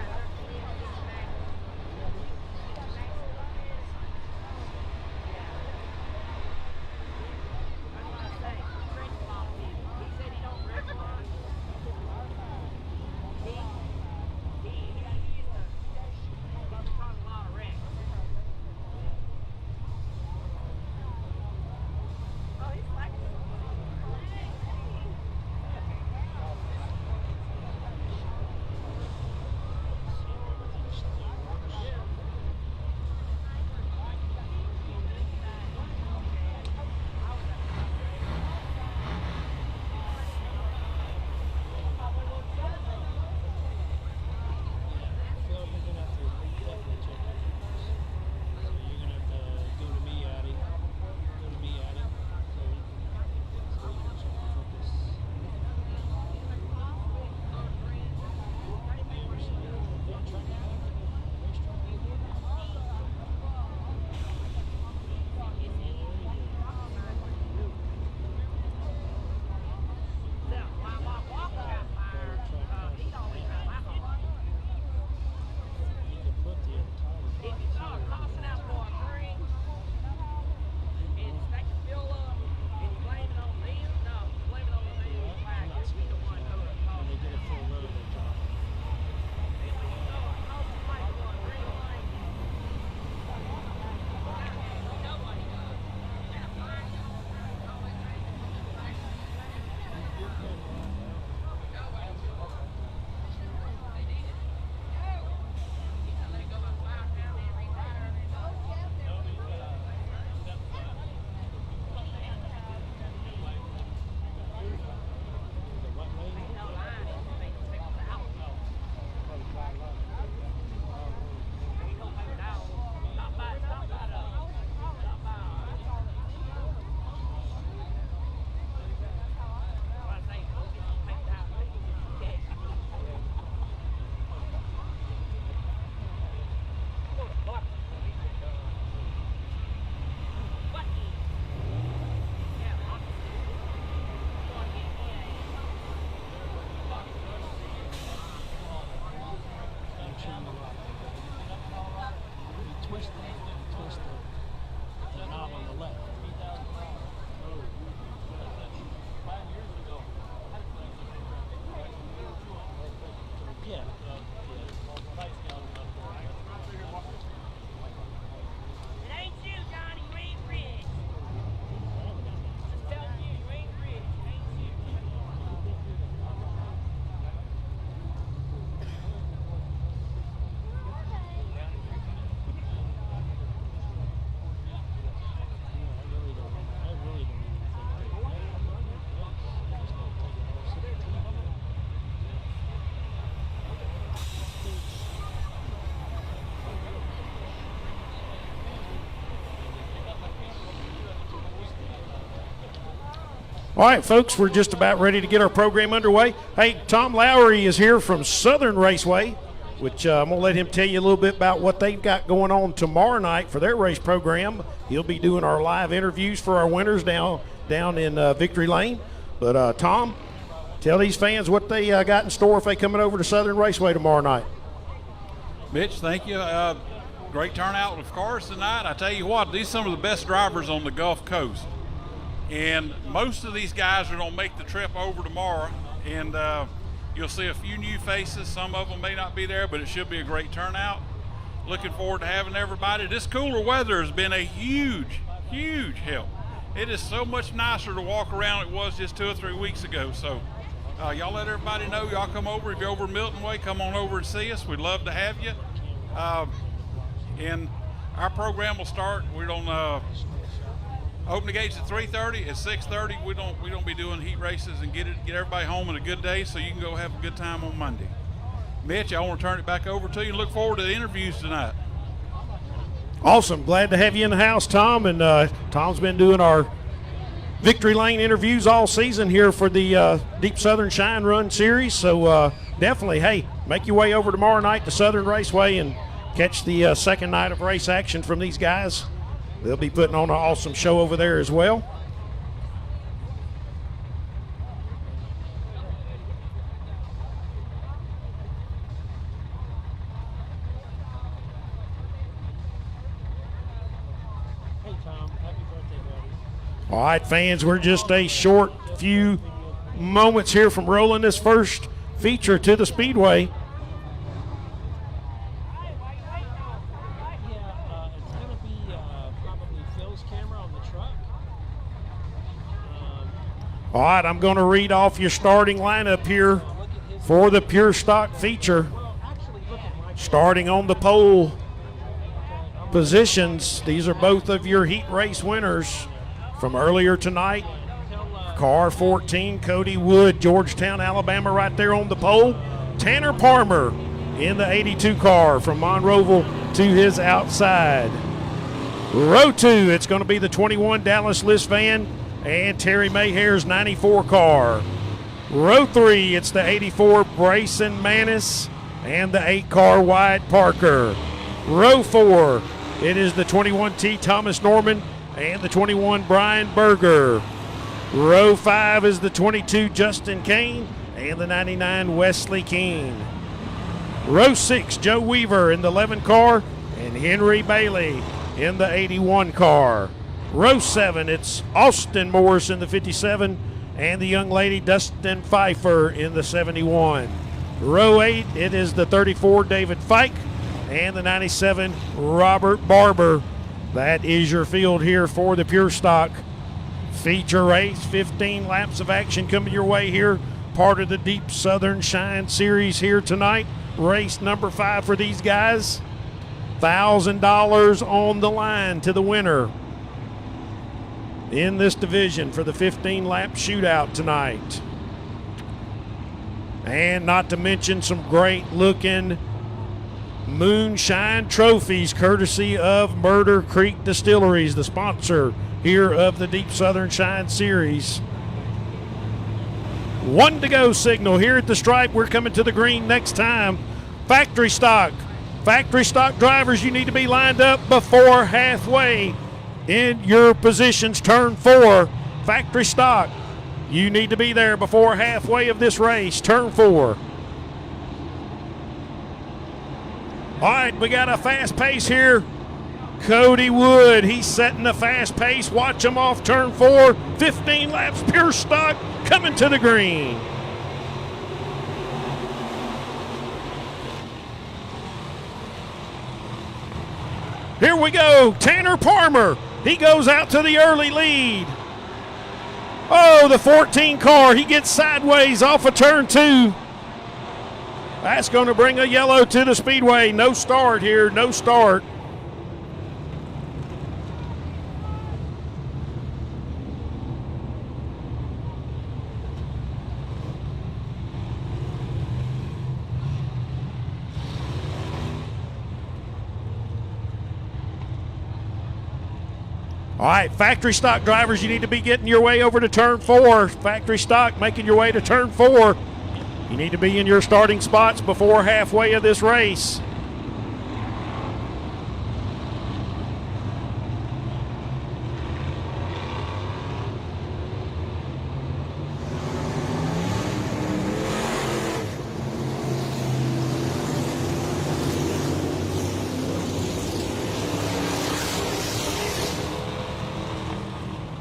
All right, folks, we're just about ready to get our program underway. Hey, Tom Lowry is here from Southern Raceway, which I'm going to let him tell you a little bit about what they've got going on tomorrow night for their race program. He'll be doing our live interviews for our winners down in Victory Lane. But, Tom, tell these fans what they got in store if they coming over to Southern Raceway tomorrow night. Mitch, thank you. Great turnout of cars tonight. I tell you what, these are some of the best drivers on the Gulf Coast. And most of these guys are going to make the trip over tomorrow. And you'll see a few new faces. Some of them may not be there, but it should be a great turnout. Looking forward to having everybody. This cooler weather has been a huge, huge help. It is so much nicer to walk around than it was just 2 or 3 weeks ago. So y'all let everybody know. Y'all come over. If you're over Milton Way, come on over and see us. We'd love to have you. And our program will start. We're on open the gates at 3:30. At 6:30, we don't be doing heat races and get everybody home in a good day, so you can go have a good time on Monday. Mitch, I want to turn it back over to you and look forward to the interviews tonight. Awesome. Glad to have you in the house, Tom. And Tom's been doing our Victory Lane interviews all season here for the Deep Southern Shine Run Series. So definitely, hey, make your way over tomorrow night to Southern Raceway and catch the second night of race action from these guys. They'll be putting on an awesome show over there as well. All right, fans, we're just a short few moments here from rolling this first feature to the Speedway. All right, I'm going to read off your starting lineup here for the Pure Stock feature. Starting on the pole positions, these are both of your heat race winners from earlier tonight. Car 14, Cody Wood, Georgetown, Alabama, right there on the pole. Tanner Palmer in the 82 car from Monroeville to his outside. Row 2, it's going to be the 21 Dallas List van and Terry Mayhair's 94 car. Row 3, it's the 84 Brayson Manis and the 8 car Wyatt Parker. Row 4, it is the 21 T Thomas Norman and the 21 Brian Berger. Row 5 is the 22 Justin Kane and the 99 Wesley King. Row 6, Joe Weaver in the 11 car and Henry Bailey in the 81 car. Row 7, it's Austin Morris in the 57 and the young lady Dustin Pfeiffer in the 71. Row 8, it is the 34 David Fike and the 97 Robert Barber. That is your field here for the Pure Stock feature race. 15 laps of action coming your way here. Part of the Deep Southern Shine Series here tonight. Race number 5 for these guys. $1,000 on the line to the winner in this division for the 15-lap shootout tonight. And not to mention some great-looking moonshine trophies courtesy of Murder Creek Distilleries, the sponsor here of the Deep Southern Shine Series. 1 to go signal here at the stripe. We're coming to the green next time. Factory stock drivers, you need to be lined up before halfway in your positions. Turn 4, factory stock, you need to be there before halfway of this race. Turn 4. All right, we got a fast pace here. Cody Wood, he's setting the fast pace. Watch him off turn 4. 15 laps, Pure Stock coming to the green. Here we go, Tanner Palmer. He goes out to the early lead. Oh, the 14 car, he gets sideways off of turn 2. That's going to bring a yellow to the Speedway. No start here, no start. All right, factory stock drivers, you need to be getting your way over to turn 4. Factory stock making your way to turn 4. You need to be in your starting spots before halfway of this race.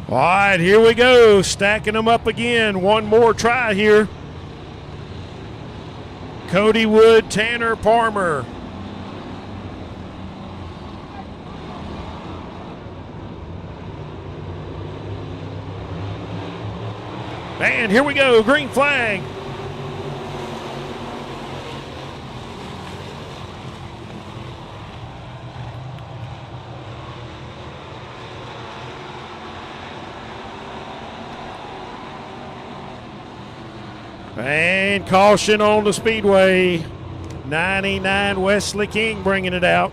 All right, here we go, stacking them up again. One more try here. Cody Wood, Tanner Palmer. And here we go, green flag. And caution on the Speedway. 99 Wesley King bringing it out.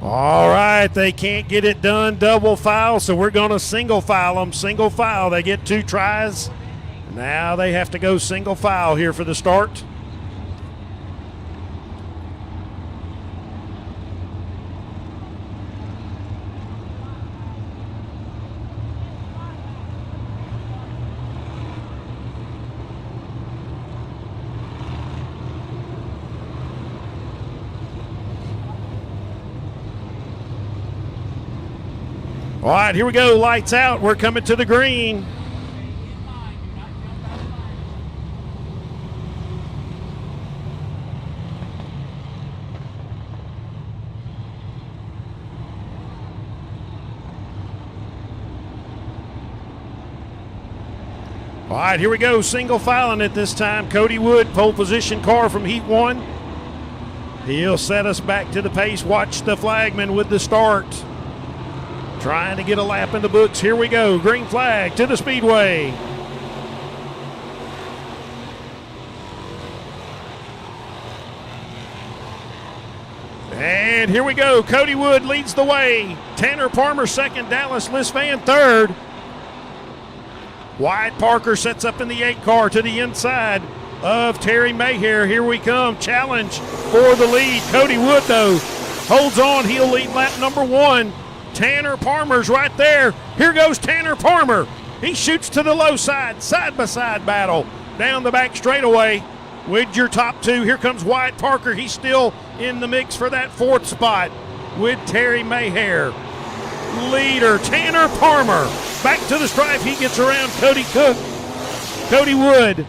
All right. right, they can't get it done double file, so we're going to single file them. Single file. They get 2 tries. Now they have to go single file here for the start. All right, here we go. Lights out. We're coming to the green. All right, here we go. Single filing it this time. Cody Wood, pole position car from Heat 1. He'll set us back to the pace. Watch the flagman with the start. Trying to get a lap in the books. Here we go. Green flag to the Speedway. And here we go. Cody Wood leads the way. Tanner Palmer second. Dallas Lisfan third. Wyatt Parker sets up in the 8 car to the inside of Terry Mayhair. Here we come. Challenge for the lead. Cody Wood, though, holds on. He'll lead lap number 1. Tanner Palmer's right there. Here goes Tanner Palmer. He shoots to the low side-by-side battle down the back straightaway with your top 2. Here comes Wyatt Parker. He's still in the mix for that 4th spot with Terry Mayhair. Leader Tanner Palmer back to the stripe. He gets around Cody Cook. Cody Wood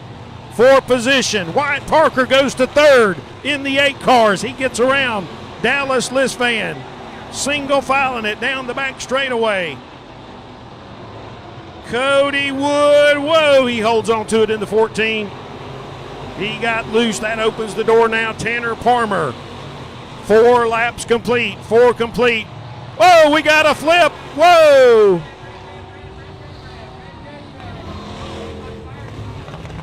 for position. Wyatt Parker goes to 3rd in the 8 cars. He gets around Dallas Lisfan. Single filing it down the back straightaway. Cody Wood, whoa, he holds on to it in the 14. He got loose. That opens the door now. Tanner Palmer. 4 laps complete. 4 complete. Whoa, we got a flip. Whoa.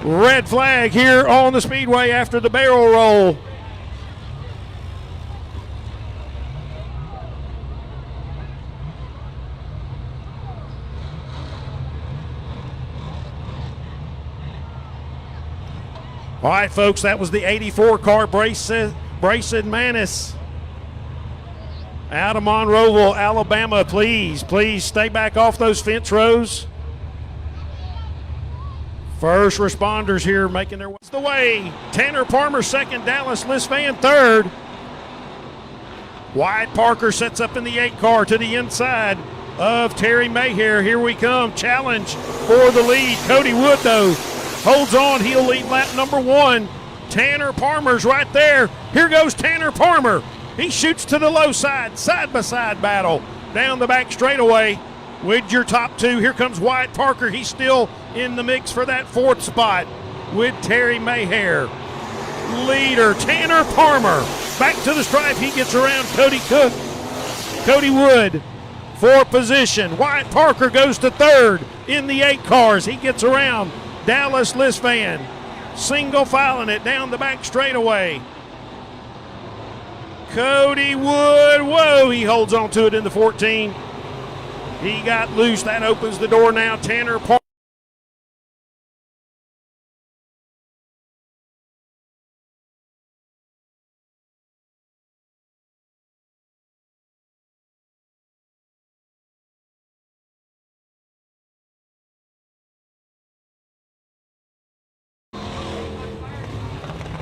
Red flag here on the Speedway after the barrel roll. All right, folks, that was the 84 car, Brayson Manis out of Monroeville, Alabama. Please stay back off those fence rows. First responders here making their way. Tanner Palmer second, Dallas Lisfan third. Wyatt Parker sets up in the 8 car to the inside of Terry Mayhair. Here we come. Challenge for the lead. Cody Wood, though, holds on. He'll lead lap number 1. Tanner Palmer's right there. Here goes Tanner Palmer. He shoots to the low side-by-side battle down the back straightaway with your top 2. Here comes Wyatt Parker. He's still in the mix for that 4th spot with Terry Mayhair. Leader Tanner Palmer back to the stripe. He gets around Cody Cook. Cody Wood for position. Wyatt Parker goes to 3rd in the 8 cars. He gets around Dallas Lisfan. Single filing it down the back straightaway. Cody Wood, whoa, he holds on to it in the 14. He got loose. That opens the door now. Tanner Palmer.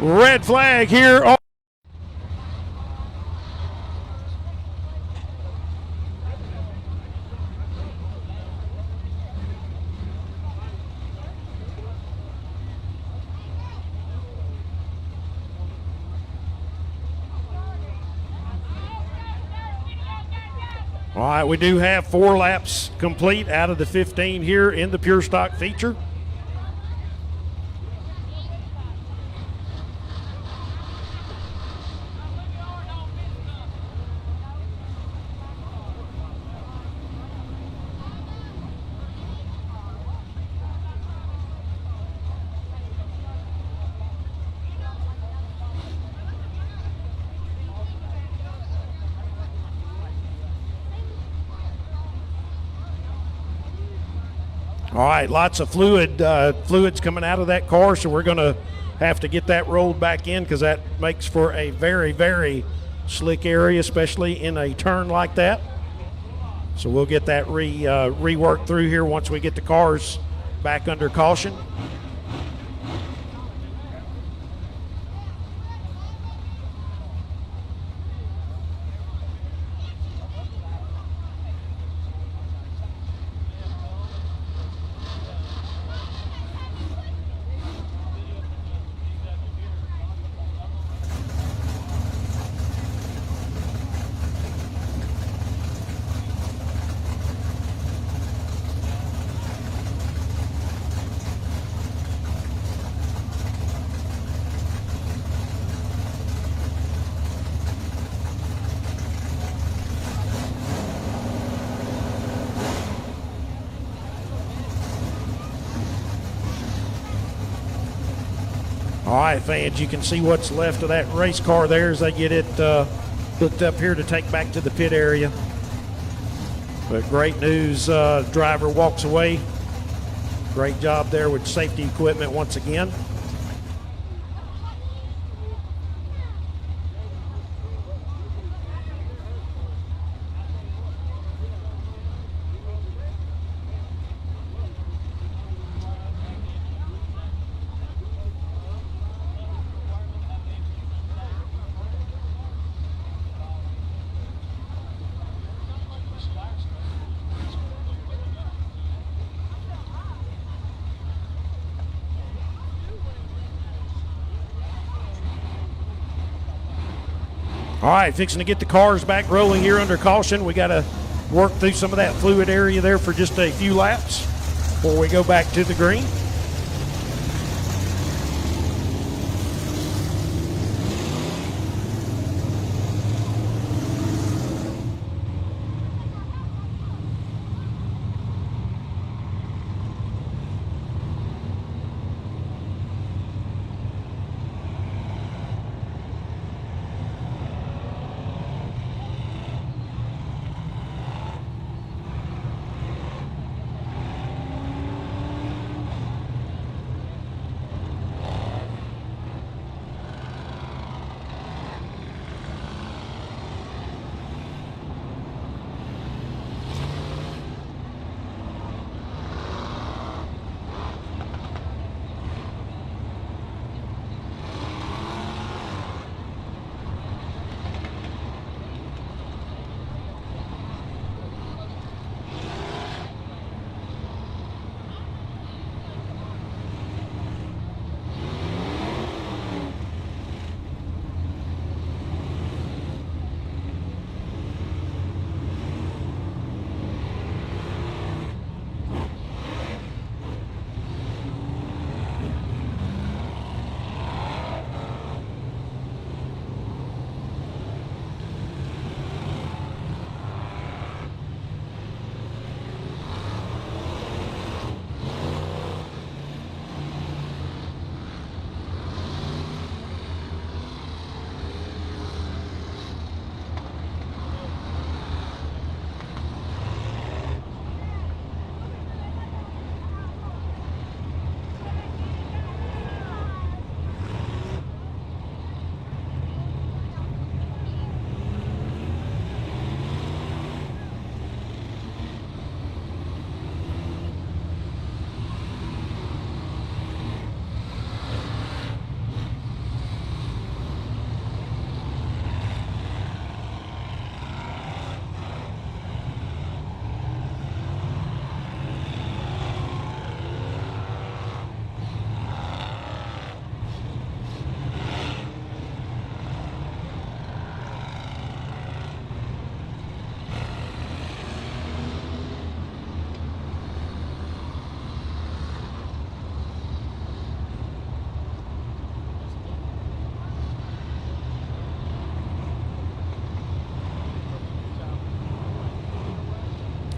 Red flag here. All right, we do have 4 laps complete out of the 15 here in the Pure Stock feature. All right, lots of fluids coming out of that car, so we're going to have to get that rolled back in because that makes for a very, very slick area, especially in a turn like that. So we'll get that reworked through here once we get the cars back under caution. All right, fans, you can see what's left of that race car there as they get it hooked up here to take back to the pit area. But great news, driver walks away. Great job there with safety equipment once again. All right, fixing to get the cars back rolling here under caution. We got to work through some of that fluid area there for just a few laps before we go back to the green.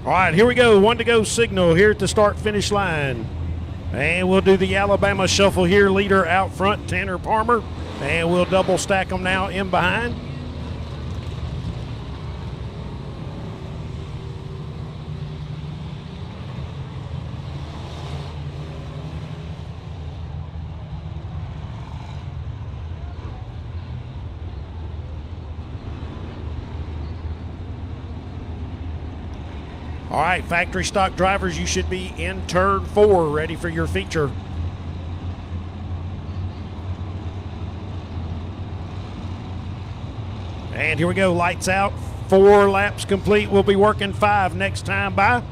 All right, here we go. 1 to go signal here at the start-finish line. And we'll do the Alabama shuffle here. Leader out front, Tanner Palmer. And we'll double stack them now in behind. All right, factory stock drivers, you should be in turn 4, ready for your feature. And here we go, lights out. 4 laps complete. We'll be working 5 next time by.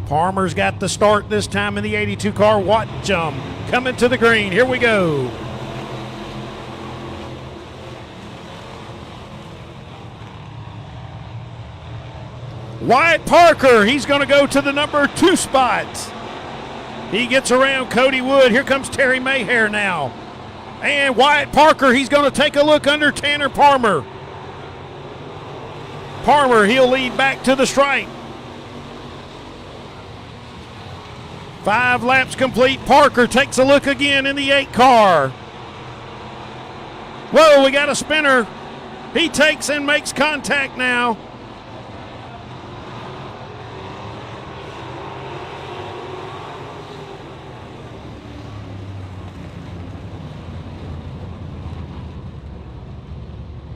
Palmer's got the start this time in the 82 car. Watch him coming to the green. Here we go. Wyatt Parker, he's going to go to the number 2 spot. He gets around Cody Wood. Here comes Terry Mayhair now. And Wyatt Parker, he's going to take a look under Tanner Palmer. Palmer, he'll lead back to the stripe. 5 laps complete. Parker takes a look again in the 8 car. Whoa, we got a spinner. He takes and makes contact now.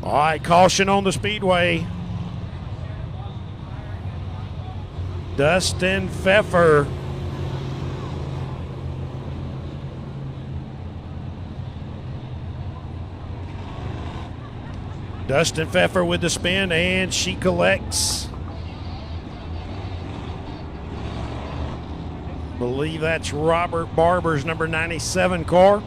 All right, caution on the Speedway. Dustin Pfeffer. Dustin Pfeffer with the spin, and she collects. Believe that's Robert Barber's number 97 car.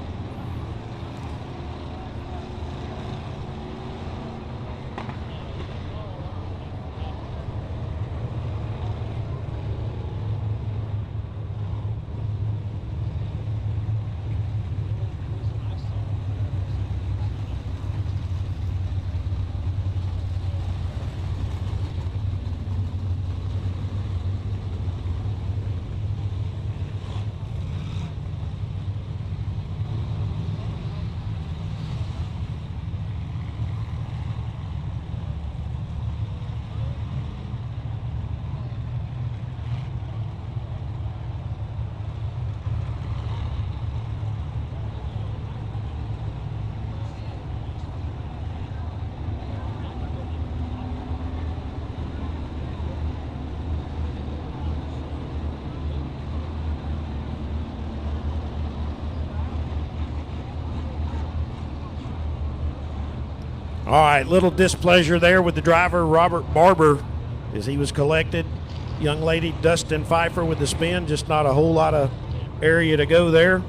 All right, little displeasure there with the driver, Robert Barber, as he was collected. Young lady, Dustin Pfeffer with the spin, just not a whole lot of area to go there.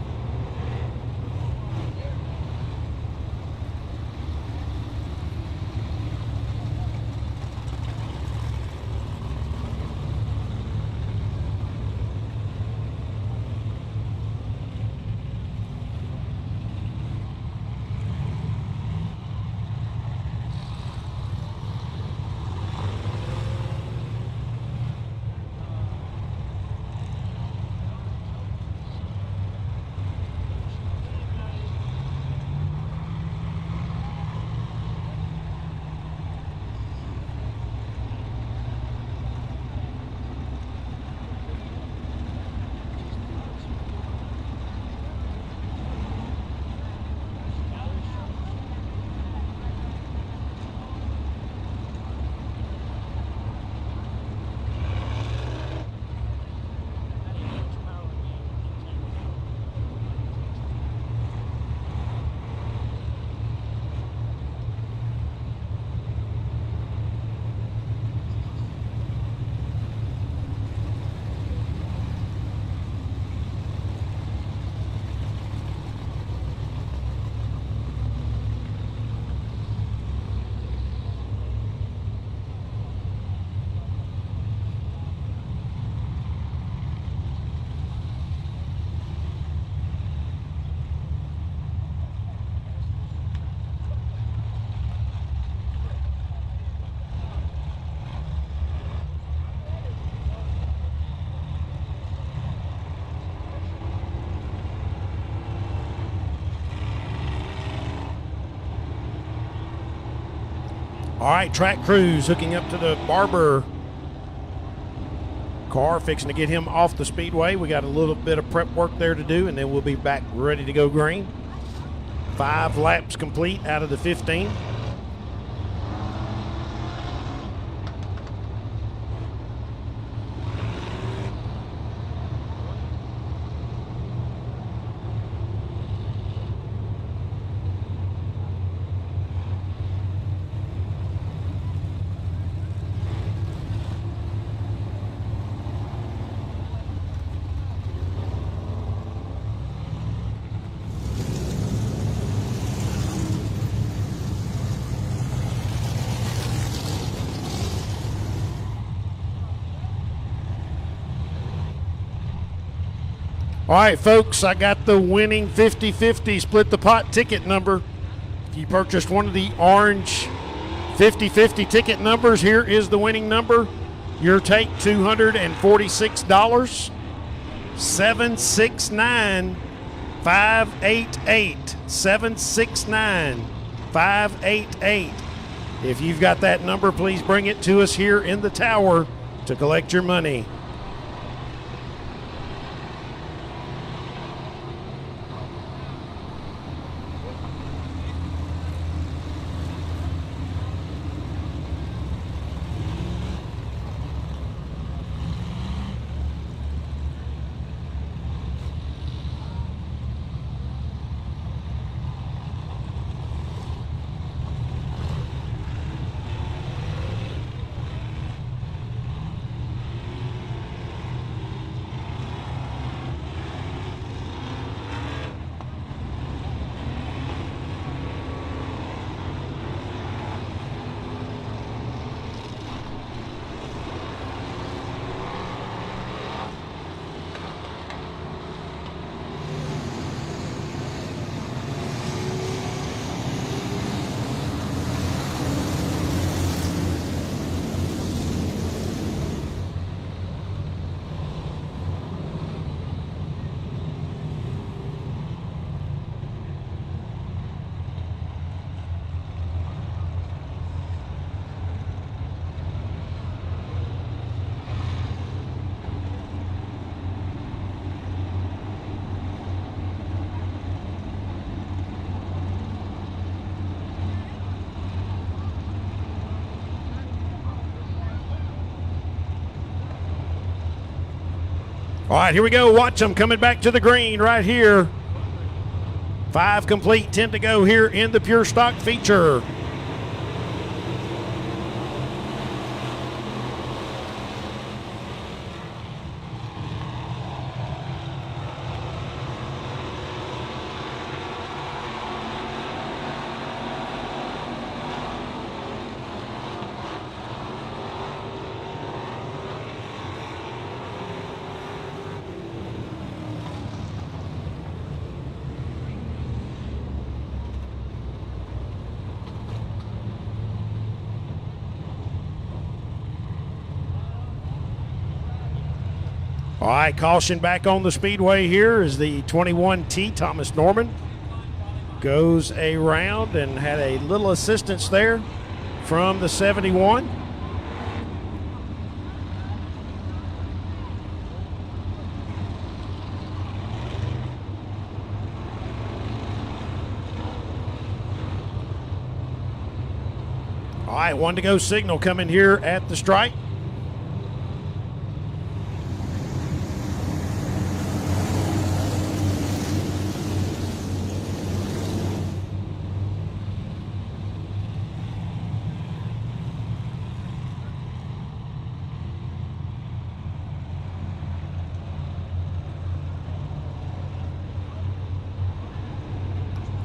All right, track crews hooking up to the Barber car, fixing to get him off the speedway. We got a little bit of prep work there to do, and then we'll be back ready to go green. 5 laps complete out of the 15. All right, folks, I got the winning 50-50 split the pot ticket number. If you purchased one of the orange 50-50 ticket numbers, here is the winning number. Your take, $246. 769-588. 769-588. If you've got that number, please bring it to us here in the tower to collect your money. All right, here we go. Watch them coming back to the green right here. 5 complete, 10 to go here in the pure stock feature. All right, caution back on the speedway here is the 21T Thomas Norman. Goes around and had a little assistance there from the 71. All right, 1 to go signal coming here at the stripe.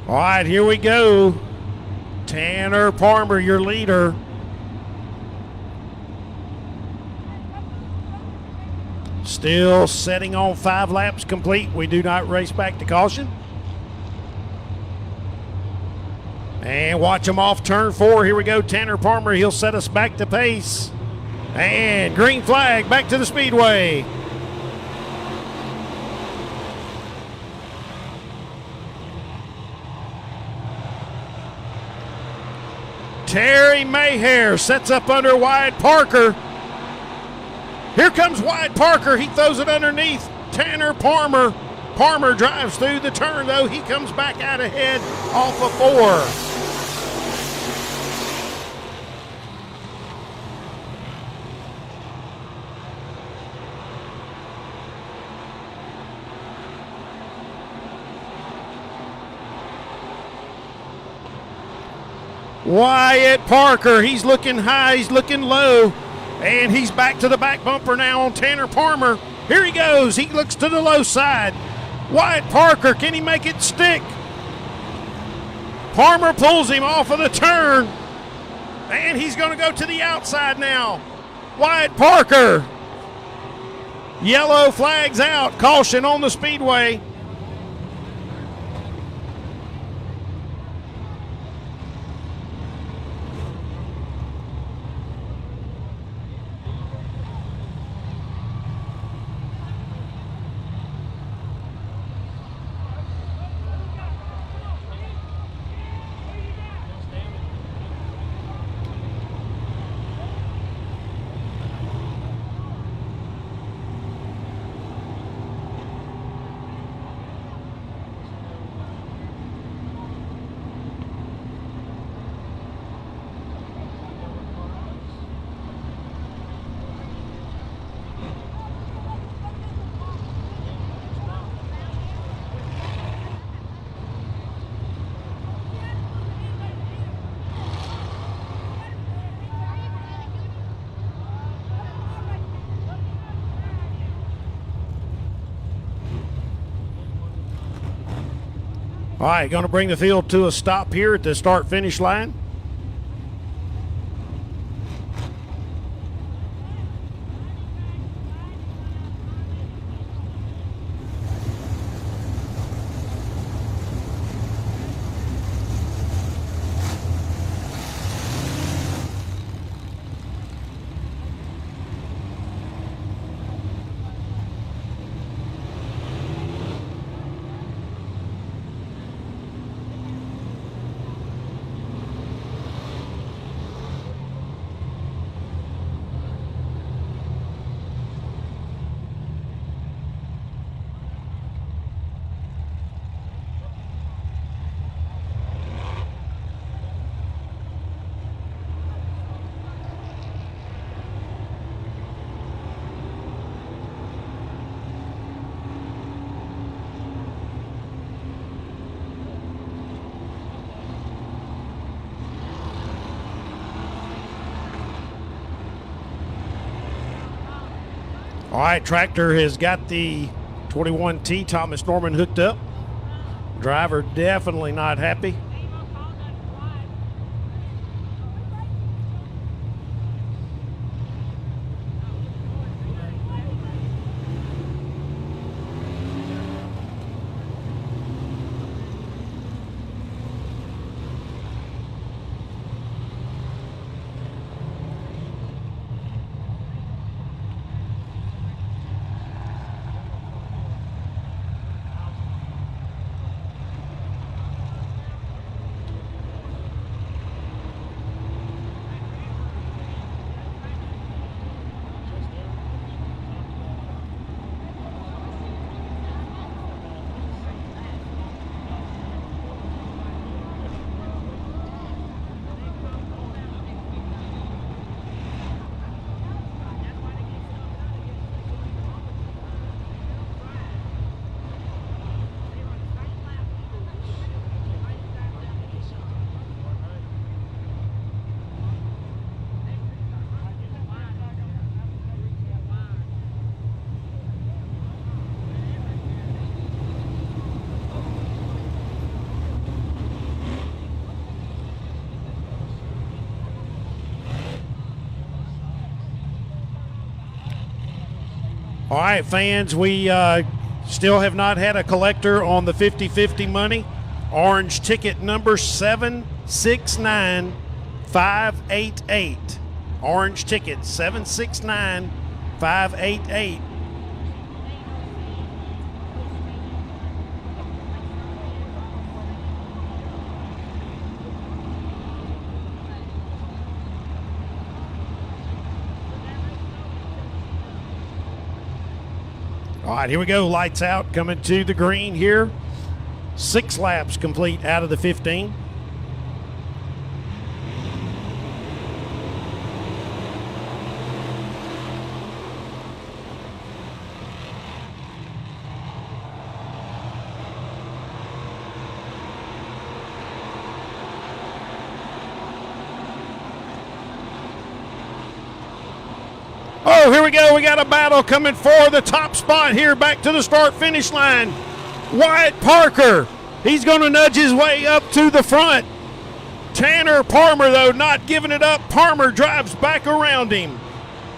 All right, here we go. Tanner Palmer, your leader. Still setting on 5 laps complete. We do not race back to caution. And watch him off turn 4. Here we go, Tanner Palmer. He'll set us back to pace. And green flag back to the speedway. Terry Mayhair sets up under Wyatt Parker. Here comes Wyatt Parker. He throws it underneath Tanner Palmer. Palmer drives through the turn, though. He comes back out ahead off of 4. Wyatt Parker, he's looking high, he's looking low, and he's back to the back bumper now on Tanner Palmer. Here he goes, he looks to the low side. Wyatt Parker, can he make it stick? Palmer pulls him off of the turn, and he's going to go to the outside now. Wyatt Parker Yellow flags out. Caution on the speedway. All right, going to bring the field to a stop here at the start-finish line. All right, tractor has got the 21T Thomas Norman hooked up. Driver definitely not happy. All right, fans, we still have not had a collector on the 50-50 money. Orange ticket number 769588. Orange ticket 769588. All right, here we go. Lights out, coming to the green here. 6 laps complete out of the 15. Oh, here we go. We got a battle coming for the top spot here, back to the start-finish line. Wyatt Parker, he's going to nudge his way up to the front. Tanner Palmer, though, not giving it up. Palmer drives back around him.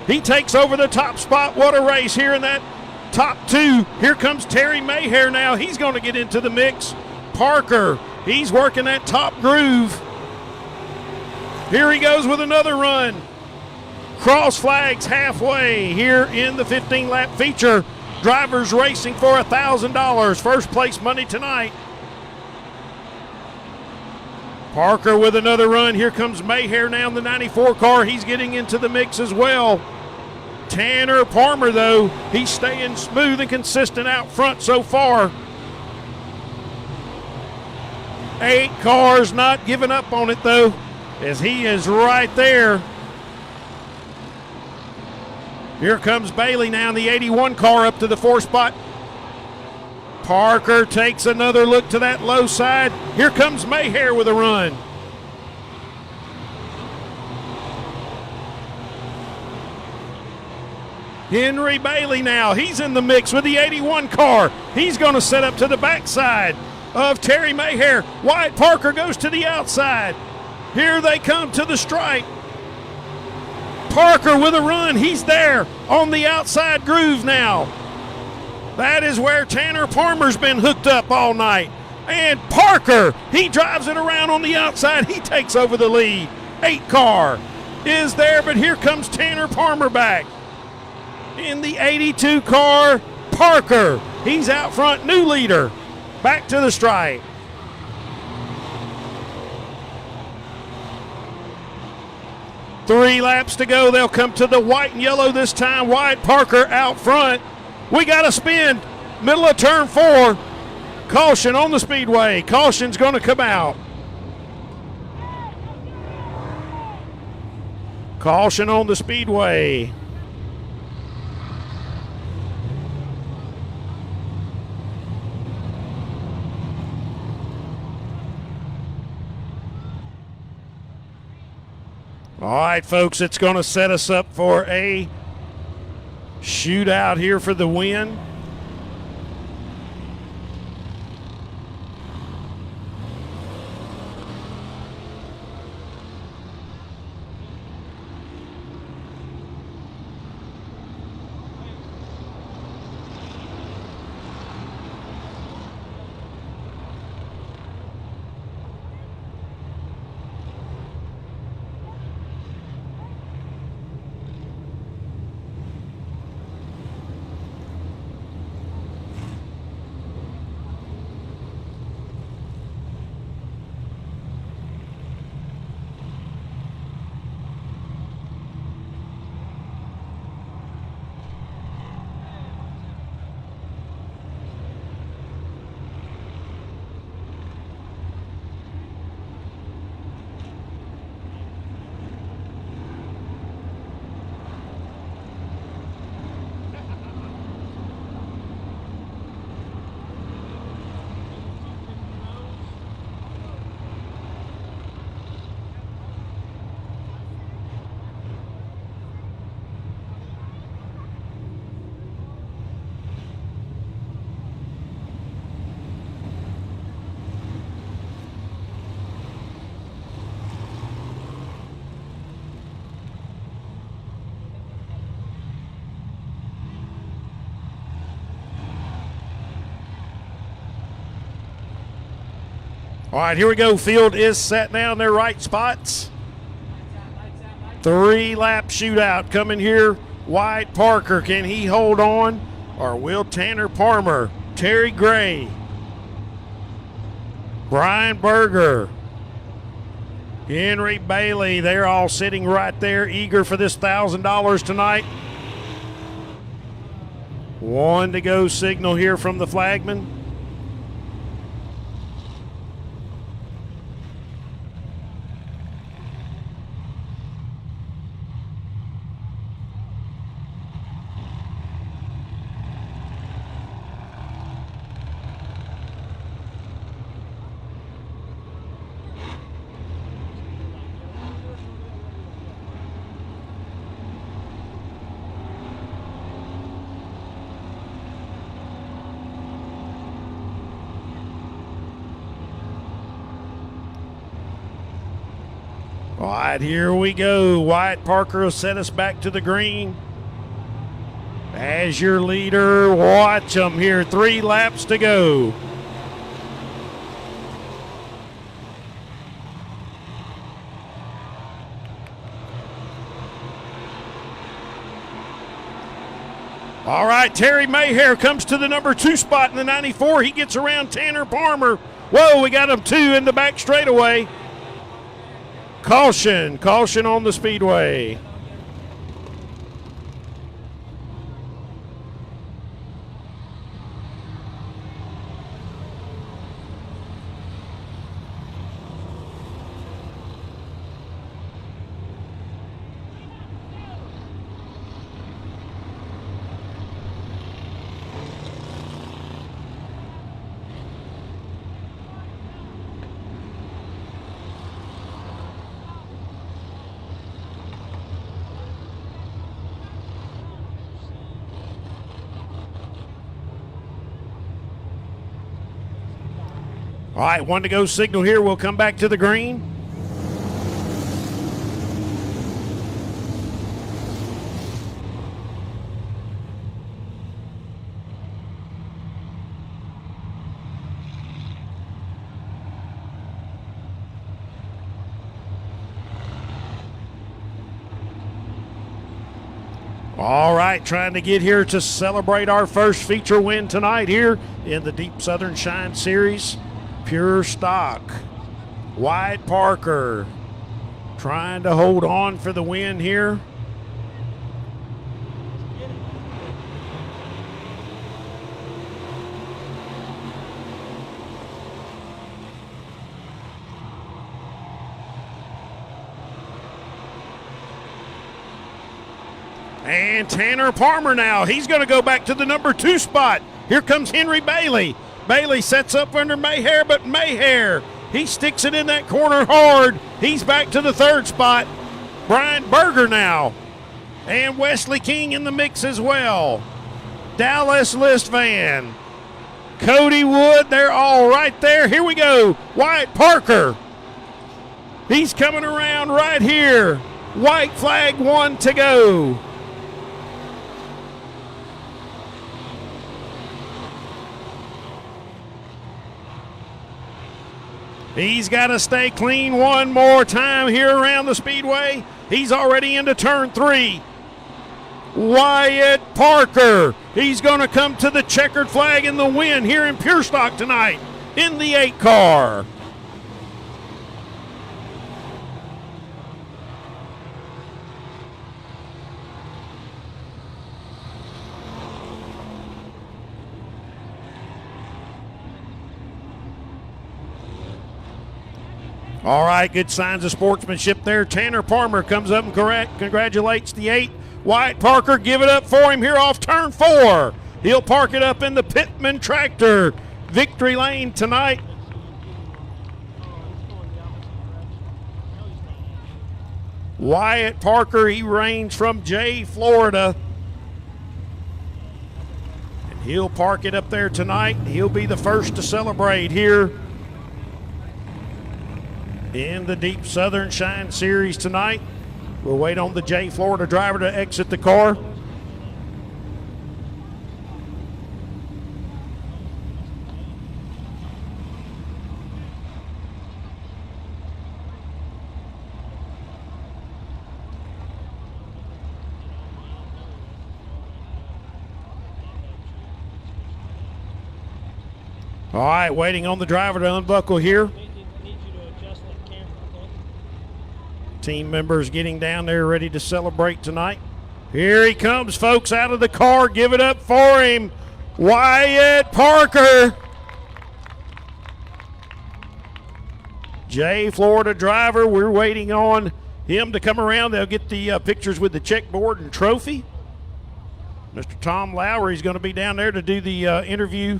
He takes over the top spot. What a race here in that top two. Here comes Terry Mayhair now. He's going to get into the mix. Parker, he's working that top groove. Here he goes with another run. Cross flags halfway here in the 15-lap feature. Drivers racing for $1,000. First place money tonight. Parker with another run. Here comes Mayhair now in the 94 car. He's getting into the mix as well. Tanner Palmer, though, he's staying smooth and consistent out front so far. 8 cars not giving up on it, though, as he is right there. Here comes Bailey now in the 81 car up to the 4 spot. Parker takes another look to that low side. Here comes Mayhair with a run. Henry Bailey now, he's in the mix with the 81 car. He's going to set up to the backside of Terry Mayhair. Wyatt Parker goes to the outside. Here they come to the stripe. Parker with a run. He's there on the outside groove now. That is where Tanner Palmer's been hooked up all night. And Parker, he drives it around on the outside. He takes over the lead. 8 car is there, but here comes Tanner Palmer back. In the 82 car, Parker, he's out front, new leader. Back to the stripe. Three laps to go. They'll come to the white and yellow this time. Wyatt Parker out front. We got a spin. Middle of turn 4. Caution on the speedway. Caution's going to come out. Caution on the speedway. All right, folks, it's going to set us up for a shootout here for the win. All right, here we go. Field is set now in their right spots. 3-lap shootout coming here. Wyatt Parker, can he hold on? Or will Tanner Palmer, Terry Gray, Brian Berger, Henry Bailey, they're all sitting right there eager for this $1,000 tonight. 1 to go signal here from the flagman. All right, here we go. Wyatt Parker will set us back to the green. as your leader. Watch them here. 3 laps to go. All right, Terry Mayhair comes to the number 2 spot in the 94. He gets around Tanner Palmer. Whoa, we got him 2 in the back straightaway. Caution on the Speedway. All right, 1 to go signal here. We'll come back to the green. All right, trying to get here to celebrate our first feature win tonight here in the Deep Southern Shine Series. Pure Stock. Wyatt Parker trying to hold on for the win here. And Tanner Palmer now. He's going to go back to the number 2 spot. Here comes Henry Bailey. Bailey sets up under Mayhair, but Mayhair, he sticks it in that corner hard. He's back to the 3rd spot. Brian Berger now. And Wesley King in the mix as well. Dallas Listvan. Cody Wood, they're all right there. Here we go. Wyatt Parker. He's coming around right here. White flag, 1 to go. He's got to stay clean one more time here around the Speedway. He's already into turn 3. Wyatt Parker. He's going to come to the checkered flag in the win here in Pure Stock tonight in the 8 car. All right, good signs of sportsmanship there. Tanner Palmer comes up and congratulates the 8. Wyatt Parker, give it up for him here off turn 4. He'll park it up in the Pittman tractor. Victory lane tonight. Wyatt Parker, he reigns from Jay, Florida. And he'll park it up there tonight. He'll be the first to celebrate here in the Deep Southern Shine Series tonight. We'll wait on the Jay, Florida driver to exit the car. All right, waiting on the driver to unbuckle here. Team members getting down there ready to celebrate tonight. Here he comes, folks, out of the car. Give it up for him. Wyatt Parker. Jay, Florida driver. We're waiting on him to come around. They'll get the pictures with the checkboard and trophy. Mr. Tom Lowry is going to be down there to do the interview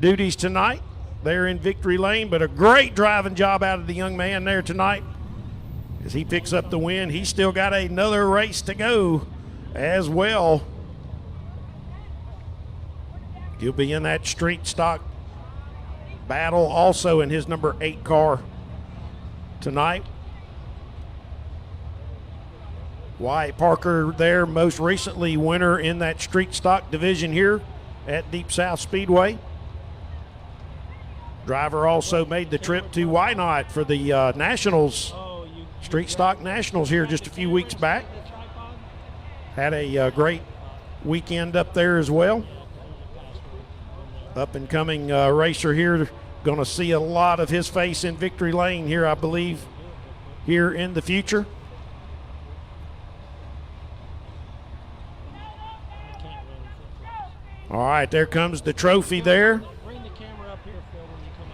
duties tonight. They're in victory lane, but a great driving job out of the young man there tonight. As he picks up the win, he's still got another race to go as well. He'll be in that street stock battle also in his number 8 car tonight. Wyatt Parker there, most recently winner in that street stock division here at Deep South Speedway. Driver also made the trip to Wynot for the Nationals, Street Stock Nationals here just a few weeks back. Had a great weekend up there as well. Up and coming racer here. Going to see a lot of his face in victory lane here, I believe, here in the future. All right, there comes the trophy there. Bring the camera up here, Phil, when you come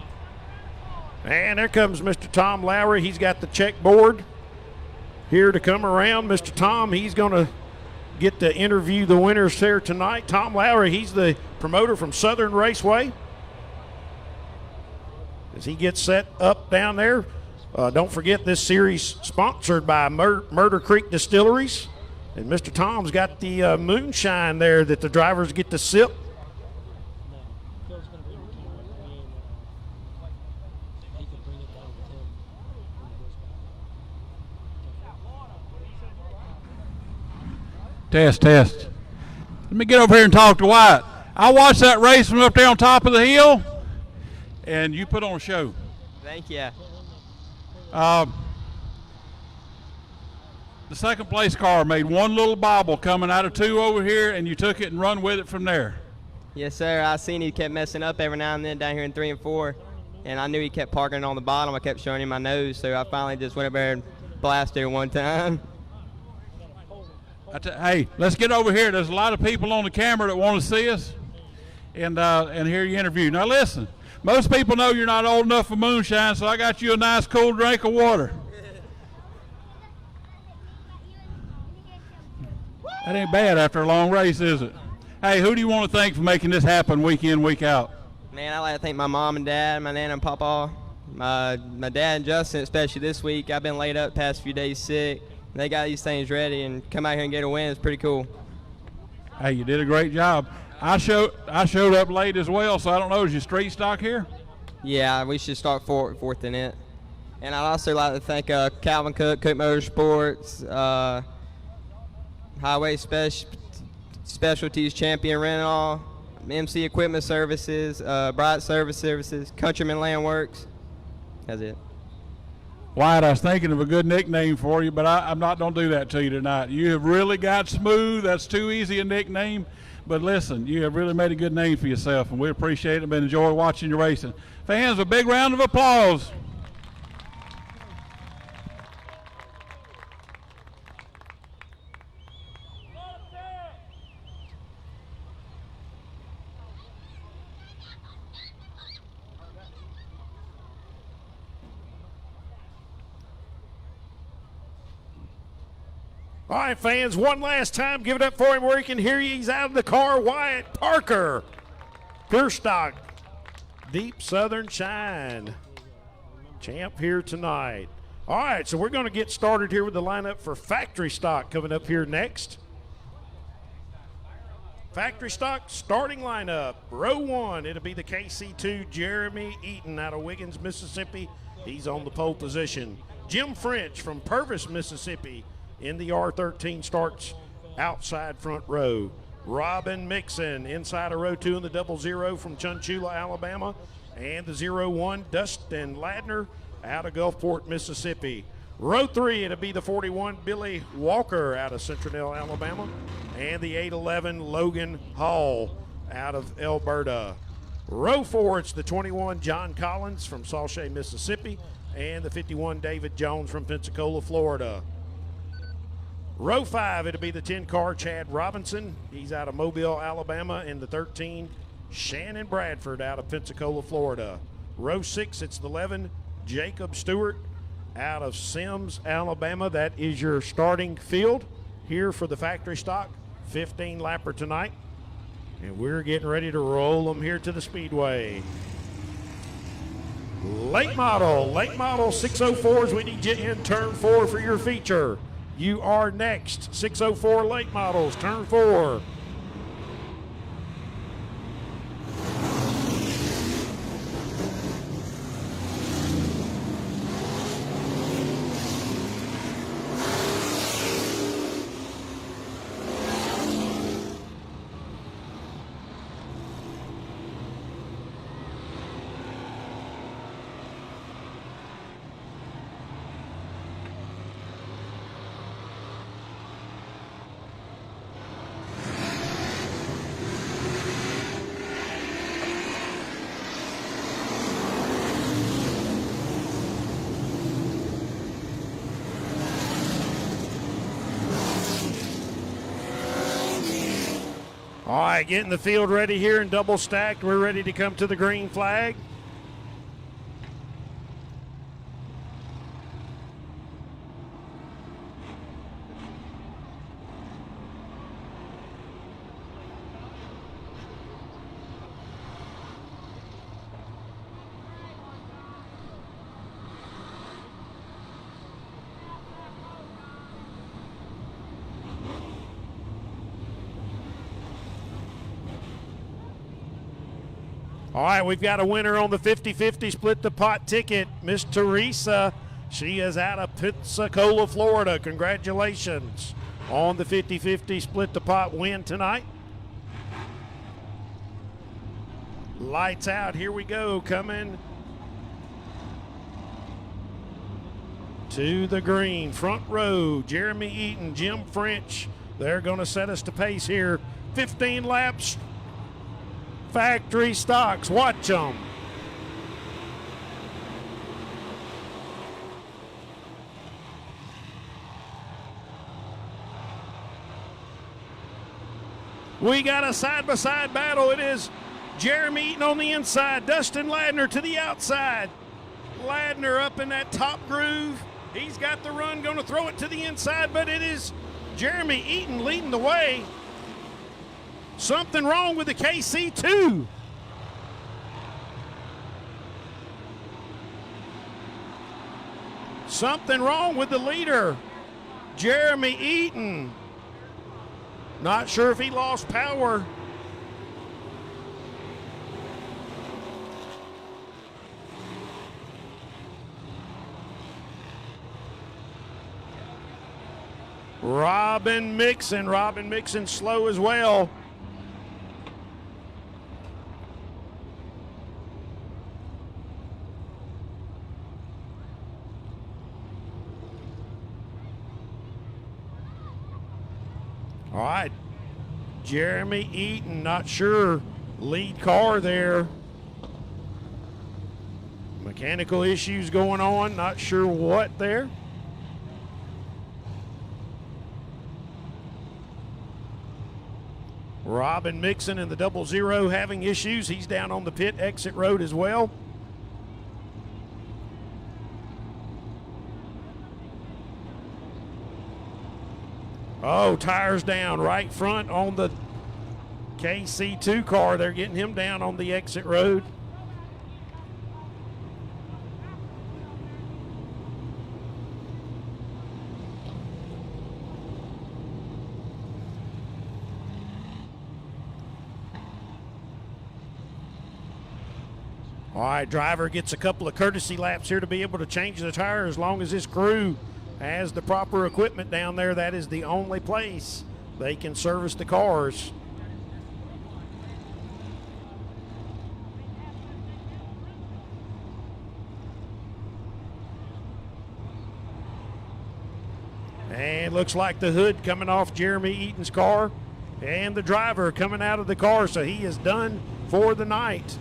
out. And there comes Mr. Tom Lowry. He's got the checkboard here to come around. Mr. Tom, he's going to get to interview the winners here tonight. Tom Lowry, he's the promoter from Southern Raceway. As he gets set up down there, don't forget this series sponsored by Murder Creek Distilleries. And Mr. Tom's got the moonshine there that the drivers get to sip. No, Phil's going to bring the camera up here, and he can bring it down with him when he goes by. Test. Let me get over here and talk to Wyatt. I watched that race from up there on top of the hill, and you put on a show. Thank you. The second place car made one little bobble coming out of two over here, and you took it and run with it from there. Yes, sir. I seen he kept messing up every now and then down here in 3 and 4, and I knew he kept parking on the bottom. I kept showing him my nose, so I finally just went over there and blasted it one time. Hey, let's get over here. There's a lot of people on the camera that want to see us and hear your interview. Now listen, most people know you're not old enough for moonshine, so I got you a nice cool drink of water. That ain't bad after a long race, is it? Hey, who do you want to thank for making this happen week in, week out? Man, I like to thank my mom and dad, my nana and papa, my dad and Justin, especially this week. I've been laid up the past few days sick. They got these things ready and come out here and get a win. It's pretty cool. Hey, you did a great job. I showed up late as well, so I don't know, is your street stock here? Yeah, we should start fourth in it. And I'd also like to thank Calvin Cook Motorsports, Highway Specialties Champion Rental, MC Equipment Services, Bright Services, Countryman Land Works. That's it. Wyatt, I was thinking of a good nickname for you, but I'm not going to do that to you tonight. You have really got smooth. That's too easy a nickname. But listen, you have really made a good name for yourself, and we appreciate it and enjoy watching you racing. Fans, a big round of applause. All right, fans, one last time, give it up for him where he can hear you. He's out of the car, Wyatt Parker. Pure stock, Deep Southern Shine. Champ here tonight. All right, so we're going to get started here with the lineup for factory stock coming up here next. Factory stock starting lineup. Row 1, it'll be the KC2 Jeremy Eaton out of Wiggins, Mississippi. He's on the pole position. Jim French from Purvis, Mississippi, in the R13 starts outside front row. Robin Mixon inside of row 2 in the 00 from Chunchula, Alabama. And the 01, Dustin Ladner out of Gulfport, Mississippi. Row 3, it'll be the 41, Billy Walker out of Centronell, Alabama. And the 811, Logan Hall out of Alberta. Row 4, it's the 21, John Collins from Sauchet, Mississippi. And the 51, David Jones from Pensacola, Florida. Row 5, it'll be the 10-car Chad Robinson. He's out of Mobile, Alabama. And the 13, Shannon Bradford out of Pensacola, Florida. Row 6, it's the 11, Jacob Stewart out of Sims, Alabama. That is your starting field here for the factory stock 15 lapper tonight. And we're getting ready to roll them here to the Speedway. Late model 604s. We need you in turn 4 for your feature. You are next. 604 late models, turn 4. right, getting the field ready here and double stacked. We're ready to come to the green flag. All right, we've got a winner on the 50-50 split the pot ticket, Miss Teresa. She is out of Pensacola, Florida. Congratulations on the 50-50 split the pot win tonight. Lights out, here we go, coming to the green. Front row, Jeremy Eaton, Jim French. They're gonna set us to pace here. 15 laps. Factory stocks, watch them. We got a side-by-side battle. It is Jeremy Eaton on the inside, Dustin Ladner to the outside. Ladner up in that top groove. He's got the run, going to throw it to the inside, but it is Jeremy Eaton leading the way. Something wrong with the KC2. Something wrong with the leader, Jeremy Eaton. Not sure if he lost power. Robin Mixon slow as well. All right, Jeremy Eaton, not sure, lead car there. Mechanical issues going on, not sure what there. Robin Mixon in the 00 having issues. He's down on the pit exit road as well. Oh, tires down right front on the KC2 car. They're getting him down on the exit road. All right, driver gets a couple of courtesy laps here to be able to change the tire. As long as his crew has the proper equipment down there, that is the only place they can service the cars. And looks like the hood coming off Jeremy Eaton's car and the driver coming out of the car, so he is done for the night.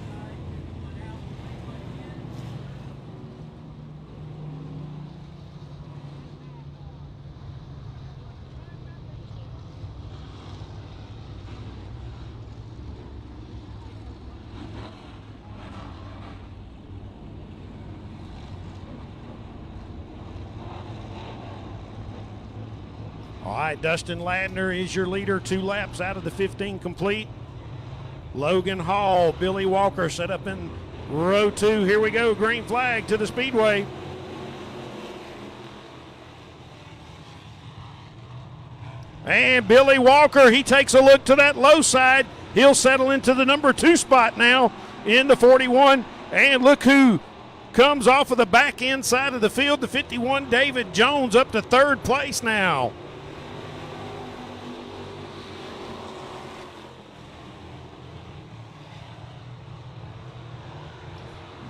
All right, Dustin Ladner is your leader, 2 laps out of the 15 complete. Logan Hall, Billy Walker set up in row 2. Here we go, green flag to the Speedway. And Billy Walker, he takes a look to that low side. He'll settle into the number 2 spot now in the 41. And look who comes off of the back end side of the field, the 51, David Jones, up to 3rd place now.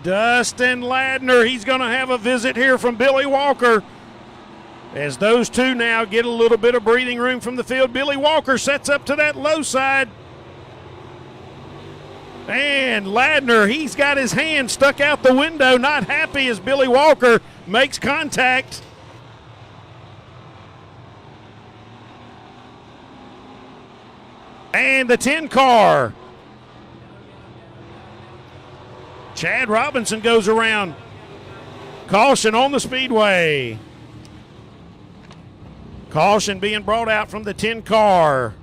Dustin Ladner, he's going to have a visit here from Billy Walker. As those two now get a little bit of breathing room from the field, Billy Walker sets up to that low side. And Ladner, he's got his hand stuck out the window, not happy as Billy Walker makes contact. And And the 10 car. Chad Robinson goes around. Caution on the speedway. Caution being brought out from the 10 car.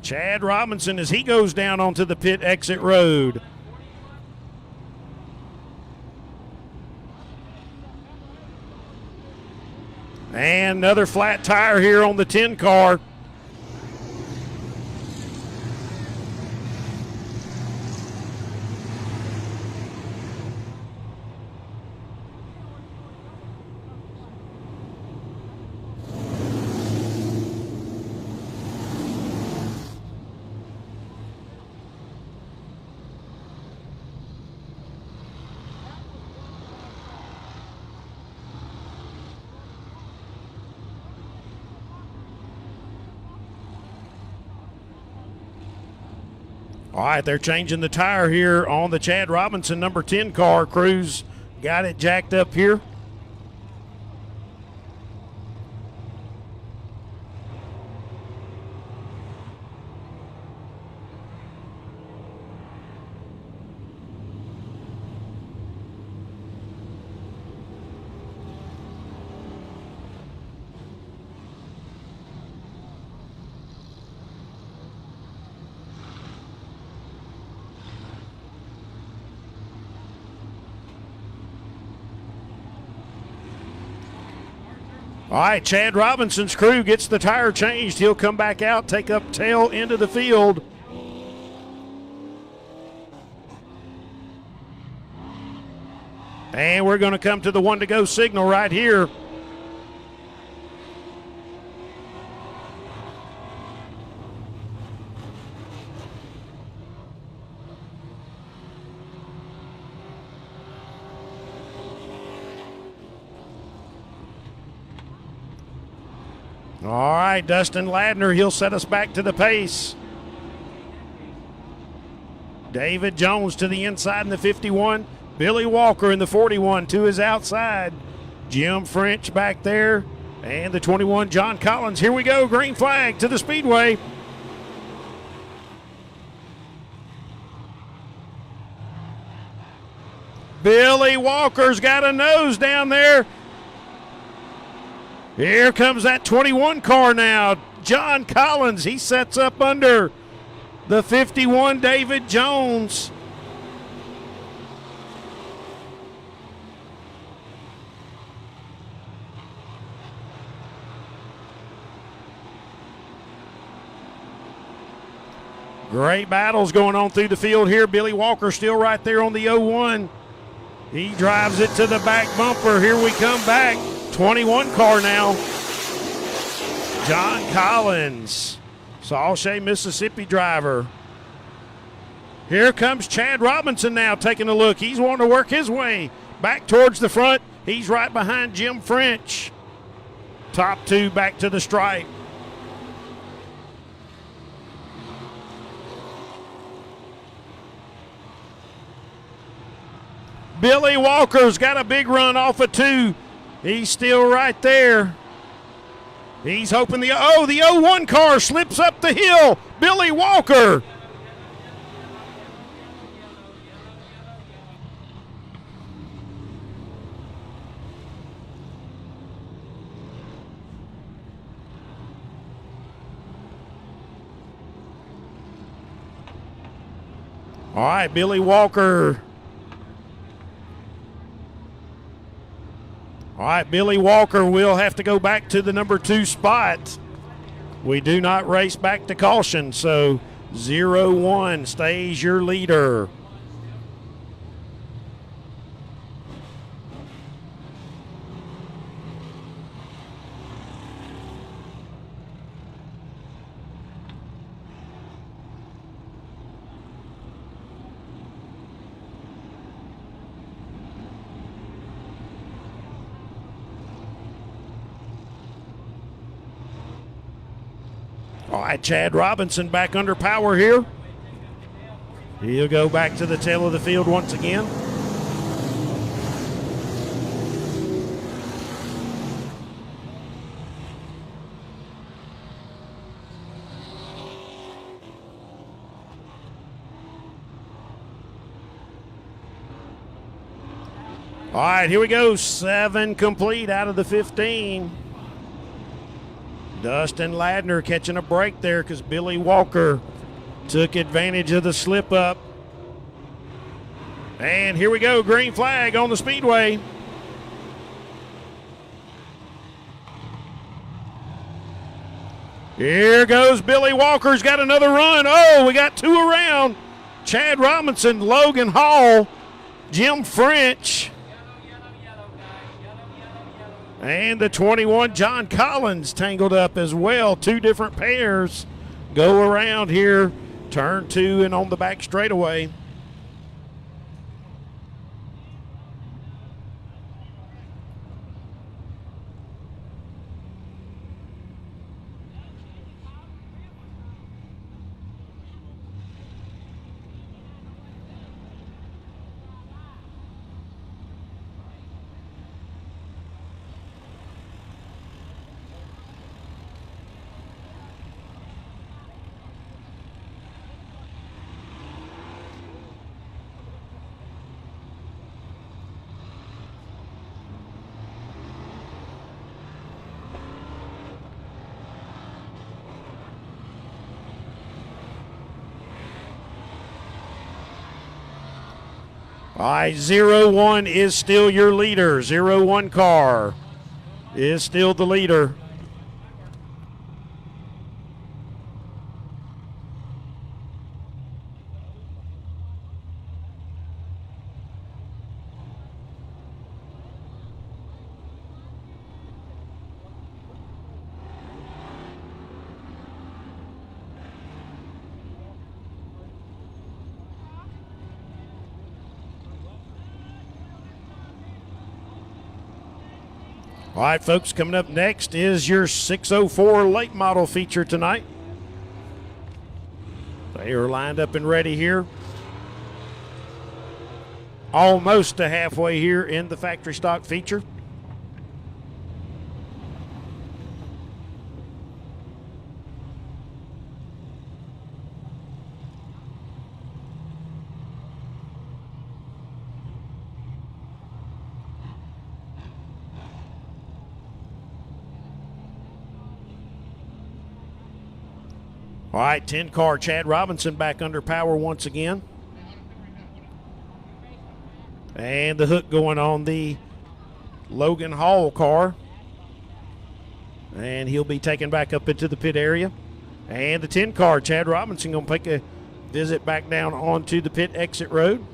Chad Robinson as he goes down onto the pit exit road. And another flat tire here on the 10 car. All right, they're changing the tire here on the Chad Robinson number 10 car. Cruz got it jacked up here. All right, Chad Robinson's crew gets the tire changed. He'll come back out, take up tail into the field. And we're going to come to the 1 to go signal right here. All right, Dustin Ladner, he'll set us back to the pace. David Jones to the inside in the 51. Billy Walker in the 41 to his outside. Jim French back there. And the 21, John Collins. Here we go, green flag to the speedway. Billy Walker's got a nose down there. Here comes that 21 car now. John Collins, he sets up under the 51, David Jones. Great battles going on through the field here. Billy Walker still right there on the 01. He drives it to the back bumper. Here we come back. 21 car now. John Collins, Sawshay, Mississippi driver. Here comes Chad Robinson now taking a look. He's wanting to work his way back towards the front. He's right behind Jim French. Top two back to the stripe. Billy Walker's got a big run off of 2. He's still right there. He's hoping the 01 car slips up the hill. Billy Walker. All right, Billy Walker. All right, Billy Walker will have to go back to the number 2 spot. We do not race back to caution, so 0-1 stays your leader. All right, Chad Robinson back under power here. He'll go back to the tail of the field once again. All right, here we go. 7 complete out of the 15. Dustin Ladner catching a break there because Billy Walker took advantage of the slip up. And here we go. Green flag on the Speedway. Here goes Billy Walker's got another run. Oh, we got 2 around. Chad Robinson, Logan Hall, Jim French, and the 21, John Collins, tangled up as well. 2 different pairs go around here. Turn 2 and on the back straightaway. All right, 0-1 is still your leader. 0-1 car is still the leader. All right, folks, coming up next is your 604 late model feature tonight. They are lined up and ready here. Almost to halfway here in the factory stock feature. All right, 10 car Chad Robinson back under power once again. And the hook going on the Logan Hall car. And he'll be taken back up into the pit area. And the 10 car Chad Robinson going to take a visit back down onto the pit exit road.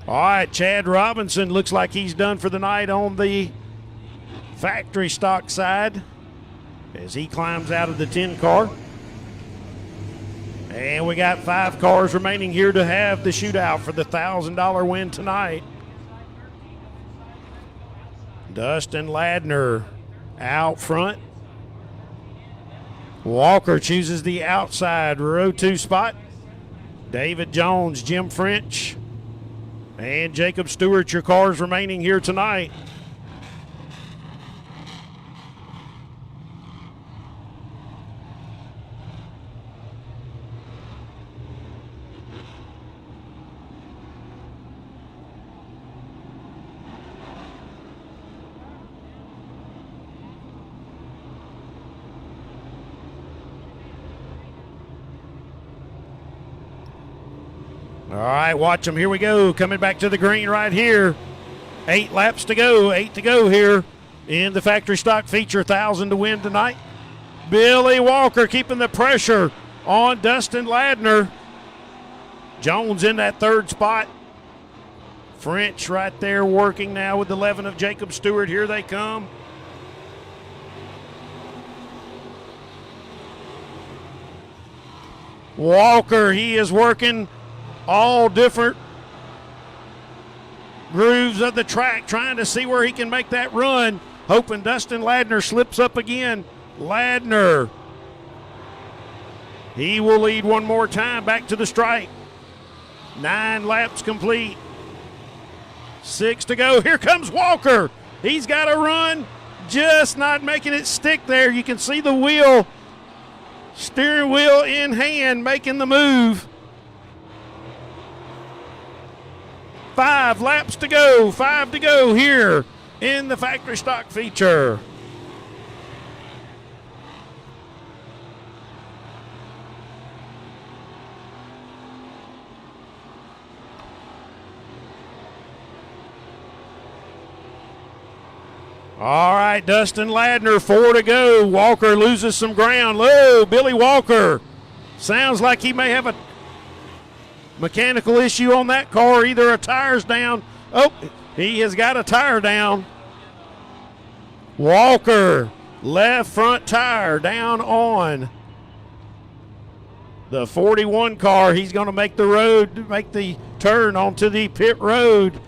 All right, Chad Robinson looks like he's done for the night on the factory stock side as he climbs out of the 10 car. And we got 5 cars remaining here to have the shootout for the $1,000 win tonight. Dustin Ladner out front. Walker chooses the outside row 2 spot. David Jones, Jim French, and Jacob Stewart, your cars remaining here tonight. All right, watch them. Here we go. Coming back to the green right here. 8 laps to go. 8 to go here in the factory stock feature. 1,000 to win tonight. Billy Walker keeping the pressure on Dustin Ladner. Jones in that 3rd spot. French right there working now with 11 of Jacob Stewart. Here they come. Walker, he is working all different grooves of the track, trying to see where he can make that run, hoping Dustin Ladner slips up again. Ladner He will lead one more time back to the stripe. 9 laps complete. 6 to go. Here comes Walker. He's got to run, just not making it stick there. You can see the wheel, steering wheel in hand, making the move. 5 laps to go. 5 to go here in the factory stock feature. All right, Dustin Ladner, 4 to go. Walker loses some ground. Whoa, Billy Walker. Sounds like he may have a mechanical issue on that car. Either a tire's down. Oh, he has got a tire down. Walker, left front tire down on the 41 car. He's going to make the turn onto the pit road.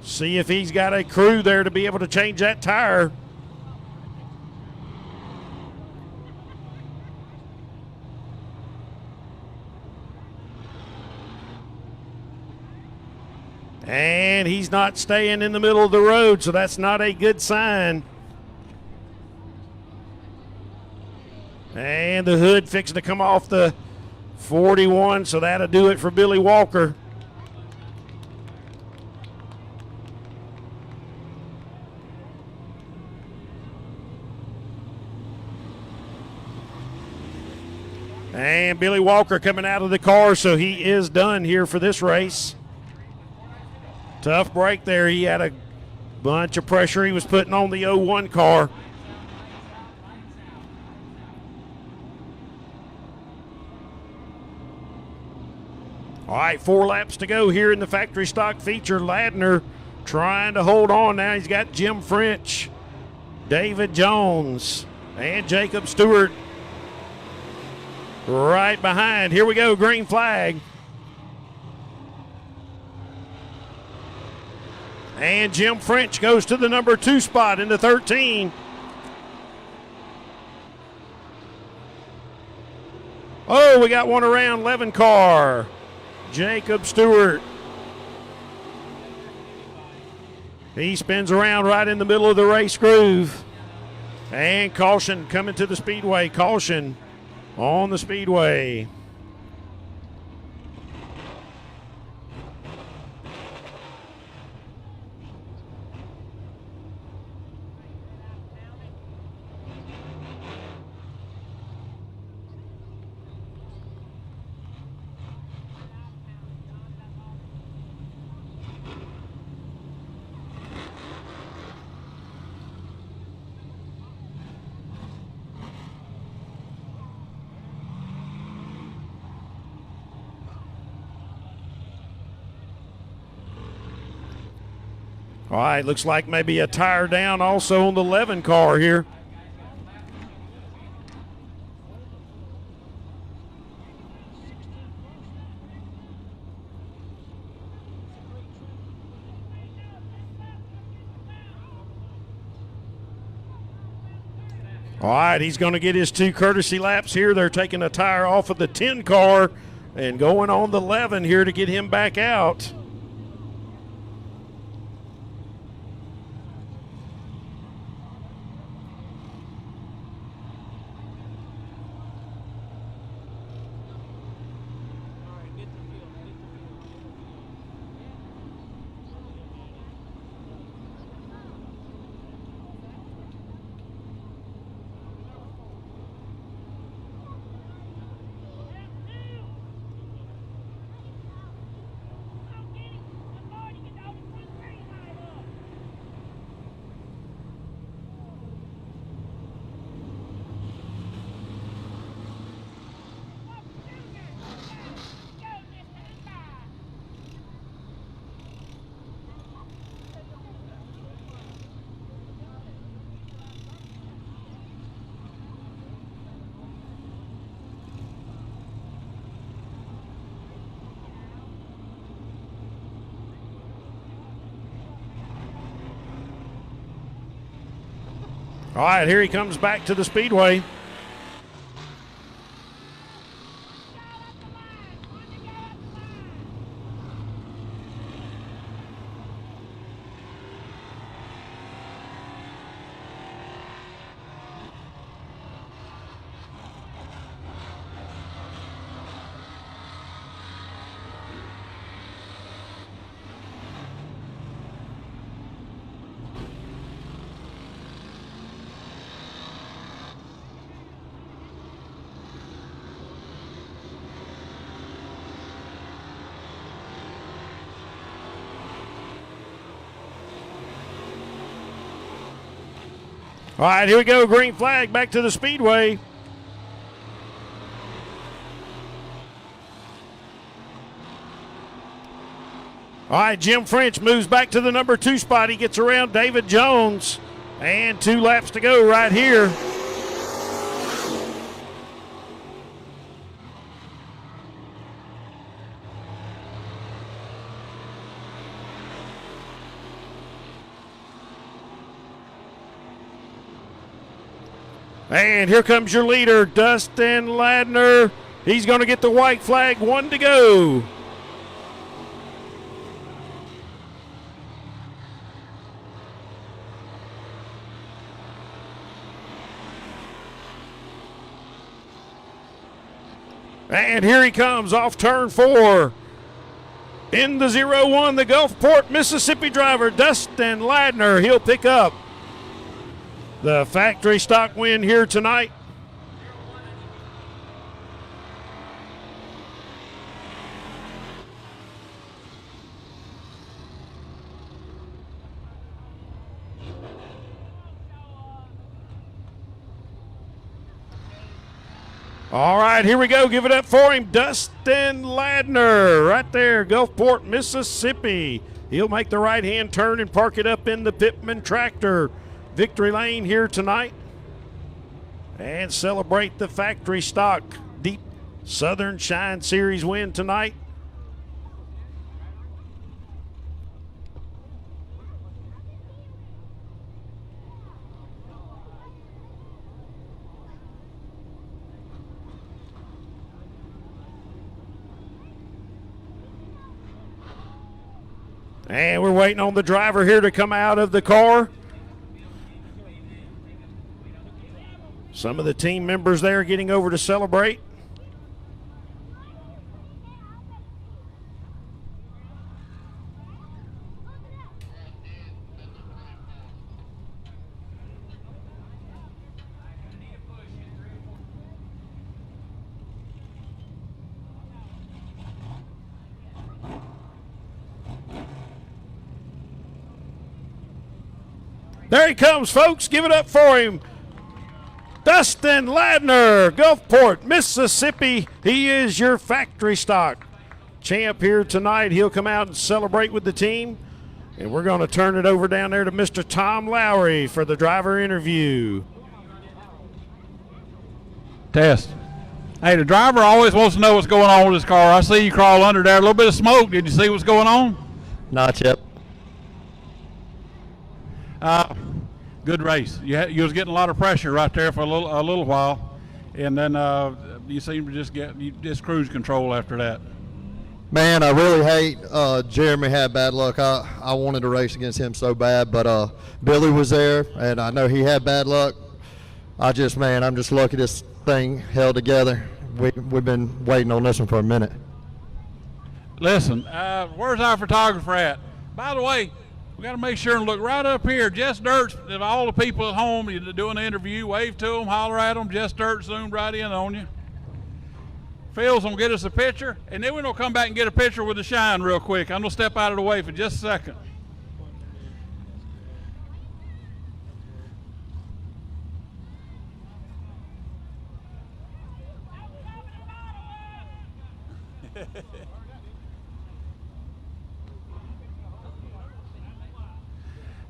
See if he's got a crew there to be able to change that tire. And he's not staying in the middle of the road, so that's not a good sign. And the hood fixing to come off the 41, so that'll do it for Billy Walker. And Billy Walker coming out of the car, so he is done here for this race. Tough break there. He had a bunch of pressure he was putting on the 01 car. All right, 4 laps to go here in the factory stock feature. Ladner trying to hold on now. He's got Jim French, David Jones, and Jacob Stewart right behind. Here we go, green flag. And Jim French goes to the number 2 spot in the 13. Oh, we got one around 11 car. Jacob Stewart. He spins around right in the middle of the race groove. And caution coming to the Speedway. Caution on the Speedway. All right, looks like maybe a tire down also on the 11 car here. All right, he's going to get his 2 courtesy laps here. They're taking a tire off of the 10 car and going on the 11 here to get him back out. All right, here he comes back to the Speedway. All right, here we go. Green flag back to the Speedway. All right, Jim French moves back to the number 2 spot. He gets around David Jones. And 2 laps to go right here. And here comes your leader, Dustin Ladner. He's going to get the white flag, 1 to go. And here he comes off turn 4. In the 0-1, the Gulfport, Mississippi driver, Dustin Ladner. He'll pick up the factory stock win here tonight. All right, here we go. Give it up for him. Dustin Ladner right there, Gulfport, Mississippi. He'll make the right-hand turn and park it up in the Pittman tractor. Victory lane here tonight. And celebrate the factory stock Deep Southern Shine Series win tonight. And we're waiting on the driver here to come out of the car. Some of the team members there getting over to celebrate. There he comes, folks. Give it up for him. Dustin Ladner, Gulfport, Mississippi. He is your factory stock champ here tonight. He'll come out and celebrate with the team. And we're going to turn it over down there to Mr. Tom Lowry for the driver interview. Test. Hey, the driver always wants to know what's going on with his car. I see you crawl under there. A little bit of smoke. Did you see what's going on? Not yet. Good race. You was getting a lot of pressure right there for a little while, and then you seem to just cruise control after that. Man, I really hate Jeremy had bad luck. I wanted to race against him so bad, but Billy was there, and I know he had bad luck. I'm just lucky this thing held together. We've been waiting on this one for a minute. Listen, where's our photographer at? By the way, we got to make sure and look right up here. Jess Dirt's, if all the people at home, you're doing the interview, wave to them, holler at them. Jess Dirt zoomed right in on you. Phil's going to get us a picture, and then we're going to come back and get a picture with the shine real quick. I'm going to step out of the way for just a second.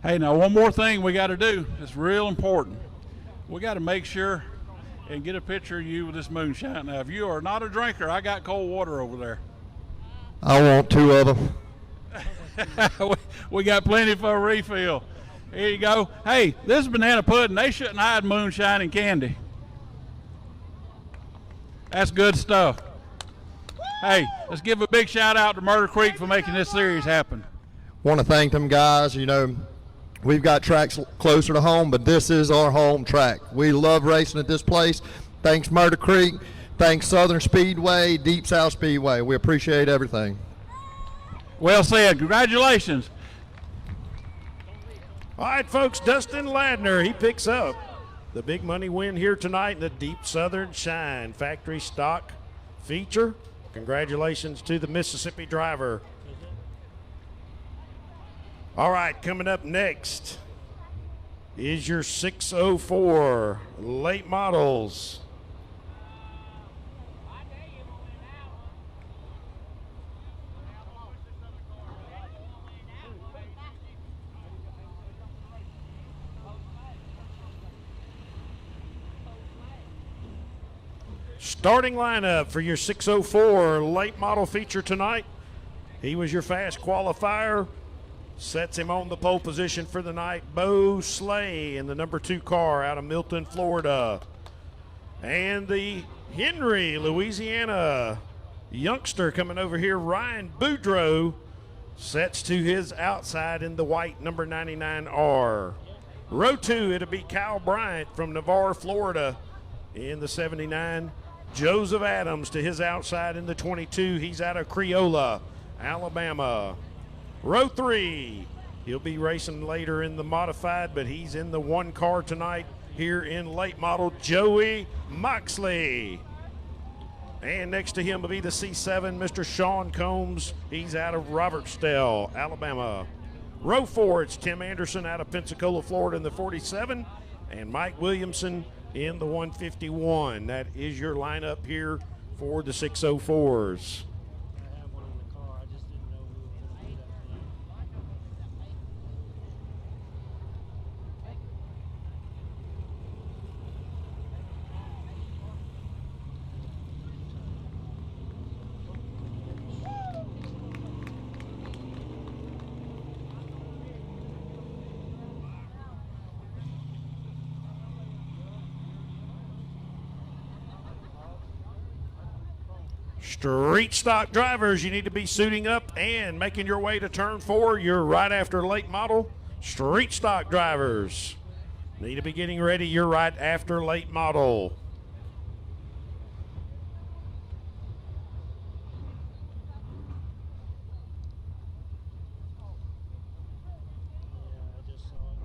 Hey, now one more thing we got to do. It's real important. We got to make sure and get a picture of you with this moonshine. Now, if you are not a drinker, I got cold water over there. I want 2 of them. we got plenty for a refill. Here you go. Hey, this is banana pudding. They shouldn't hide moonshine and candy. That's good stuff. Hey, let's give a big shout out to Murder Creek for making this series happen. Want to thank them guys. You know, we've got tracks closer to home, but this is our home track. We love racing at this place. Thanks Murder Creek. Thanks Southern Speedway, Deep South Speedway. We appreciate everything. Well said. Congratulations. All right, folks, Dustin Ladner, he picks up the big money win here tonight in the Deep Southern Shine Factory Stock feature. Congratulations to the Mississippi driver. All right, coming up next, is your 604 late models. Starting lineup for your 604 late model feature tonight. He was your fast qualifier. Sets him on the pole position for the night. Bo Slay in the number 2 car out of Milton, Florida. And the Henry, Louisiana youngster coming over here, Ryan Boudreau, sets to his outside in the white number 99R. Row 2, it'll be Kyle Bryant from Navarre, Florida in the 79. Joseph Adams to his outside in the 22. He's out of Creola, Alabama. Row 3, he'll be racing later in the modified, but he's in the 1 car tonight here in late model, Joey Moxley. And next to him will be the C7, Mr. Sean Combs. He's out of Robertsdale, Alabama. Row 4, it's Tim Anderson out of Pensacola, Florida in the 47, and Mike Williamson in the 151. That is your lineup here for the 604s. I have one in the car. I just didn't know who was going to do that. Street stock drivers, you need to be suiting up and making your way to turn 4. You're right after late model. Street stock drivers need to be getting ready. You're right after late model. Yeah, I just saw it.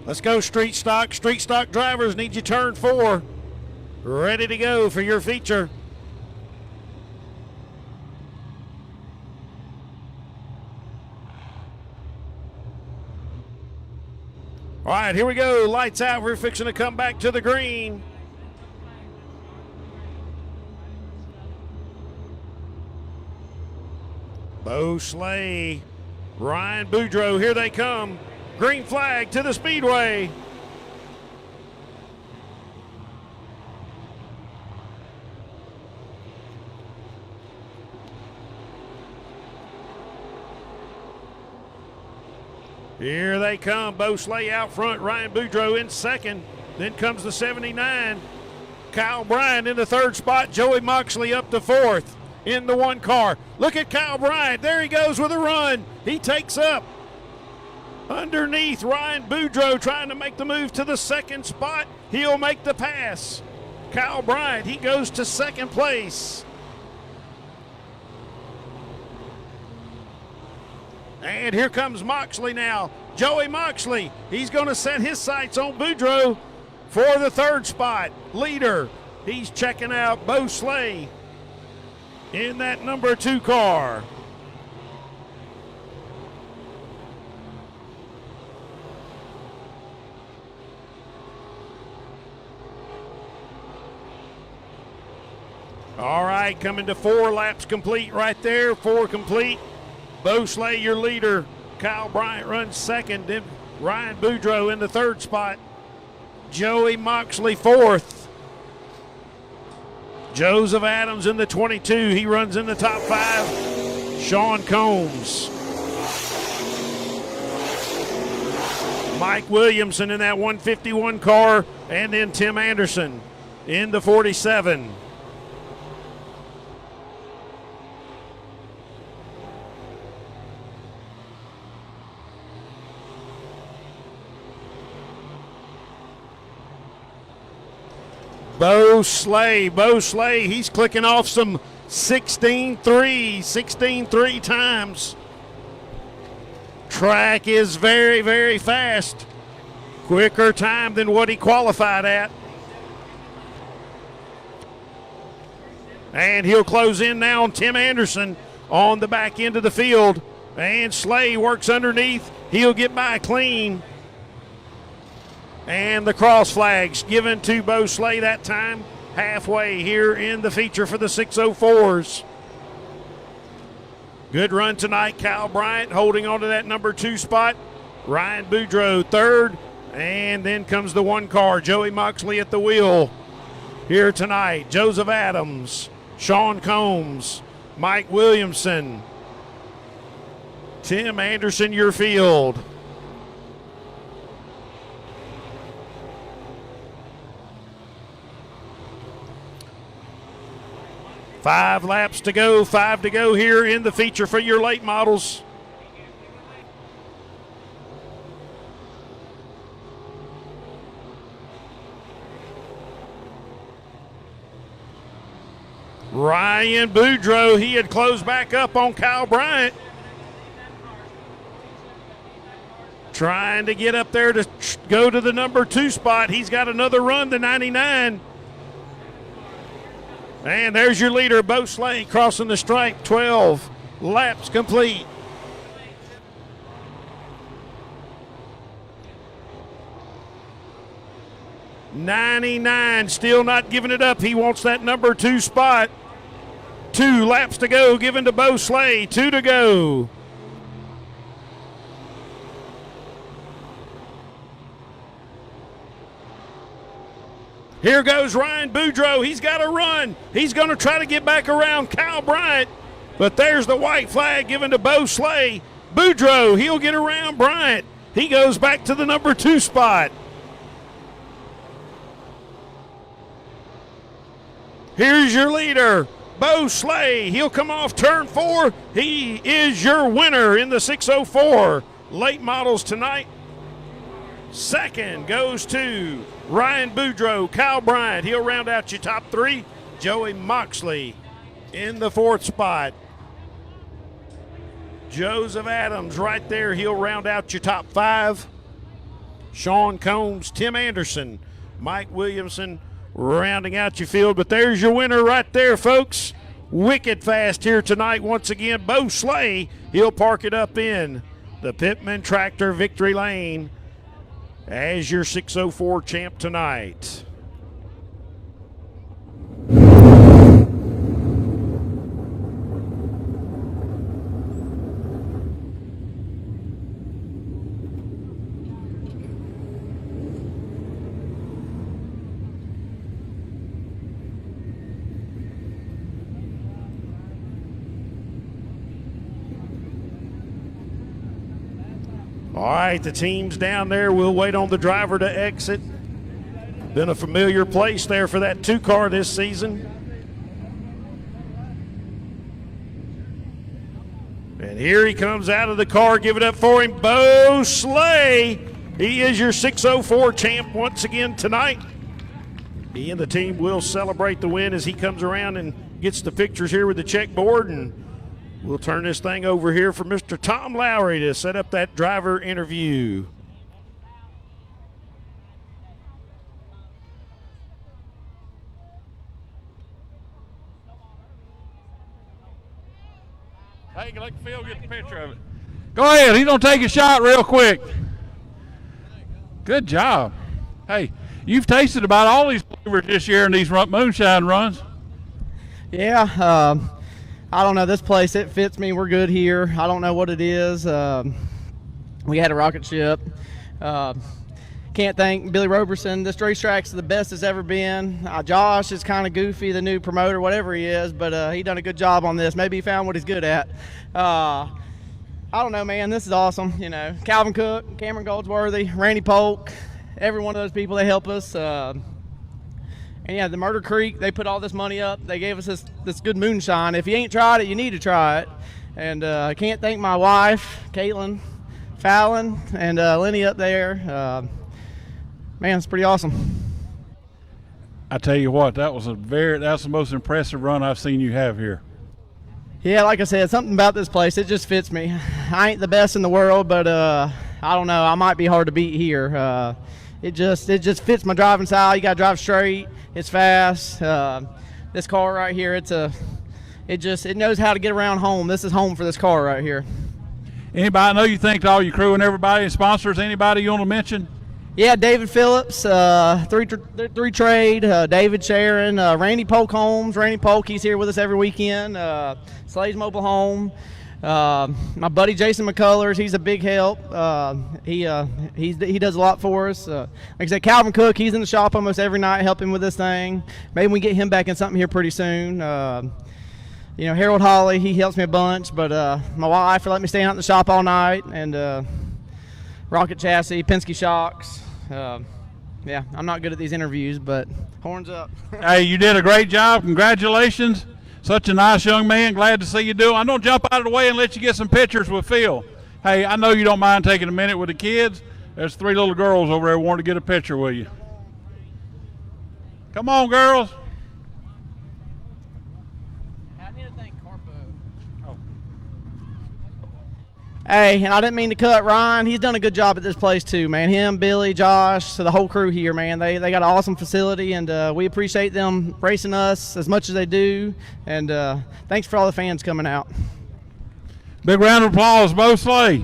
Let's go, street stock. Street stock drivers, need you turn 4. Ready to go for your feature. All right, here we go. Lights out. We're fixing to come back to the green. Bo Slay, Ryan Boudreau, here they come. Green flag to the Speedway. Here they come. Bo Slay out front, Ryan Boudreau in second. Then comes the 79. Kyle Bryant in the 3rd spot. Joey Moxley up to 4th in the 1 car. Look at Kyle Bryant. There he goes with a run. He takes up underneath Ryan Boudreau, trying to make the move to the 2nd spot. He'll make the pass. Kyle Bryant, he goes to 2nd place. And here comes Moxley now. Joey Moxley, he's going to set his sights on Boudreaux for the third spot. Leader, he's checking out Bo Slay in that number 2 car. All right, coming to 4 laps complete right there. 4 complete. Bo Slay, your leader. Kyle Bryant runs second. Then Ryan Boudreaux in the third spot. Joey Moxley fourth. Joseph Adams in the 22. He runs in the top 5. Sean Combs. Mike Williamson in that 151 car. And then Tim Anderson in the 47. Bo Slay, he's clicking off some 16.3 times. Track is very, very fast. Quicker time than what he qualified at. And he'll close in now on Tim Anderson on the back end of the field. And Slay works underneath. He'll get by clean. And the cross flags given to Bo Slay that time, halfway here in the feature for the 604s. Good run tonight. Kyle Bryant holding on to that number 2 spot. Ryan Boudreaux third. And then comes the 1 car, Joey Moxley at the wheel here tonight. Joseph Adams, Sean Combs, Mike Williamson, Tim Anderson, your field. 5 laps to go, 5 to go here in the feature for your late models. Ryan Boudreaux, he had closed back up on Kyle Bryant. Trying to get up there to go to the number 2 spot. He's got another run to 99. And there's your leader, Bo Slay, crossing the stripe. 12 laps complete. $99, still not giving it up. He wants that number 2 spot. 2 laps to go, given to Bo Slay. 2 to go. Here goes Ryan Boudreaux. He's got to run. He's going to try to get back around Kyle Bryant. But there's the white flag given to Bo Slay. Boudreaux, he'll get around Bryant. He goes back to the number 2 spot. Here's your leader, Bo Slay. He'll come off turn 4. He is your winner in the 604. Late models tonight. Second goes to Ryan Boudreaux, Kyle Bryant. He'll round out your top 3. Joey Moxley in the 4th spot. Joseph Adams right there. He'll round out your top 5. Sean Combs, Tim Anderson, Mike Williamson rounding out your field. But there's your winner right there, folks. Wicked fast here tonight once again. Bo Slay, he'll park it up in the Pittman Tractor Victory Lane as your 604 champ tonight. All right, the team's down there. We'll wait on the driver to exit. Been a familiar place there for that 2 car this season. And here he comes out of the car. Give it up for him, Bo Slay. He is your 604 champ once again tonight. He and the team will celebrate the win as he comes around and gets the pictures here with the checkboard and We'll turn this thing over here for Mr. Tom Lowry to set up that driver interview. Hey, let Phil get the picture of it. Go ahead. He's going to take a shot real quick. Good job. Hey, you've tasted about all these flavors this year in these moonshine runs. Yeah, I don't know. This place, it fits me. We're good here. I don't know what it is. We had a rocket ship. Can't thank Billy Roberson. This racetrack's the best it's ever been. Josh is kind of goofy, the new promoter, whatever he is, but he done a good job on this. Maybe he found what he's good at. I don't know, man. This is awesome. You know, Calvin Cook, Cameron Goldsworthy, Randy Polk, every one of those people, they help us. And yeah, the Murder Creek, they put all this money up. They gave us this good moonshine. If you ain't tried it, you need to try it. And I can't thank my wife, Caitlin Fallon, and Lenny up there. Man, it's pretty awesome. I tell you what, that's the most impressive run I've seen you have here. Yeah, like I said, something about this place, it just fits me. I ain't the best in the world, but I don't know, I might be hard to beat here. It just fits my driving style. You got to drive straight. It's fast. This car right here, it knows how to get around home. This is home for this car right here. Anybody, I know you thanked all your crew and everybody and sponsors. Anybody you want to mention? Yeah, David Phillips, three Trade, David Sharon, Randy Polk Holmes. Randy Polk, he's here with us every weekend. Slade's Mobile Home. My buddy Jason McCullers, he's a big help. He does a lot for us. Like I said, Calvin Cook, he's in the shop almost every night helping with this thing. Maybe we get him back in something here pretty soon. You know, Harold Hawley, he helps me a bunch, but my wife let me stay out in the shop all night, and Rocket Chassis, Penske Shocks. Yeah, I'm not good at these interviews, but horns up. Hey, you did a great job. Congratulations. Such a nice young man. Glad to see you do. I'm going to jump out of the way and let you get some pictures with Phil. Hey, I know you don't mind taking a minute with the kids. There's 3 little girls over there who want to get a picture with you. Come on, girls. Hey, and I didn't mean to cut Ryan. He's done a good job at this place too, man. Him, Billy, Josh, so the whole crew here, man. They got an awesome facility, and we appreciate them racing us as much as they do. And thanks for all the fans coming out. Big round of applause, Bo Slay.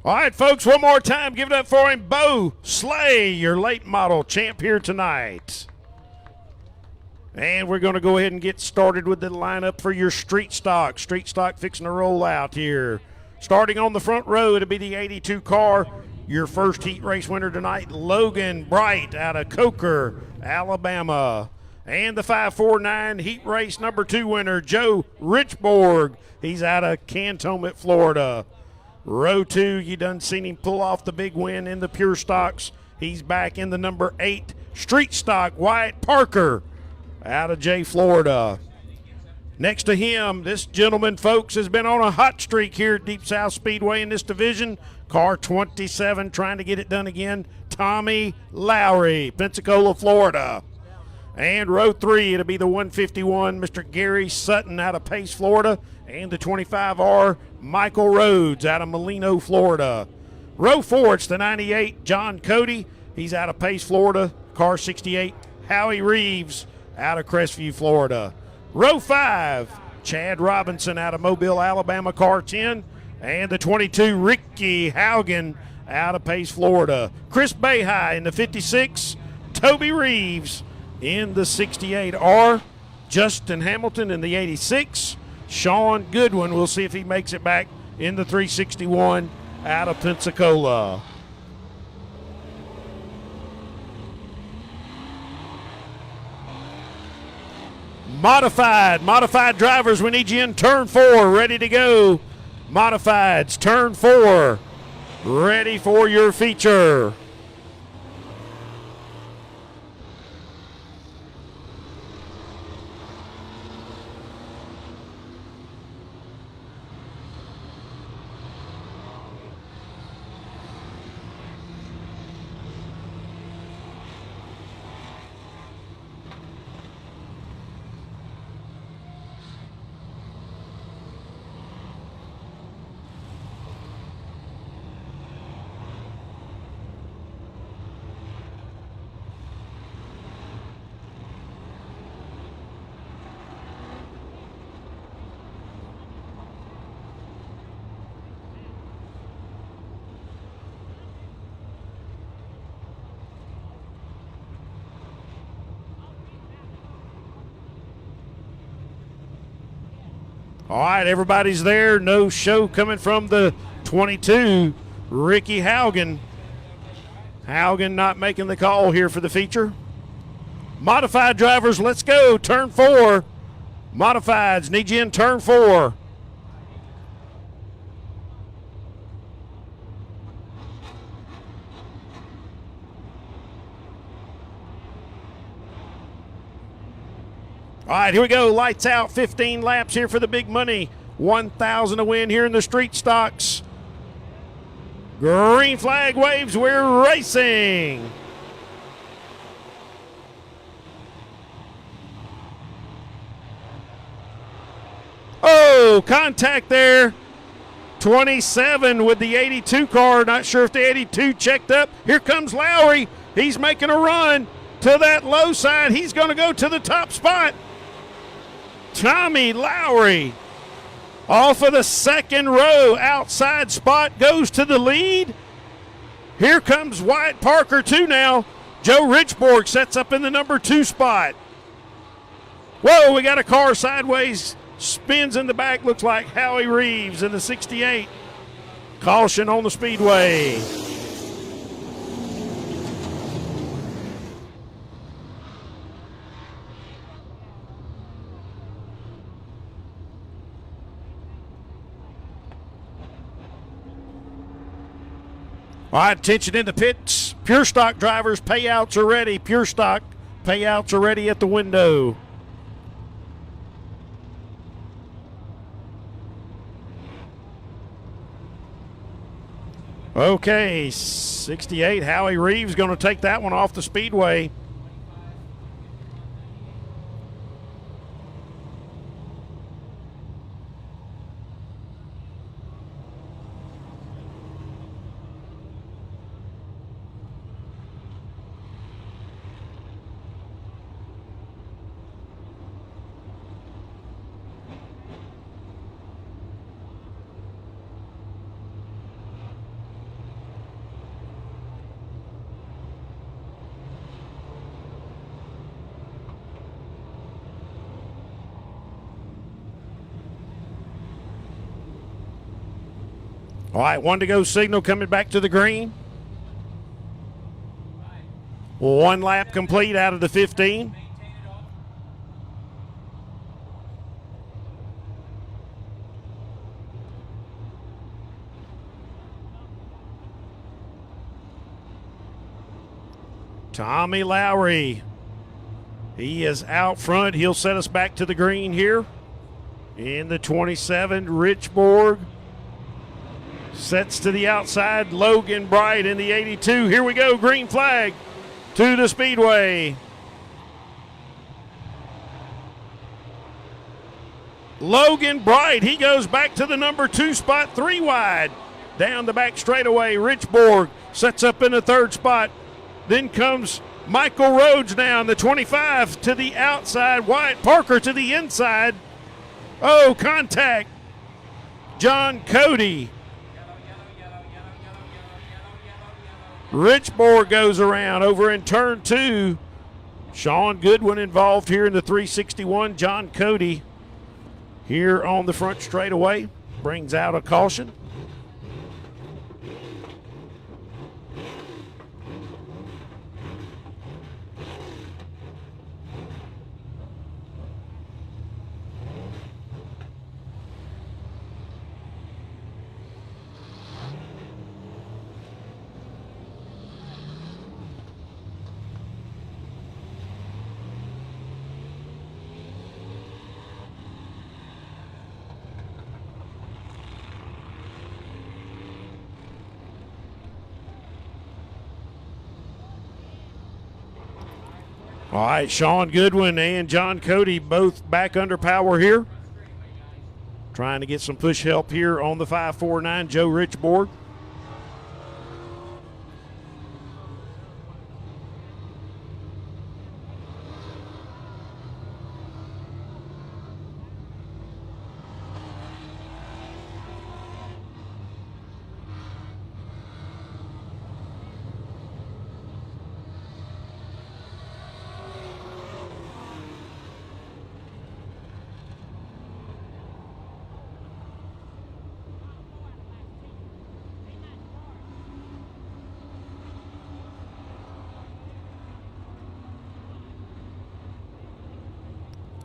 All right, folks, one more time. Give it up for him. Bo Slay, your late model champ here tonight. And we're going to go ahead and get started with the lineup for your street stock. Street stock fixing to roll out here. Starting on the front row, it'll be the 82 car. Your first heat race winner tonight, Logan Bright out of Coker, Alabama. And the 549 heat race number 2 winner, Joe Richborg. He's out of Cantonment, Florida. Row 2, you done seen him pull off the big win in the pure stocks. He's back in the number 8 street stock, Wyatt Parker out of Jay, Florida. Next to him, this gentleman, folks, has been on a hot streak here at Deep South Speedway in this division. Car 27 trying to get it done again, Tommy Lowry, Pensacola, Florida. And row 3, it'll be the 151, Mr. Gary Sutton out of Pace, Florida. And the 25R, Michael Rhodes out of Molino, Florida. Row 4, it's the 98, John Cody. He's out of Pace, Florida. Car 68, Howie Reeves out of Crestview, Florida. Row 5, Chad Robinson out of Mobile, Alabama, car 10. And the 22, Ricky Haugen out of Pace, Florida. Chris Bayhigh in the 56, Toby Reeves in the 68R. Justin Hamilton in the 86. Sean Goodwin, we'll see if he makes it back in the 361 out of Pensacola. Modified drivers, we need you in turn 4, ready to go. Modifieds, turn 4. Ready for your feature. All right, everybody's there. No show coming from the 22, Ricky Haugen. Haugen not making the call here for the feature. Modified drivers, let's go. Turn 4. Modifieds, need you in turn 4. All right, here we go. Lights out. 15 laps here for the big money. 1,000 to win here in the street stocks. Green flag waves. We're racing. Oh, contact there. 27 with the 82 car. Not sure if the 82 checked up. Here comes Lowry. He's making a run to that low side. He's going to go to the top spot. Tommy Lowry off of the second row outside spot goes to the lead. Here comes Wyatt Parker too now. Joe Richborg sets up in the number 2 spot. Whoa, we got a car sideways, spins in the back, looks like Howie Reeves in the 68. Caution on the Speedway. All right, attention in the pits. Pure Stock drivers, payouts are ready. Pure Stock payouts are ready at the window. Okay, 68, Howie Reeves going to take that one off the Speedway. All right, 1 to go signal coming back to the green. 1 lap complete out of the 15. Tommy Lowry. He is out front. He'll set us back to the green here. In the 27, Richborg. Sets to the outside, Logan Bright in the 82. Here we go, green flag to the Speedway. Logan Bright, he goes back to the number 2 spot, 3 wide. Down the back straightaway, Richborg sets up in the 3rd spot. Then comes Michael Rhodes now in the 25 to the outside, Wyatt Parker to the inside. Oh, contact. John Cody. Richborg goes around over in turn 2. Sean Goodwin involved here in the 361. John Cody here on the front straightaway brings out a caution. All right, Sean Goodwin and John Cody both back under power here. Trying to get some push help here on the 549 Joe Rich board.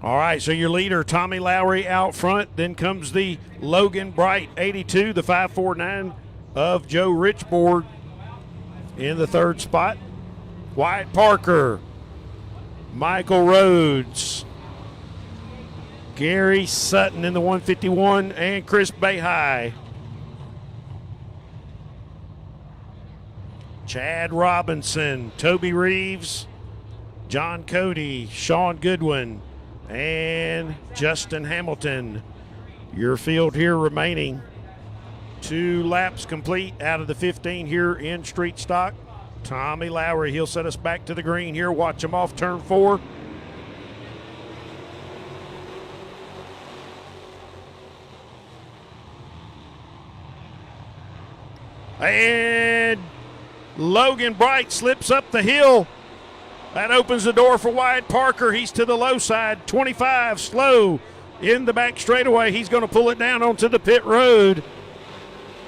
All right, so your leader, Tommy Lowry, out front. Then comes the Logan Bright 82, the 549 of Joe Richboard in the third spot. Wyatt Parker, Michael Rhodes, Gary Sutton in the 151, and Chris Bahai. Chad Robinson, Toby Reeves, John Cody, Sean Goodwin, and Justin Hamilton. Your field here remaining 2 laps complete out of the 15 here in street stock. Tommy Lowry, he'll set us back to the green here. Watch him off turn 4. And Logan Bright slips up the hill. That opens the door for Wyatt Parker. He's to the low side, 25, slow in the back straightaway. He's going to pull it down onto the pit road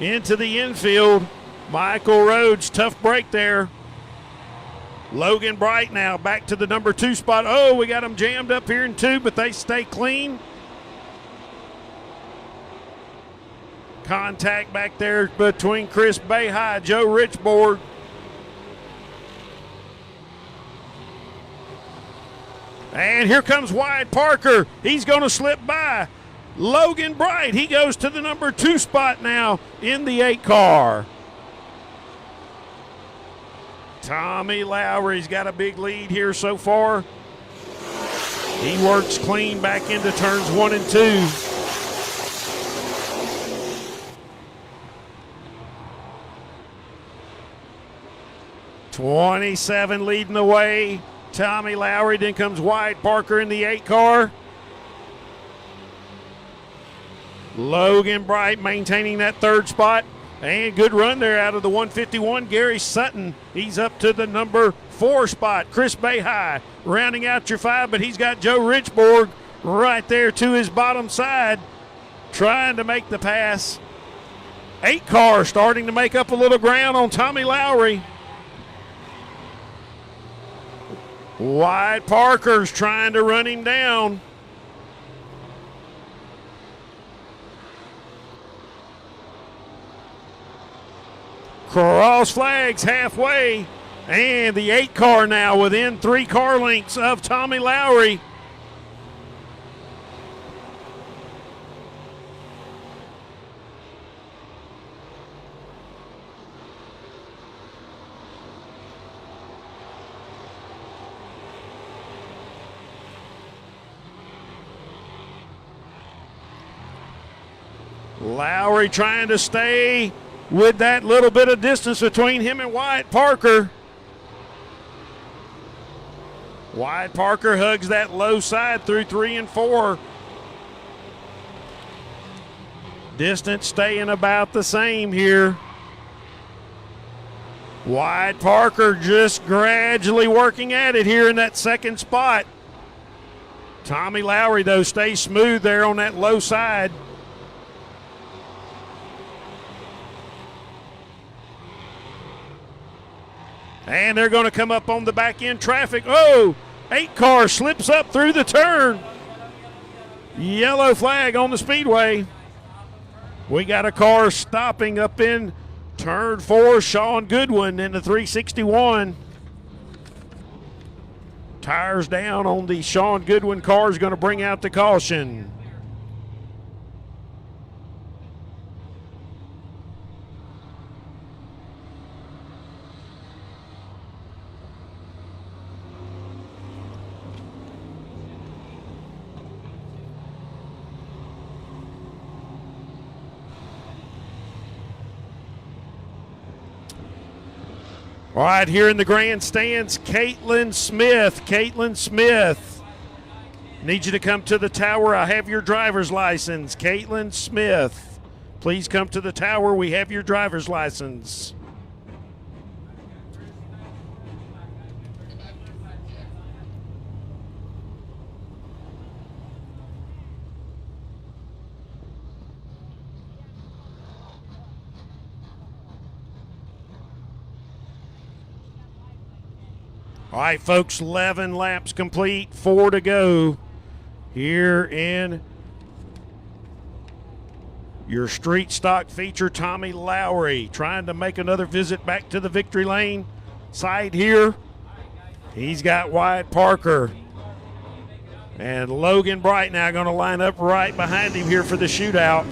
into the infield. Michael Rhodes, tough break there. Logan Bright now back to the number 2 spot. Oh, we got them jammed up here in 2, but they stay clean. Contact back there between Chris Bahai, Joe Richboard. And here comes Wyatt Parker. He's going to slip by Logan Bright. He goes to the number 2 spot now in the 8 car. Tommy Lowry's got a big lead here so far. He works clean back into turns 1 and 2. '27 leading the way. Tommy Lowry, then comes Wyatt Parker in the 8 car. Logan Bright maintaining that 3rd spot. And good run there out of the 151. Gary Sutton, he's up to the number 4 spot. Chris Bahai rounding out your 5, but he's got Joe Richboard right there to his bottom side trying to make the pass. 8 car starting to make up a little ground on Tommy Lowry. Wyatt Parker's trying to run him down. Cross flags halfway, and the 8 car now within 3 car lengths of Tommy Lowry. Lowry trying to stay with that little bit of distance between him and Wyatt Parker. Wyatt Parker hugs that low side through 3 and 4. Distance staying about the same here. Wyatt Parker just gradually working at it here in that 2nd spot. Tommy Lowry, though, stays smooth there on that low side. And they're going to come up on the back end traffic. Oh, 8 car slips up through the turn. Yellow flag on the Speedway. We got a car stopping up in turn 4. Sean Goodwin in the 361. Tires down on the Sean Goodwin car is going to bring out the caution. All right, here in the grandstands, Caitlin Smith. Caitlin Smith. Need you to come to the tower. I have your driver's license. Caitlin Smith. Please come to the tower. We have your driver's license. All right, folks, 11 laps complete, 4 to go here in your street stock feature. Tommy Lowry trying to make another visit back to the victory lane side here. He's got Wyatt Parker. And Logan Bright now going to line up right behind him here for the shootout.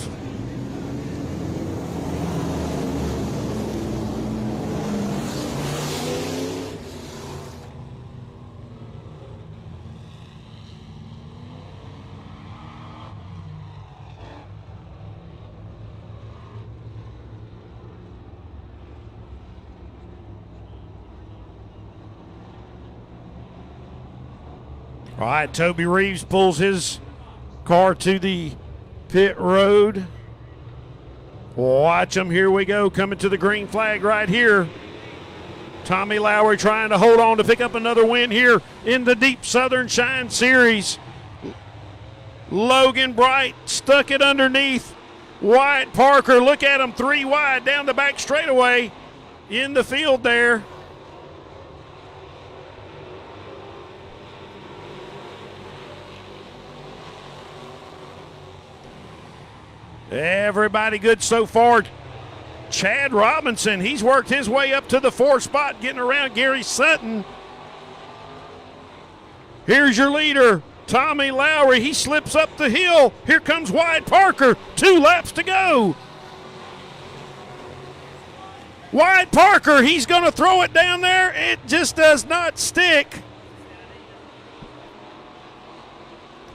All right, Toby Reeves pulls his car to the pit road. Watch them. Here we go. Coming to the green flag right here. Tommy Lowry trying to hold on to pick up another win here in the Deep Southern Shine Series. Logan Bright stuck it underneath. Wyatt Parker, look at him, 3 wide down the back straightaway in the field there. Everybody good so far. Chad Robinson, he's worked his way up to the 4th spot, getting around Gary Sutton. Here's your leader, Tommy Lowry. He slips up the hill. Here comes Wyatt Parker. 2 laps to go. Wyatt Parker, he's going to throw it down there. It just does not stick.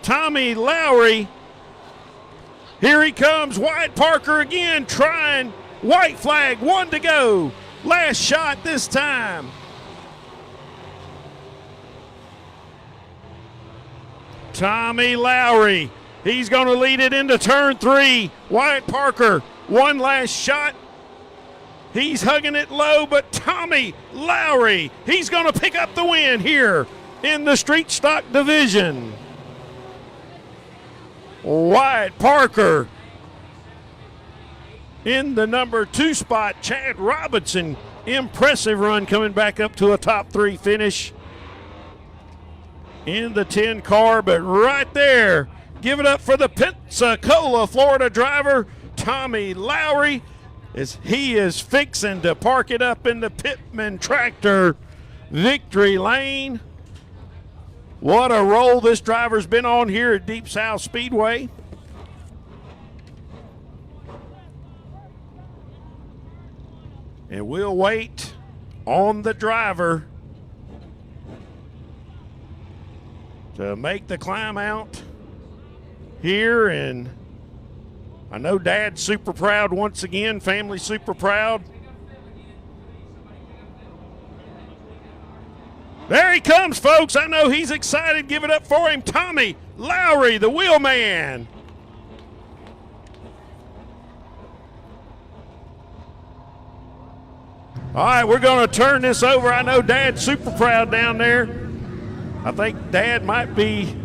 Tommy Lowry. Here he comes, Wyatt Parker again trying. White flag, 1 to go. Last shot this time. Tommy Lowry, he's going to lead it into turn 3. Wyatt Parker, 1 last shot. He's hugging it low, but Tommy Lowry, he's going to pick up the win here in the street stock division. Wyatt Parker in the number 2 spot. Chad Robinson, impressive run coming back up to a top 3 finish in the 10 car. But right there, give it up for the Pensacola, Florida driver, Tommy Lowry, as he is fixing to park it up in the Pittman tractor victory lane. What a roll this driver's been on here at Deep South Speedway. And we'll wait on the driver to make the climb out here. And I know Dad's super proud once again, family super proud. There he comes, folks. I know he's excited. Give it up for him. Tommy Lowry, the wheelman. All right, we're going to turn this over. I know Dad's super proud down there. I think Dad might be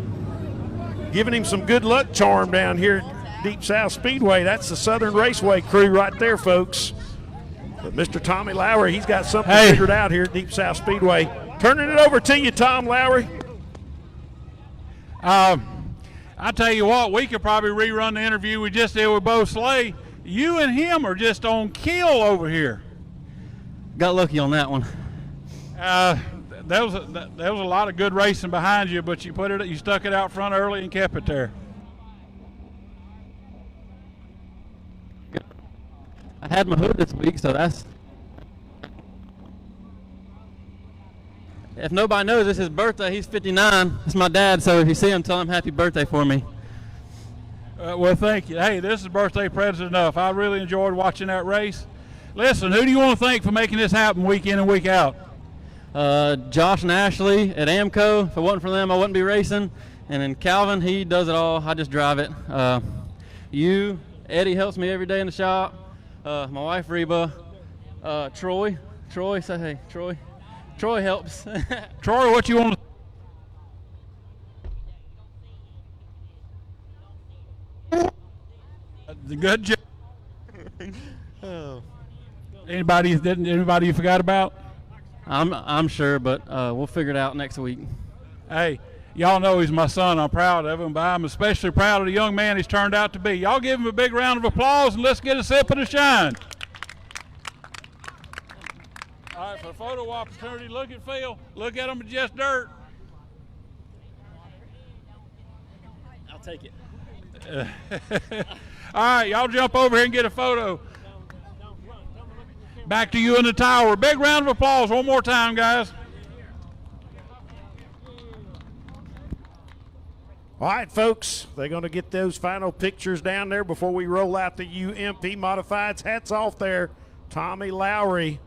giving him some good luck charm down here at Deep South Speedway. That's the Southern Raceway crew right there, folks. But Mr. Tommy Lowry, he's got something figured out here at Deep South Speedway. Turning it over to you, Tom Lowry. I tell you what, we could probably rerun the interview we just did with Bo Slay. You and him are just on kill over here. Got lucky on that one. There was a lot of good racing behind you, but you stuck it out front early and kept it there. I had my hood this week, so that's. If nobody knows, it's his birthday. He's 59. It's my dad, so if you see him, tell him happy birthday for me. Well, thank you. Hey, this is birthday present enough. I really enjoyed watching that race. Listen, who do you want to thank for making this happen week in and week out? Josh and Ashley at Amco. If it wasn't for them, I wouldn't be racing. And then Calvin, he does it all. I just drive it. Eddie helps me every day in the shop. My wife Reba, Troy, say hey, Troy. Troy helps. Troy, what you want to? The good job. Anybody you forgot about? I'm sure, but we'll figure it out next week. Hey, y'all know he's my son. I'm proud of him, but I'm especially proud of the young man he's turned out to be. Y'all give him a big round of applause and let's get a sip of the shine. All right, for photo opportunity, look at Phil. Look at him, just dirt. I'll take it. All right, y'all jump over here and get a photo. Back to you in the tower. Big round of applause one more time, guys. All right, folks, they're going to get those final pictures down there before we roll out the UMP Modifieds. Hats off there, Tommy Lowry.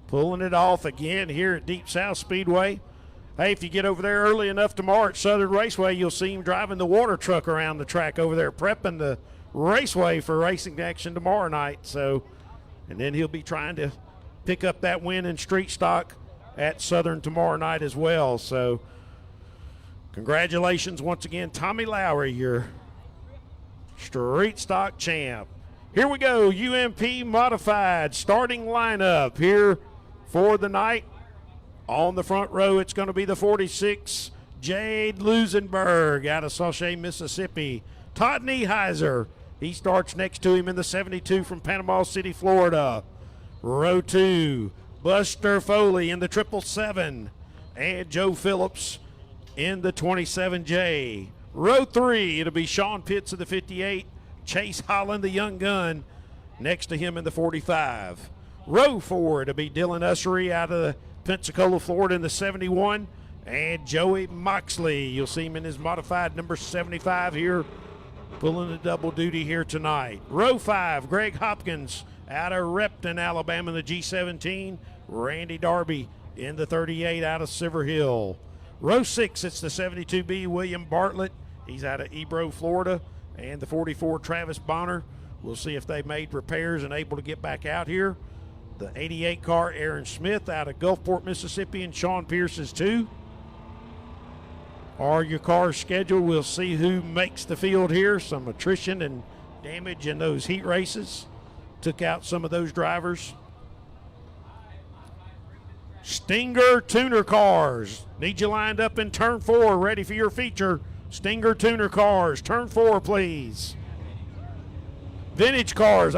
Pulling it off again here at Deep South Speedway. Hey, if you get over there early enough tomorrow at Southern Raceway, you'll see him driving the water truck around the track over there, prepping the raceway for racing action tomorrow night. So, and then he'll be trying to pick up that win in street stock at Southern tomorrow night as well. So, congratulations once again, Tommy Lowry, your street stock champ. Here we go, UMP Modified starting lineup here for the night. On the front row, it's going to be the 46, Jade Lusenberg out of Sauchet, Mississippi. Todd Nieheiser, he starts next to him in the 72 from Panama City, Florida. Row 2, Buster Foley in the 777, and Joe Phillips in the 27J. Row 3, it'll be Sean Pitts of the 58, Chase Holland, the young gun, next to him in the 45. Row 4, it'll be Dylan Ussery out of Pensacola, Florida in the 71, and Joey Moxley. You'll see him in his modified number 75 here, pulling the double duty here tonight. Row 5, Greg Hopkins out of Repton, Alabama in the G17. Randy Darby in the 38 out of Silver Hill. Row 6, it's the 72B, William Bartlett. He's out of Ebro, Florida. And the 44, Travis Bonner. We'll see if they made repairs and able to get back out here. The 88 car, Aaron Smith out of Gulfport, Mississippi, and Sean Pierce is 2. Are your cars scheduled? We'll see who makes the field here. Some attrition and damage in those heat races. Took out some of those drivers. Stinger Tuner Cars. Need you lined up in turn 4, ready for your feature. Stinger Tuner Cars, turn 4, please. Vintage Cars.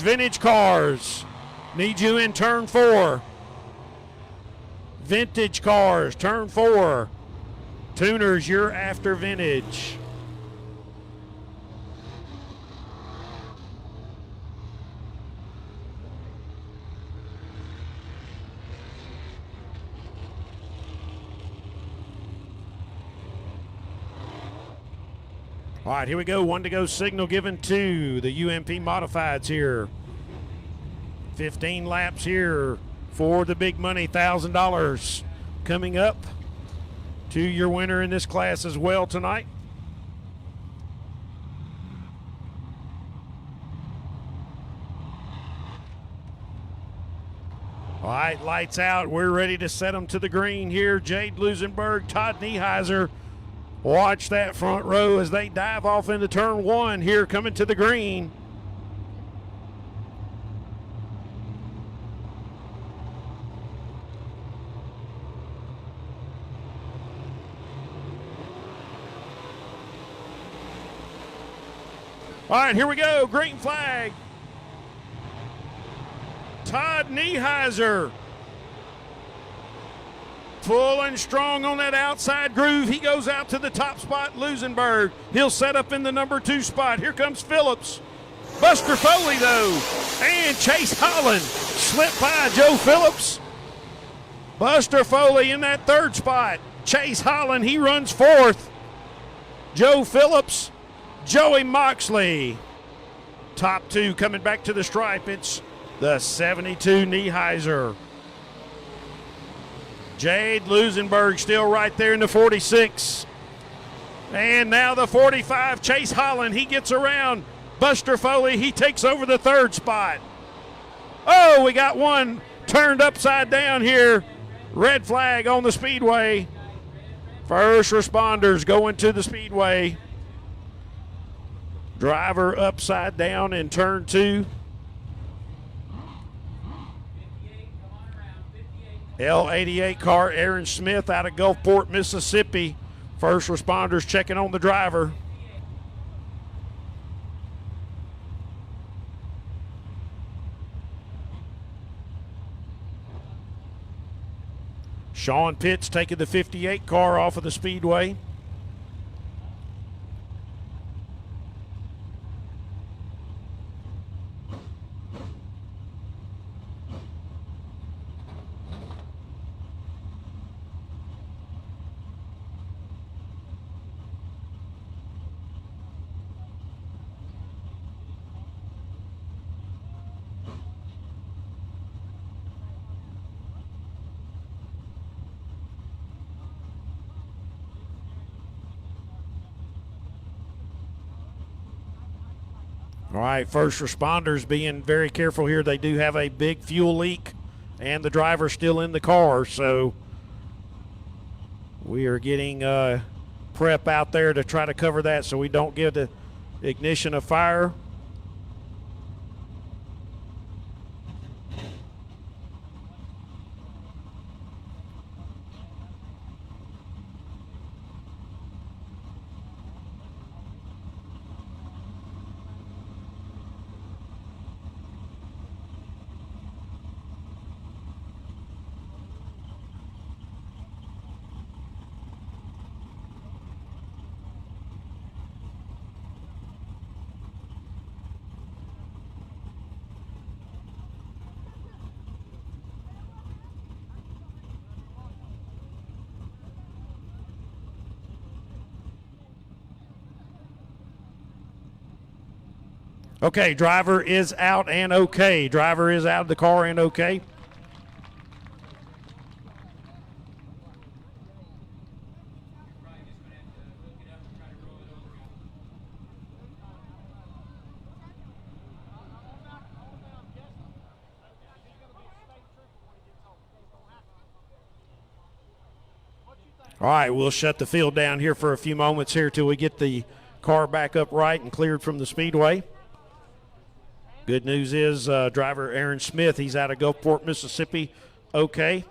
Vintage Cars. Need you in turn 4. Vintage Cars, turn 4. Tuners, you're after vintage. All right, here we go. 1 to go signal given to the UMP Modifieds here. 15 laps here for the big money, $1,000 coming up to your winner in this class as well tonight. All right, lights out. We're ready to set them to the green here. Jade Lusenberg, Todd Nieheiser. Watch that front row as they dive off into turn 1 here, coming to the green. All right, here we go. Green flag. Todd Nieheiser Pulling strong on that outside groove. He goes out to the top spot, Lusenberg. He'll set up in the number 2 spot. Here comes Phillips. Buster Foley, though, and Chase Holland slipped by Joe Phillips. Buster Foley in that 3rd spot. Chase Holland, he runs 4th. Joe Phillips, Joey Moxley. Top 2 coming back to the stripe. It's the 72 Nieheiser. Jade Lusenberg still right there in the 46. And now the 45, Chase Holland, he gets around. Buster Foley, he takes over the 3rd spot. Oh, we got one turned upside down here. Red flag on the Speedway. First responders going to the Speedway. Driver upside down in turn 2. L88 car, Aaron Smith out of Gulfport, Mississippi. First responders checking on the driver. Sean Pitts taking the 58 car off of the Speedway. All right, first responders being very careful here. They do have a big fuel leak, and the driver's still in the car, so we are getting prep out there to try to cover that so we don't give the ignition a fire. Okay, driver is out and okay. Driver is out of the car and okay. All right, we'll shut the field down here for a few moments here till we get the car back up right and cleared from the Speedway. Good news is driver Aaron Smith, he's out of Gulfport, Mississippi, okay.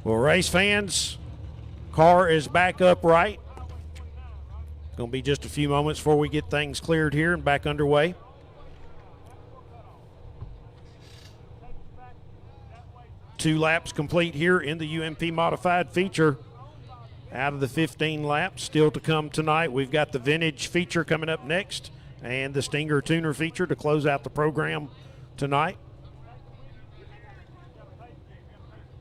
Well, race fans, car is back upright. It's going to be just a few moments before we get things cleared here and back underway. Two laps complete here in the UMP modified feature. Out of the 15 laps still to come tonight, we've got the vintage feature coming up next and the Stinger Tuner feature to close out the program tonight.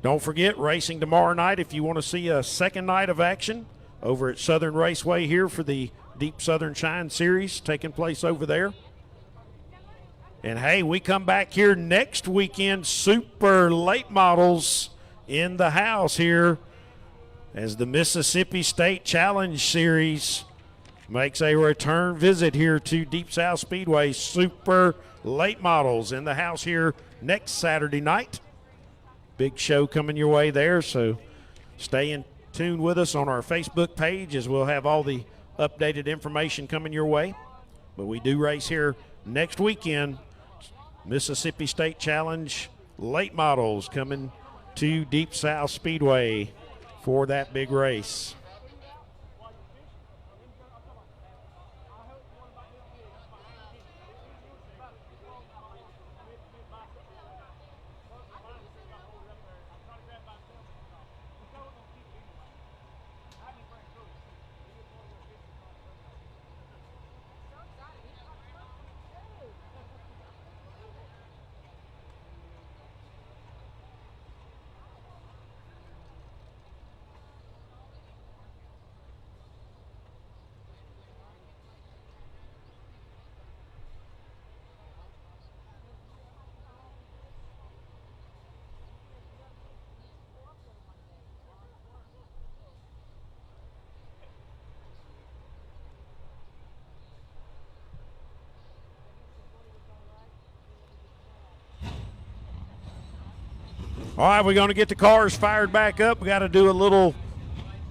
Don't forget, racing tomorrow night if you want to see a second night of action over at Southern Raceway here for the Deep Southern Shine Series taking place over there. And, hey, we come back here next weekend, super late models in the house here as the Mississippi State Challenge Series makes a return visit here to Deep South Speedway. Super late models in the house here next Saturday night. big show coming your way there. So stay in tune with us on our Facebook page as we'll have all the updated information coming your way. But we do race here next weekend. Mississippi State Challenge late models coming to Deep South Speedway for that big race. All right, we're going to get the cars fired back up. We got to do a little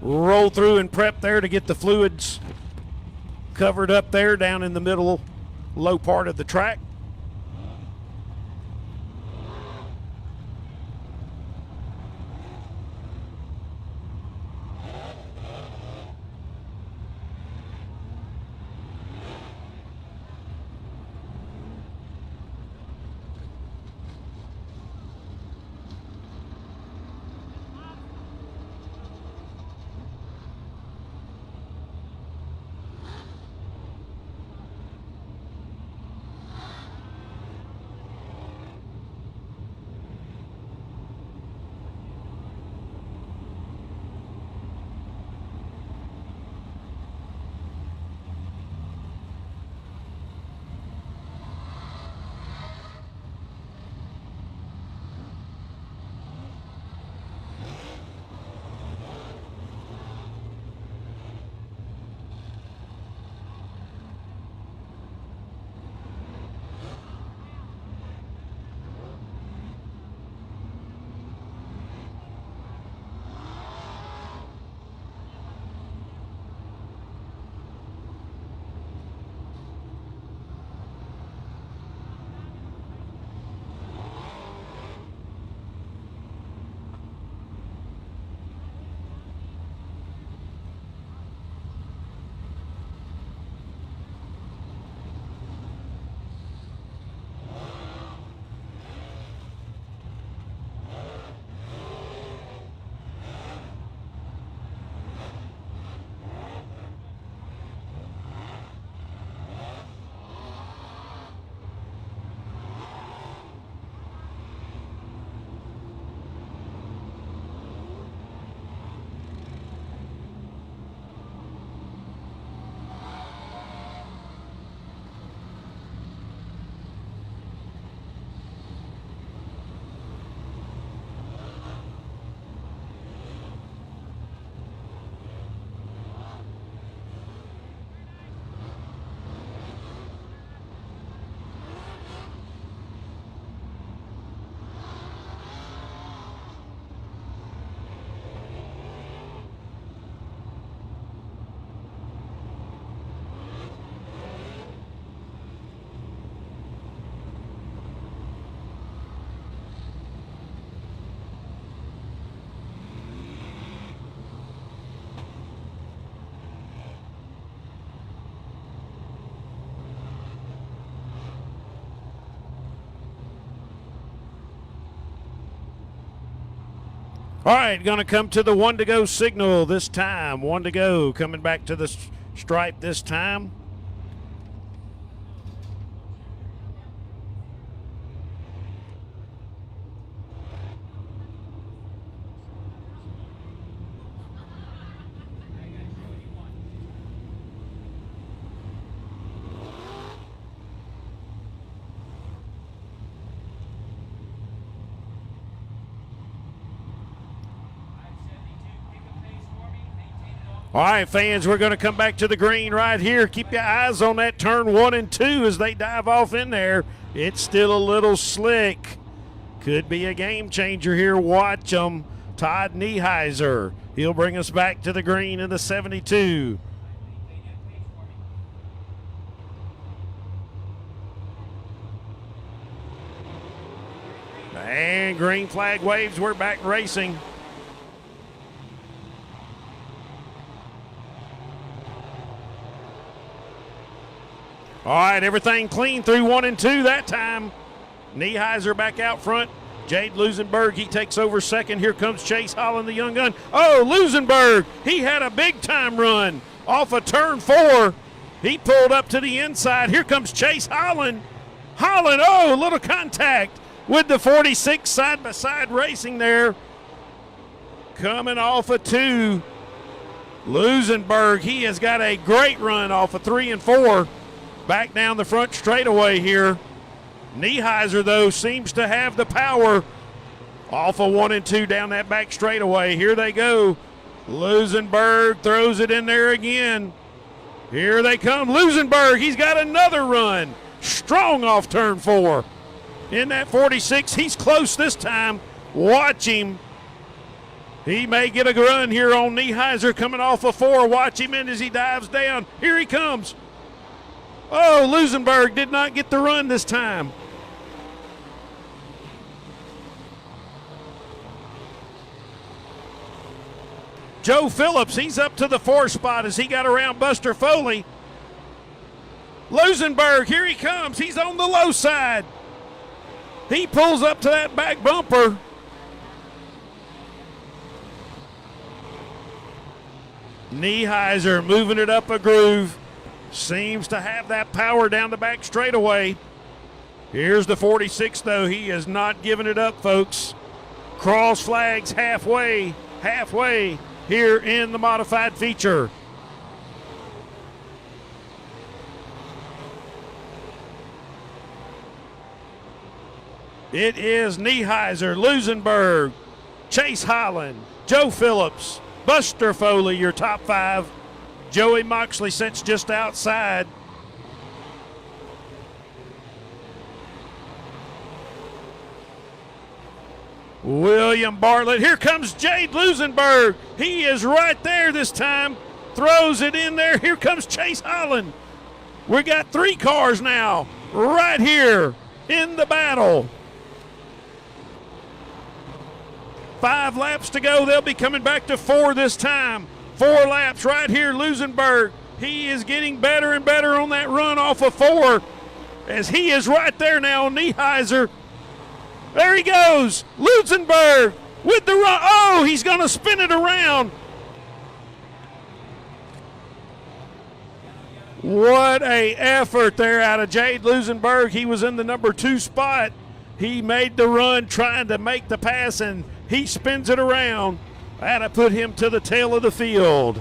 roll through and prep there to get the fluids covered up there down in the middle low part of the track. All right, going to come to the one to go signal this time. One to go, coming back to the stripe this time. All right, fans, we're going to come back to the green right here. Keep your eyes on that turn 1 and 2 as they dive off in there. It's still a little slick. Could be a game changer here. Watch him. Todd Nieheiser. He'll bring us back to the green in the 72. And green flag waves. We're back racing. All right, everything clean through 1 and 2 that time. Nieheiser back out front. Jade Lusenberg, he takes over second. Here comes Chase Holland, the young gun. Oh, Lusenberg, he had a big-time run off of turn 4. He pulled up to the inside. Here comes Chase Holland. Holland, oh, a little contact with the 46 side-by-side racing there. Coming off of 2. Lusenberg, he has got a great run off of 3 and 4. Back down the front straightaway here. Nieheiser, though, seems to have the power off of 1 and 2 down that back straightaway. Here they go. Lusenberg throws it in there again. Here they come. Lusenberg, he's got another run. Strong off turn 4. In that 46, he's close this time. Watch him. He may get a run here on Nieheiser coming off of 4. Watch him in as he dives down. Here he comes. Oh, Lusenberg did not get the run this time. Joe Phillips, he's up to the 4 spot as he got around Buster Foley. Lusenberg, here he comes. He's on the low side. He pulls up to that back bumper. Nieheiser moving it up a groove. Seems to have that power down the back straightaway. Here's the 46, though. He is not giving it up, folks. Cross flags halfway here in the modified feature. It is Nieheiser, Lusenberg, Chase Holland, Joe Phillips, Buster Foley, your top 5. Joey Moxley sits just outside. William Bartlett. Here comes Jade Lusenberg. He is right there this time. Throws it in there. Here comes Chase Holland. We got 3 cars now right here in the battle. 5 laps to go. They'll be coming back to 4 this time. 4 laps right here. Lusenberg, he is getting better and better on that run off of 4 as he is right there now on Nieheiser. There he goes. Lusenberg with the run. Oh, he's going to spin it around. What a effort there out of Jade Lusenberg. He was in the number 2 spot. He made the run trying to make the pass, and he spins it around. That'll put him to the tail of the field.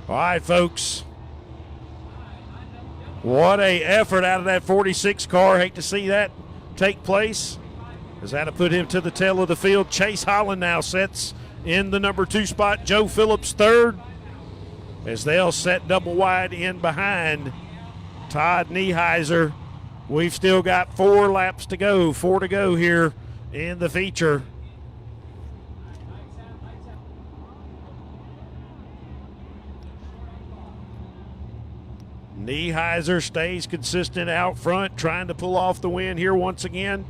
All right, folks. What a effort out of that 46 car. Hate to see that take place. As that'll put him to the tail of the field. Chase Holland now sits in the number 2 spot. Joe Phillips 3rd. As they'll set double wide in behind Todd Nieheiser. We've still got 4 laps to go. 4 to go here in the feature. Nieheiser stays consistent out front, trying to pull off the win here once again.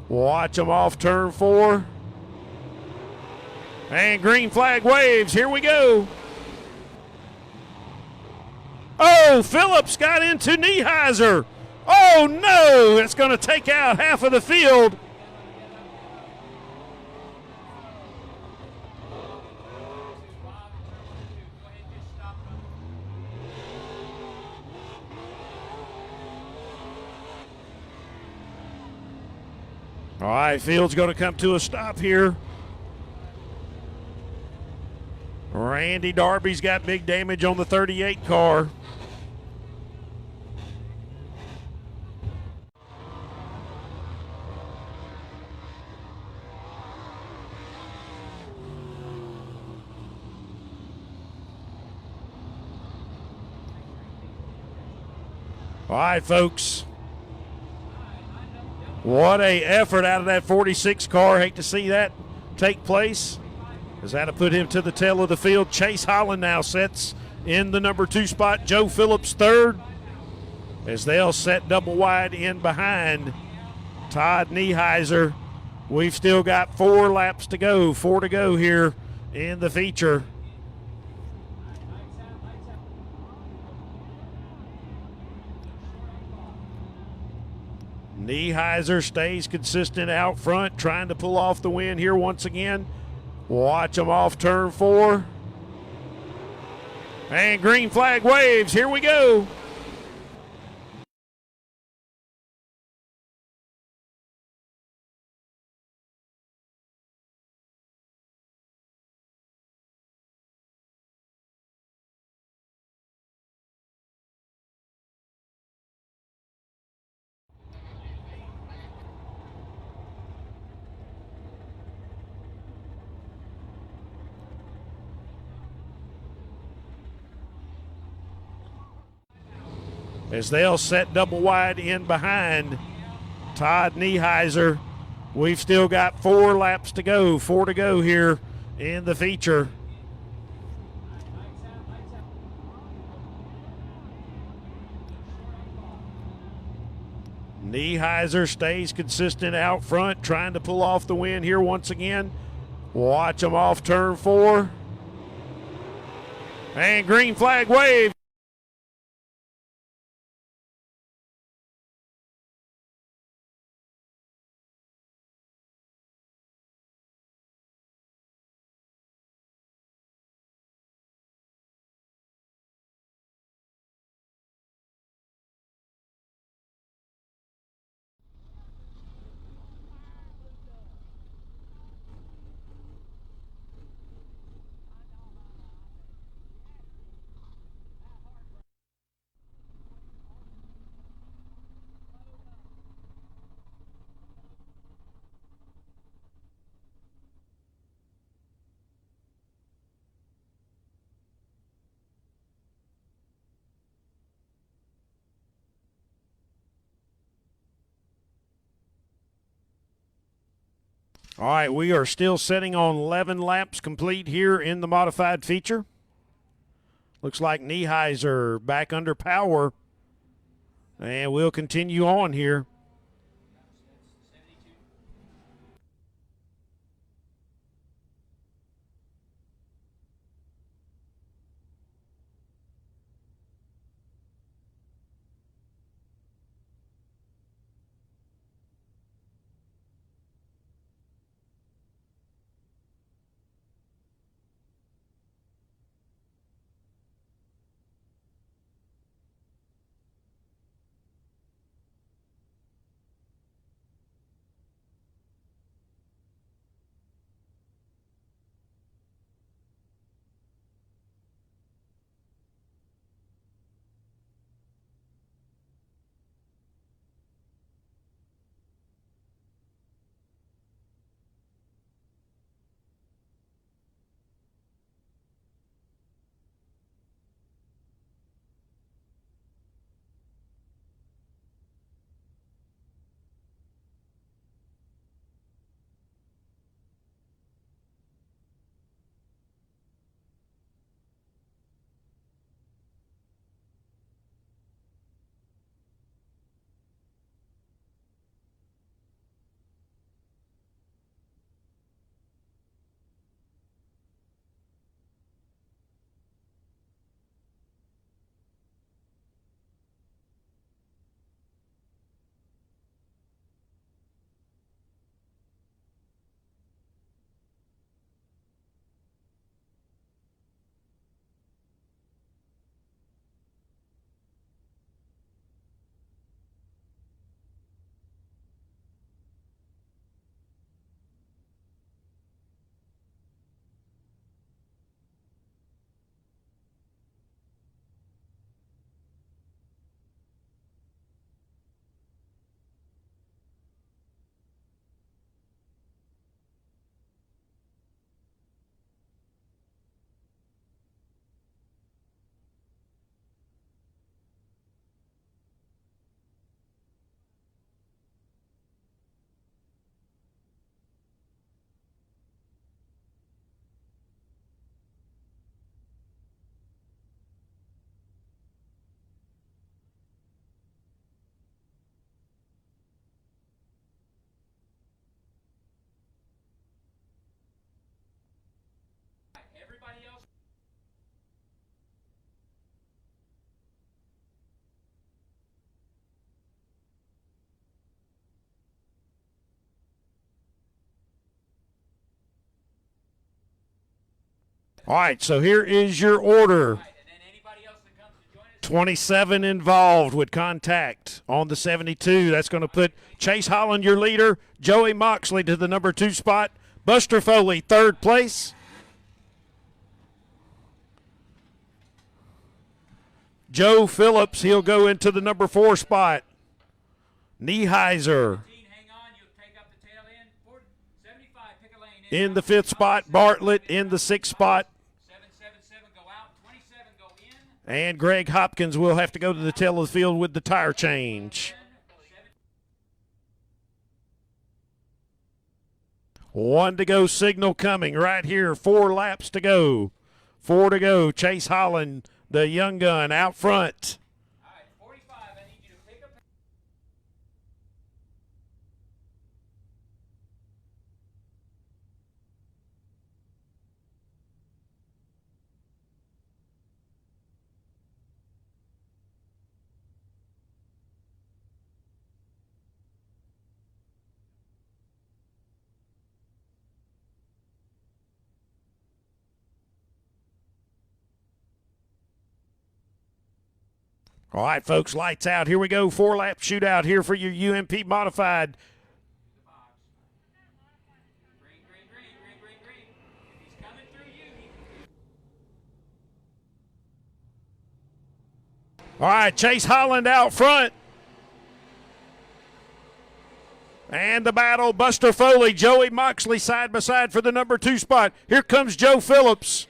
Watch him off turn 4. And green flag waves. Here we go. Oh, Phillips got into Nieheiser. Oh, no. It's going to take out half of the field. All right, field's going to come to a stop here. Randy Darby's got big damage on the 38 car. All right, folks. What a effort out of that 46 car. Hate to see that take place. As that'll put him to the tail of the field. Chase Holland now sets in the number 2 spot. Joe Phillips third. As they'll set double wide in behind Todd Nieheiser. We've still got 4 laps to go. 4 to go here in the feature. Nieheiser stays consistent out front, trying to pull off the win here once again. Watch him off turn 4. And green flag waves. Here we go. As they'll set double wide in behind Todd Nieheiser. We've still got 4 laps to go. 4 to go here in the feature. Nieheiser stays consistent out front, trying to pull off the win here once again. Watch him off turn 4. And green flag wave. All right, we are still sitting on 11 laps complete here in the modified feature. Looks like Nieheiser back under power. And we'll continue on here. All right, so here is your order. 27 involved with contact on the 72. That's going to put Chase Holland, your leader, Joey Moxley to the number 2 spot, Buster Foley, 3rd place. Joe Phillips, he'll go into the number 4 spot. Nieheiser in the 5th spot. Bartlett in the 6th spot. And Greg Hopkins will have to go to the tail of the field with the tire change. 1 to go signal coming right here. 4 laps to go. 4 to go. Chase Holland, the young gun, out front. All right, folks, lights out. Here we go. 4-lap shootout here for your UMP modified. All right, Chase Holland out front. And the battle, Buster Foley, Joey Moxley side by side for the number 2 spot. Here comes Joe Phillips.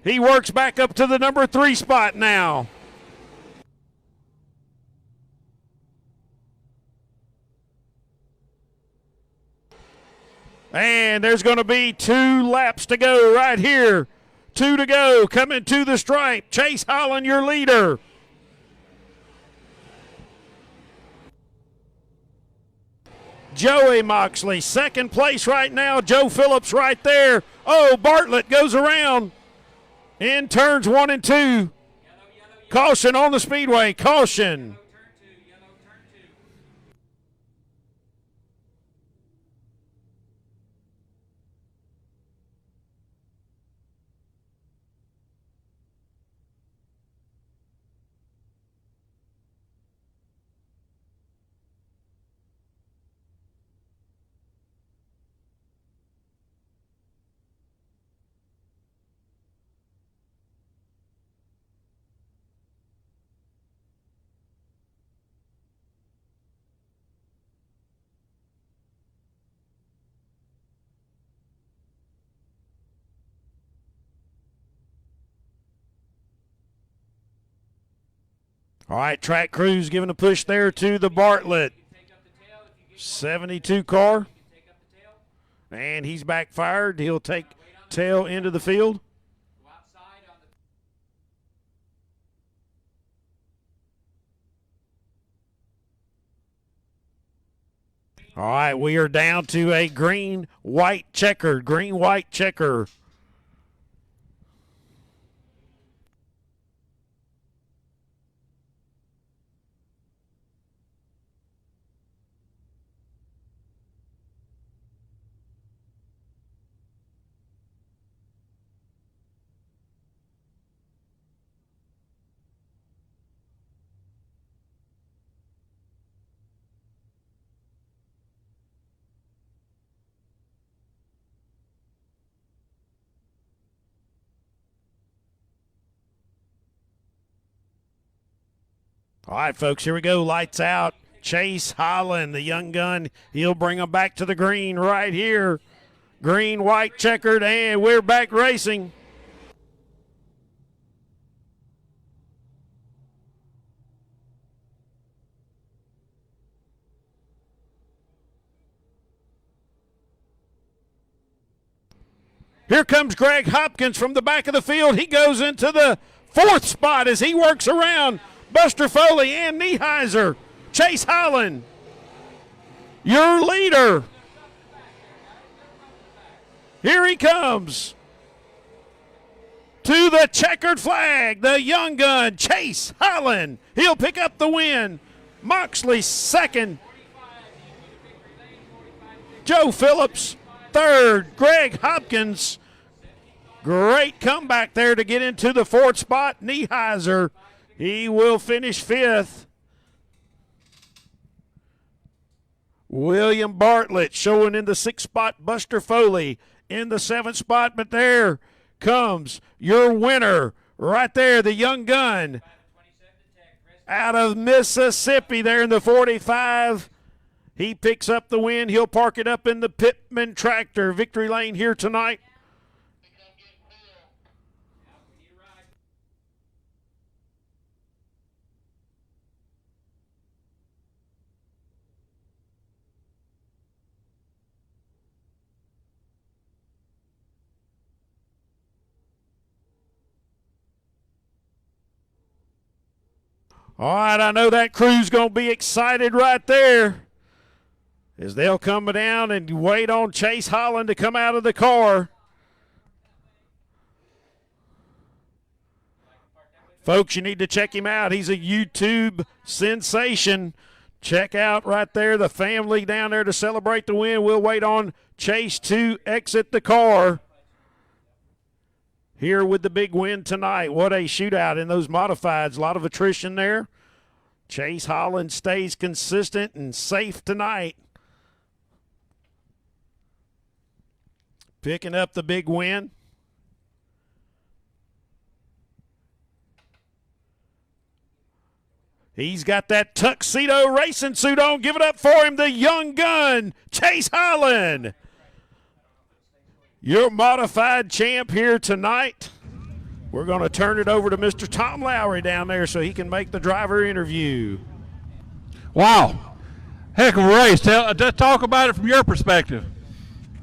He works back up to the number 3 spot now. And there's going to be 2 laps to go right here. 2 to go, coming to the stripe. Chase Holland, your leader. Joey Moxley, 2nd place right now. Joe Phillips right there. Oh, Bartlett goes around in turns 1 and 2. Caution on the speedway. Caution. All right, track crews giving a push there to the Bartlett 72 car. And he's backfired. He'll take tail into the field. All right, we are down to a green-white checker. Green-white checker. All right, folks, here we go. Lights out. Chase Holland, the young gun. He'll bring them back to the green right here. Green, white, checkered, and we're back racing. Here comes Greg Hopkins from the back of the field. He goes into the 4th spot as he works around Buster Foley and Nieheiser. Chase Holland, your leader. Here he comes. To the checkered flag, the young gun, Chase Holland. He'll pick up the win. Moxley 2nd. Joe Phillips 3rd. Greg Hopkins Great comeback there to get into the 4th spot. Nieheiser, he will finish 5th. William Bartlett showing in the 6th spot. Buster Foley in the 7th spot. But there comes your winner right there, the young gun out of Mississippi there in the 45. He picks up the win. He'll park it up in the Pittman tractor. Victory lane here tonight. All right, I know that crew's going to be excited right there as they'll come down and wait on Chase Holland to come out of the car. Folks, you need to check him out. He's a YouTube sensation. Check out right there the family down there to celebrate the win. We'll wait on Chase to exit the car. Here with the big win tonight. What a shootout in those modifieds. A lot of attrition there. Chase Holland stays consistent and safe tonight. Picking up the big win. He's got that tuxedo racing suit on. Give it up for him, the young gun, Chase Holland. Your modified champ here tonight. We're going to turn it over to Mr. Tom Lowry down there so he can make the driver interview. Wow. Heck of a race. Just talk about it from your perspective.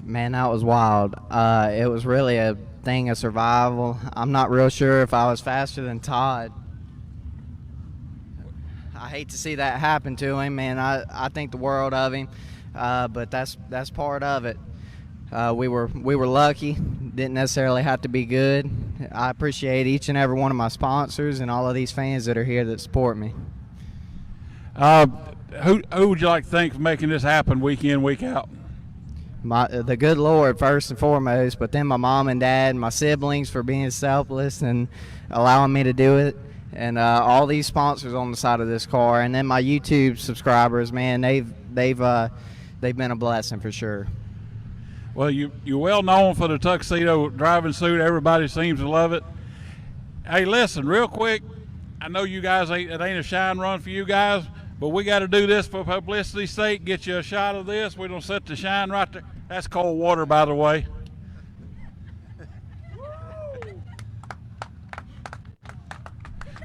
Man, that was wild. It was really a thing of survival. I'm not real sure if I was faster than Todd. I hate to see that happen to him, man. I think the world of him, but that's part of it. We were lucky. Didn't necessarily have to be good. I appreciate each and every one of my sponsors and all of these fans that are here that support me. Who would you like to thank for making this happen week in, week out? The good Lord first and foremost, but then my mom and dad and my siblings for being selfless and allowing me to do it, and all these sponsors on the side of this car, and then my YouTube subscribers, man, they've been a blessing for sure. Well, you're well known for the tuxedo driving suit. Everybody seems to love it. Hey, listen, real quick, I know you guys it ain't a shine run for you guys, but we got to do this for publicity's sake. Get you a shot of this. We're going to set the shine right there. That's cold water, by the way.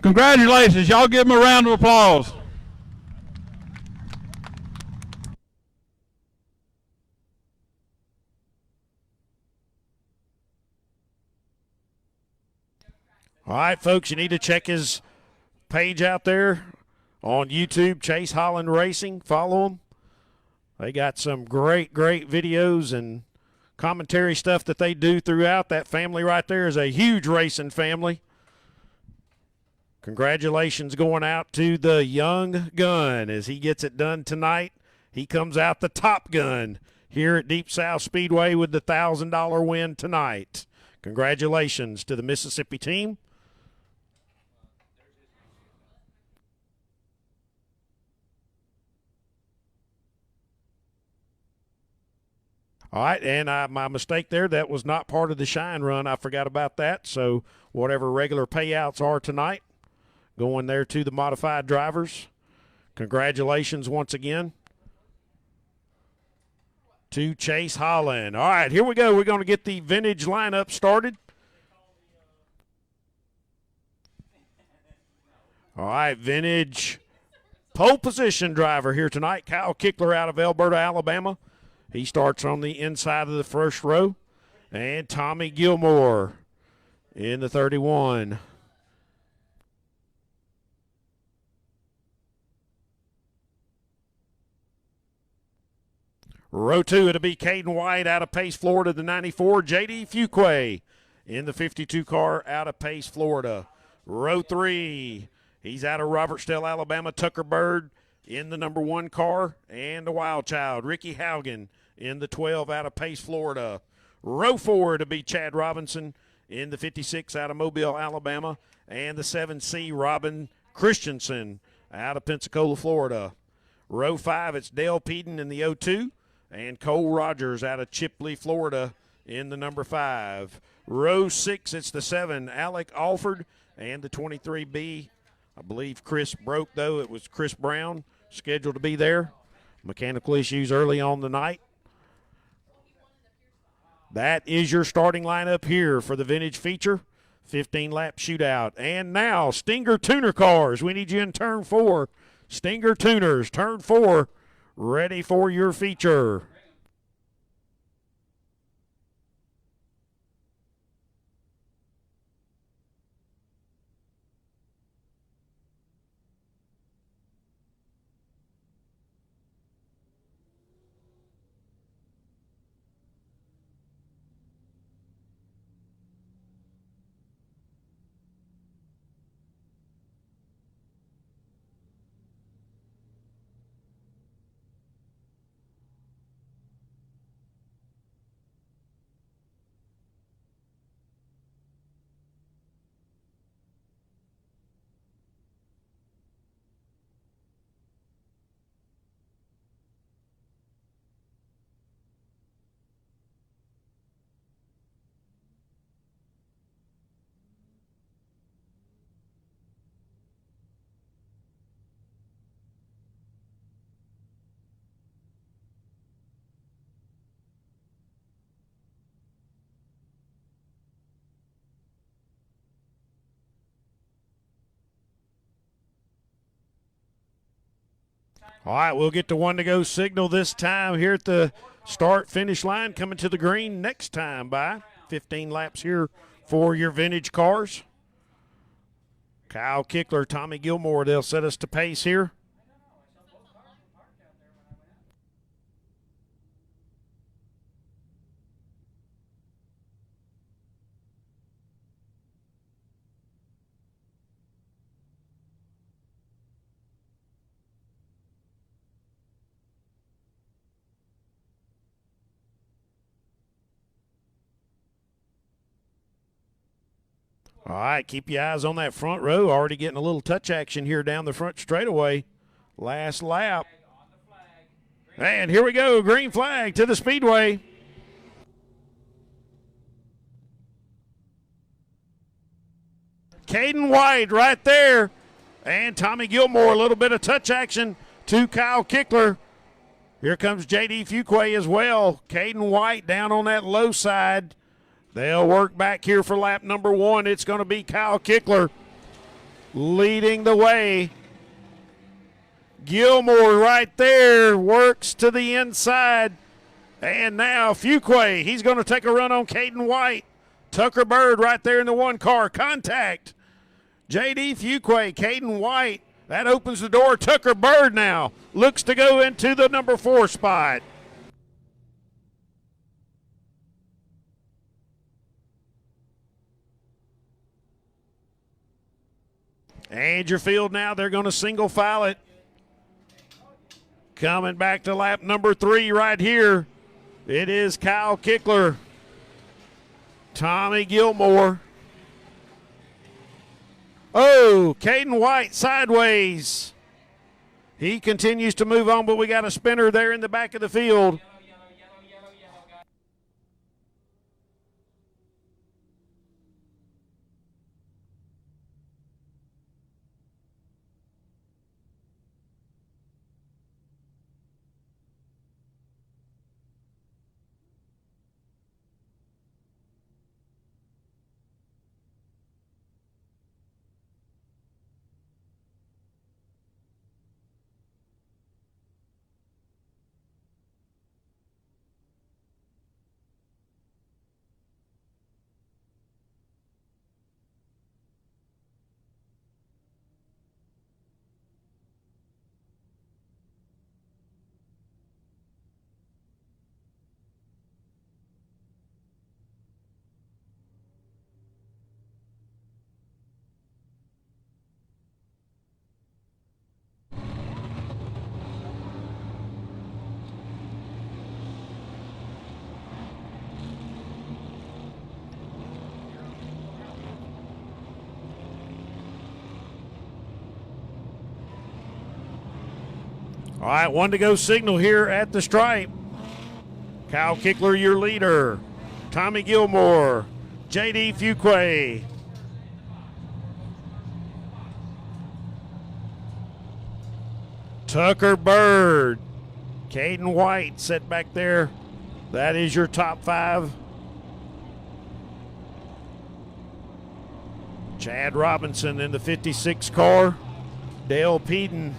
Congratulations. Y'all give them a round of applause. All right, folks, you need to check his page out there on YouTube, Chase Holland Racing. Follow them. They got some great videos and commentary stuff that they do throughout. That family right there is a huge racing family. Congratulations going out to the young gun as he gets it done tonight. He comes out the top gun here at Deep South Speedway with the $1,000 win tonight. Congratulations to the Mississippi team. All right, and my mistake there, that was not part of the shine run. I forgot about that. So whatever regular payouts are tonight, going there to the modified drivers. Congratulations once again to Chase Holland. All right, here we go. We're going to get the vintage lineup started. All right, vintage pole position driver here tonight, Kyle Kickler out of Alberta, Alabama. He starts on the inside of the first row. And Tommy Gilmore in the 31. Row 2, it'll be Caden White out of Pace, Florida, the 94. J.D. Fuquay in the 52 car out of Pace, Florida. Row 3, he's out of Robertsdale, Alabama. Tucker Bird in the number 1 car. And the Wild Child, Ricky Haugen in the 12 out of Pace, Florida. Row 4 to be Chad Robinson In the 56 out of Mobile, Alabama. And the 7C, Robin Christensen out of Pensacola, Florida. Row 5, it's Dale Peden in the 02. And Cole Rogers out of Chipley, Florida in the number 5. Row 6, it's the 7, Alec Alford. And the 23B, I believe Chris broke, though. It was Chris Brown scheduled to be there. Mechanical issues early on the night. That is your starting lineup here for the Vintage Feature 15-lap shootout. And now, Stinger Tuner cars. We need you in turn 4. Stinger Tuners, turn 4, ready for your feature. All right, we'll get the one to go signal this time here at the start-finish line, coming to the green next time by 15 laps here for your vintage cars. Kyle Kickler, Tommy Gilmore, they'll set us to pace here. All right, keep your eyes on that front row. Already getting a little touch action here down the front straightaway. Last lap. And here we go, green flag to the Speedway. Caden White right there. And Tommy Gilmore, a little bit of touch action to Kyle Kickler. Here comes J.D. Fuquay as well. Caden White down on that low side. They'll work back here for lap number 1. It's going to be Kyle Kickler leading the way. Gilmore right there works to the inside. And now Fuquay, he's going to take a run on Caden White. Tucker Bird right there in the 1 car. Contact. J.D. Fuquay, Caden White. That opens the door. Tucker Bird now looks to go into the number 4 spot. Angerfield now, they're going to single file it. Coming back to lap number 3 right here. It is Kyle Kickler. Tommy Gilmore. Oh, Caden White sideways. He continues to move on, but we got a spinner there in the back of the field. All right, 1 to go signal here at the stripe. Kyle Kickler, your leader. Tommy Gilmore, J.D. Fuquay. Tucker Bird, Caden White set back there. That is your top 5. Chad Robinson in the 56 car. Dale Peden.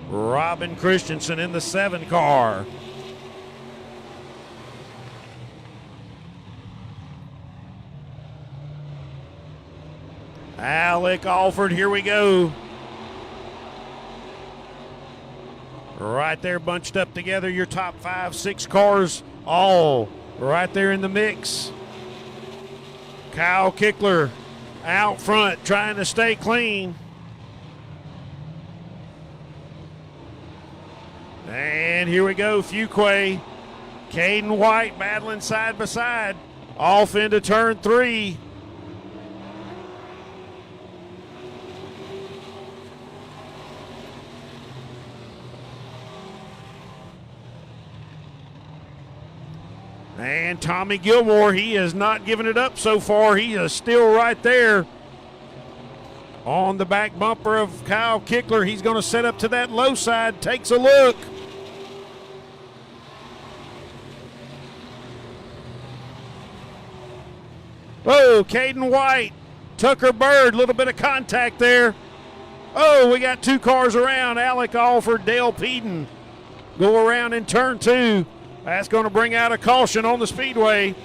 Robin Christensen in the 7 car. Alec Alford, here we go. Right there bunched up together, your top 5, 6 cars, all right there in the mix. Kyle Kickler out front trying to stay clean. And here we go, Fuquay, Caden White battling side by side, off into turn 3. And Tommy Gilmore, he has not given it up so far. He is still right there on the back bumper of Kyle Kickler. He's going to set up to that low side, takes a look. Oh, Caden White, Tucker Bird, a little bit of contact there. Oh, we got 2 cars around. Alec Alford, Dale Peden go around in turn 2. That's going to bring out a caution on the Speedway.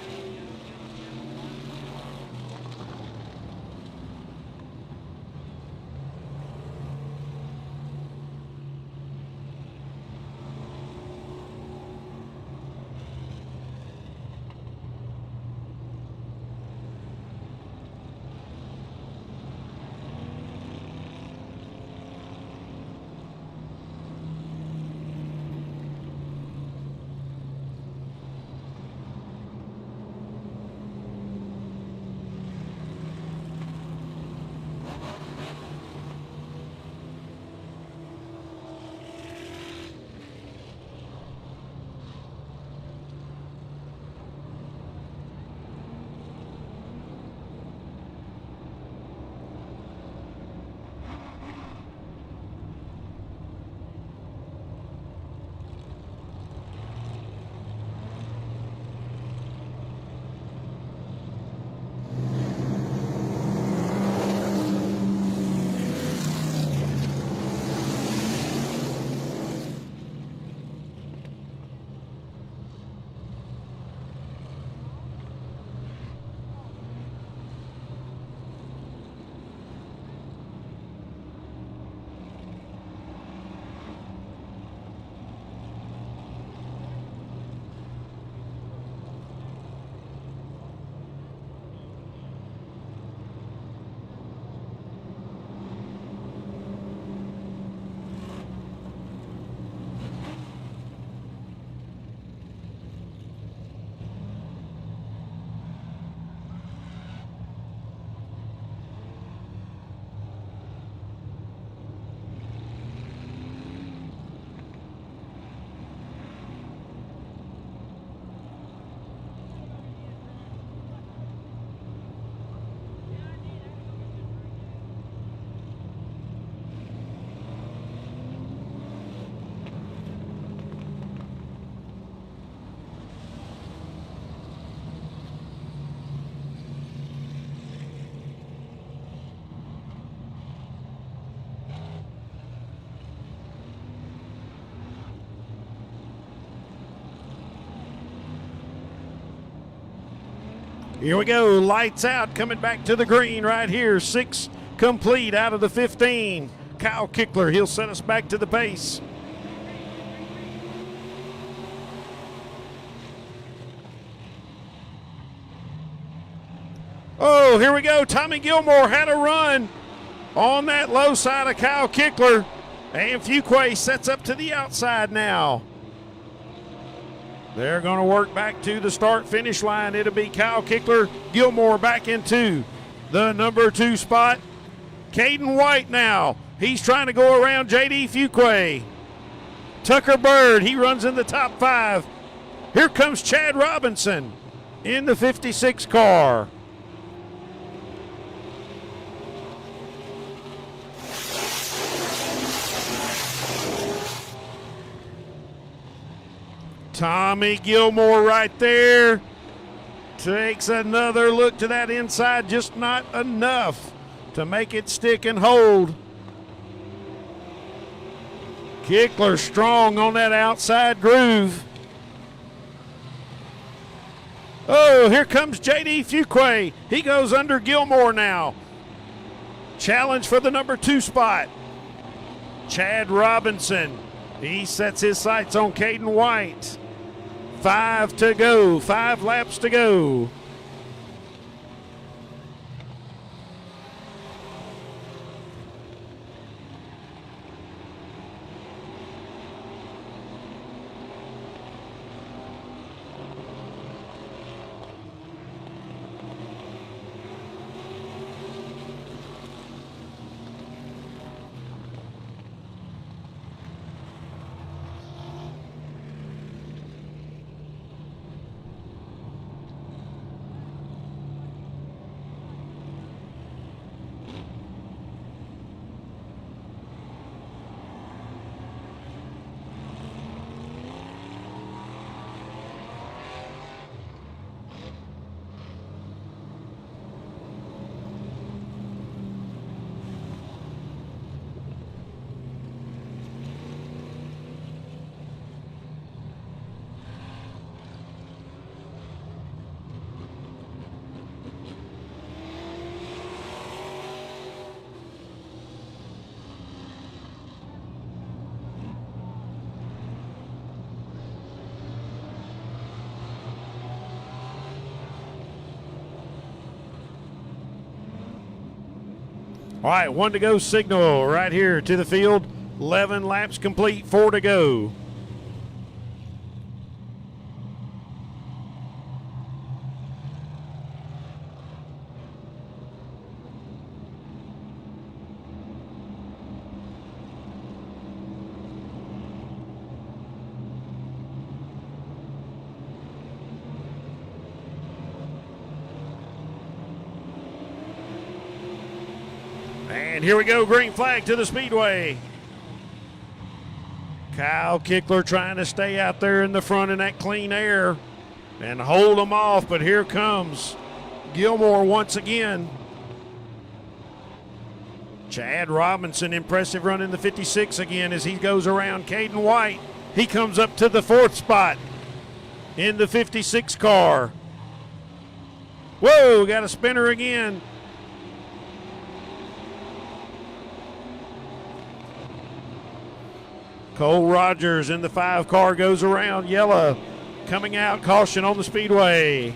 Here we go, lights out, coming back to the green right here. 6 complete out of the 15. Kyle Kickler, he'll set us back to the pace. Oh, here we go. Tommy Gilmore had a run on that low side of Kyle Kickler. And Fuquay sets up to the outside now. They're going to work back to the start-finish line. It'll be Kyle Kickler, Gilmore back into the number 2 spot. Caden White now. He's trying to go around J.D. Fuquay. Tucker Bird, he runs in the top 5. Here comes Chad Robinson in the 56 car. Tommy Gilmore right there takes another look to that inside, just not enough to make it stick and hold. Kickler strong on that outside groove. Oh, here comes J.D. Fuquay. He goes under Gilmore now. Challenge for the number 2 spot. Chad Robinson. He sets his sights on Caden White. 5 to go, 5 laps to go. All right, 1 to go signal right here to the field. 11 laps complete, 4 to go. And here we go, green flag to the Speedway. Kyle Kickler trying to stay out there in the front in that clean air and hold them off, but here comes Gilmore once again. Chad Robinson, impressive run in the 56 again as he goes around Caden White. He comes up to the 4th spot in the 56 car. Whoa, got a spinner again. Cole Rogers in the 5 car goes around. Yellow coming out, caution on the Speedway.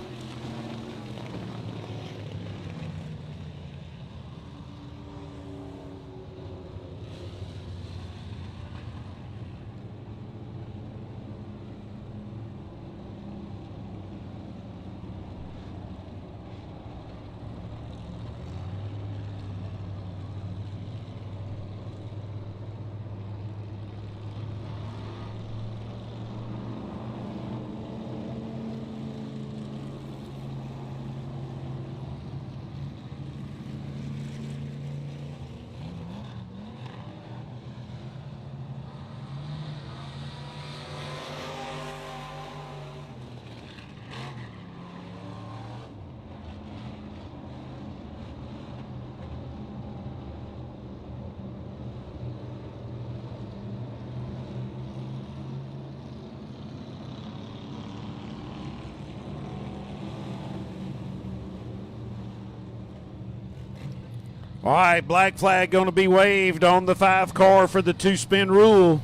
All right, black flag going to be waved on the 5 car for the 2-spin rule.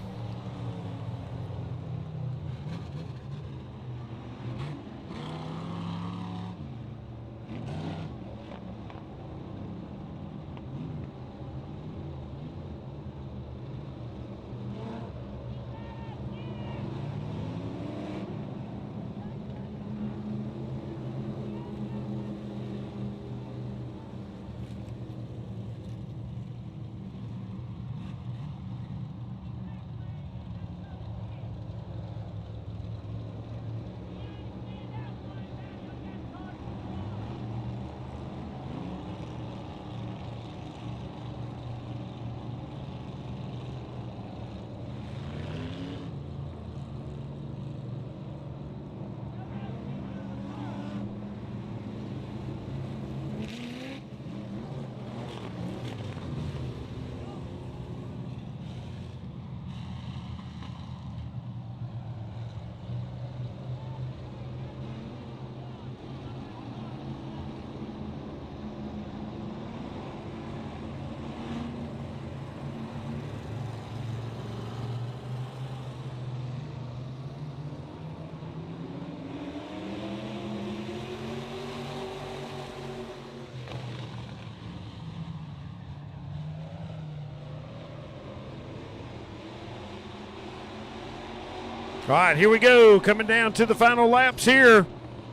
All right, here we go. Coming down to the final laps here.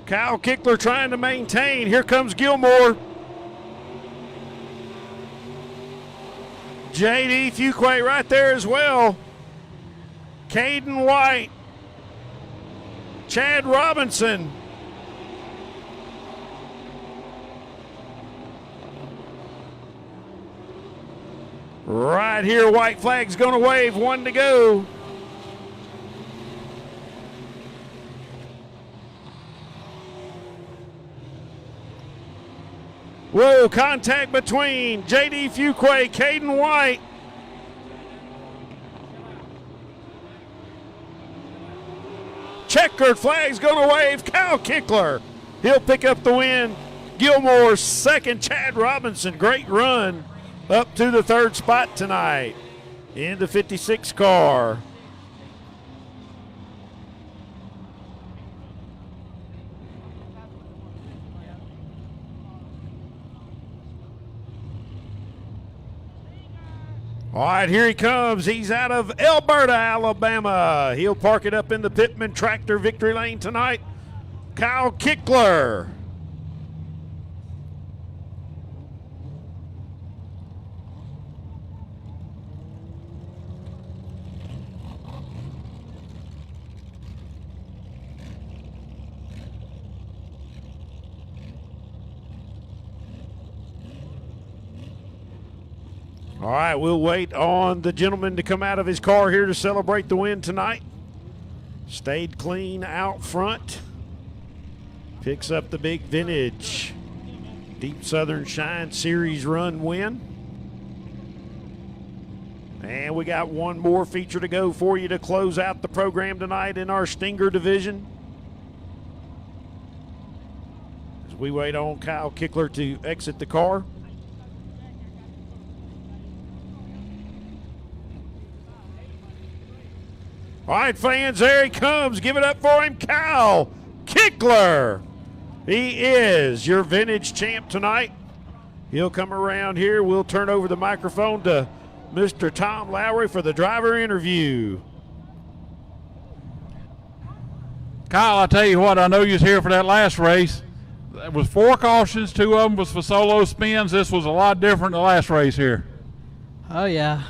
Kyle Kickler trying to maintain. Here comes Gilmore. J.D. Fuquay right there as well. Caden White. Chad Robinson. Right here, white flag's going to wave. 1 to go. Whoa, contact between J.D. Fuquay, Caden White. Checkered flag's going to wave. Kyle Kickler, he'll pick up the win. Gilmore's second. Chad Robinson, great run up to the 3rd spot tonight in the 56 car. All right, here he comes. He's out of Alberta, Alabama. He'll park it up in the Pittman Tractor victory lane tonight. Kyle Kickler. All right, we'll wait on the gentleman to come out of his car here to celebrate the win tonight. Stayed clean out front. Picks up the big vintage Deep Southern Shine Series run win. And we got one more feature to go for you to close out the program tonight in our Stinger division. As we wait on Kyle Kickler to exit the car. All right, fans, there he comes. Give it up for him, Kyle Kickler. He is your vintage champ tonight. He'll come around here. We'll turn over the microphone to Mr. Tom Lowry for the driver interview. Kyle, I tell you what, I know you was here for that last race. It was 4 cautions, 2 of them was for solo spins. This was a lot different than the last race here. Oh, yeah.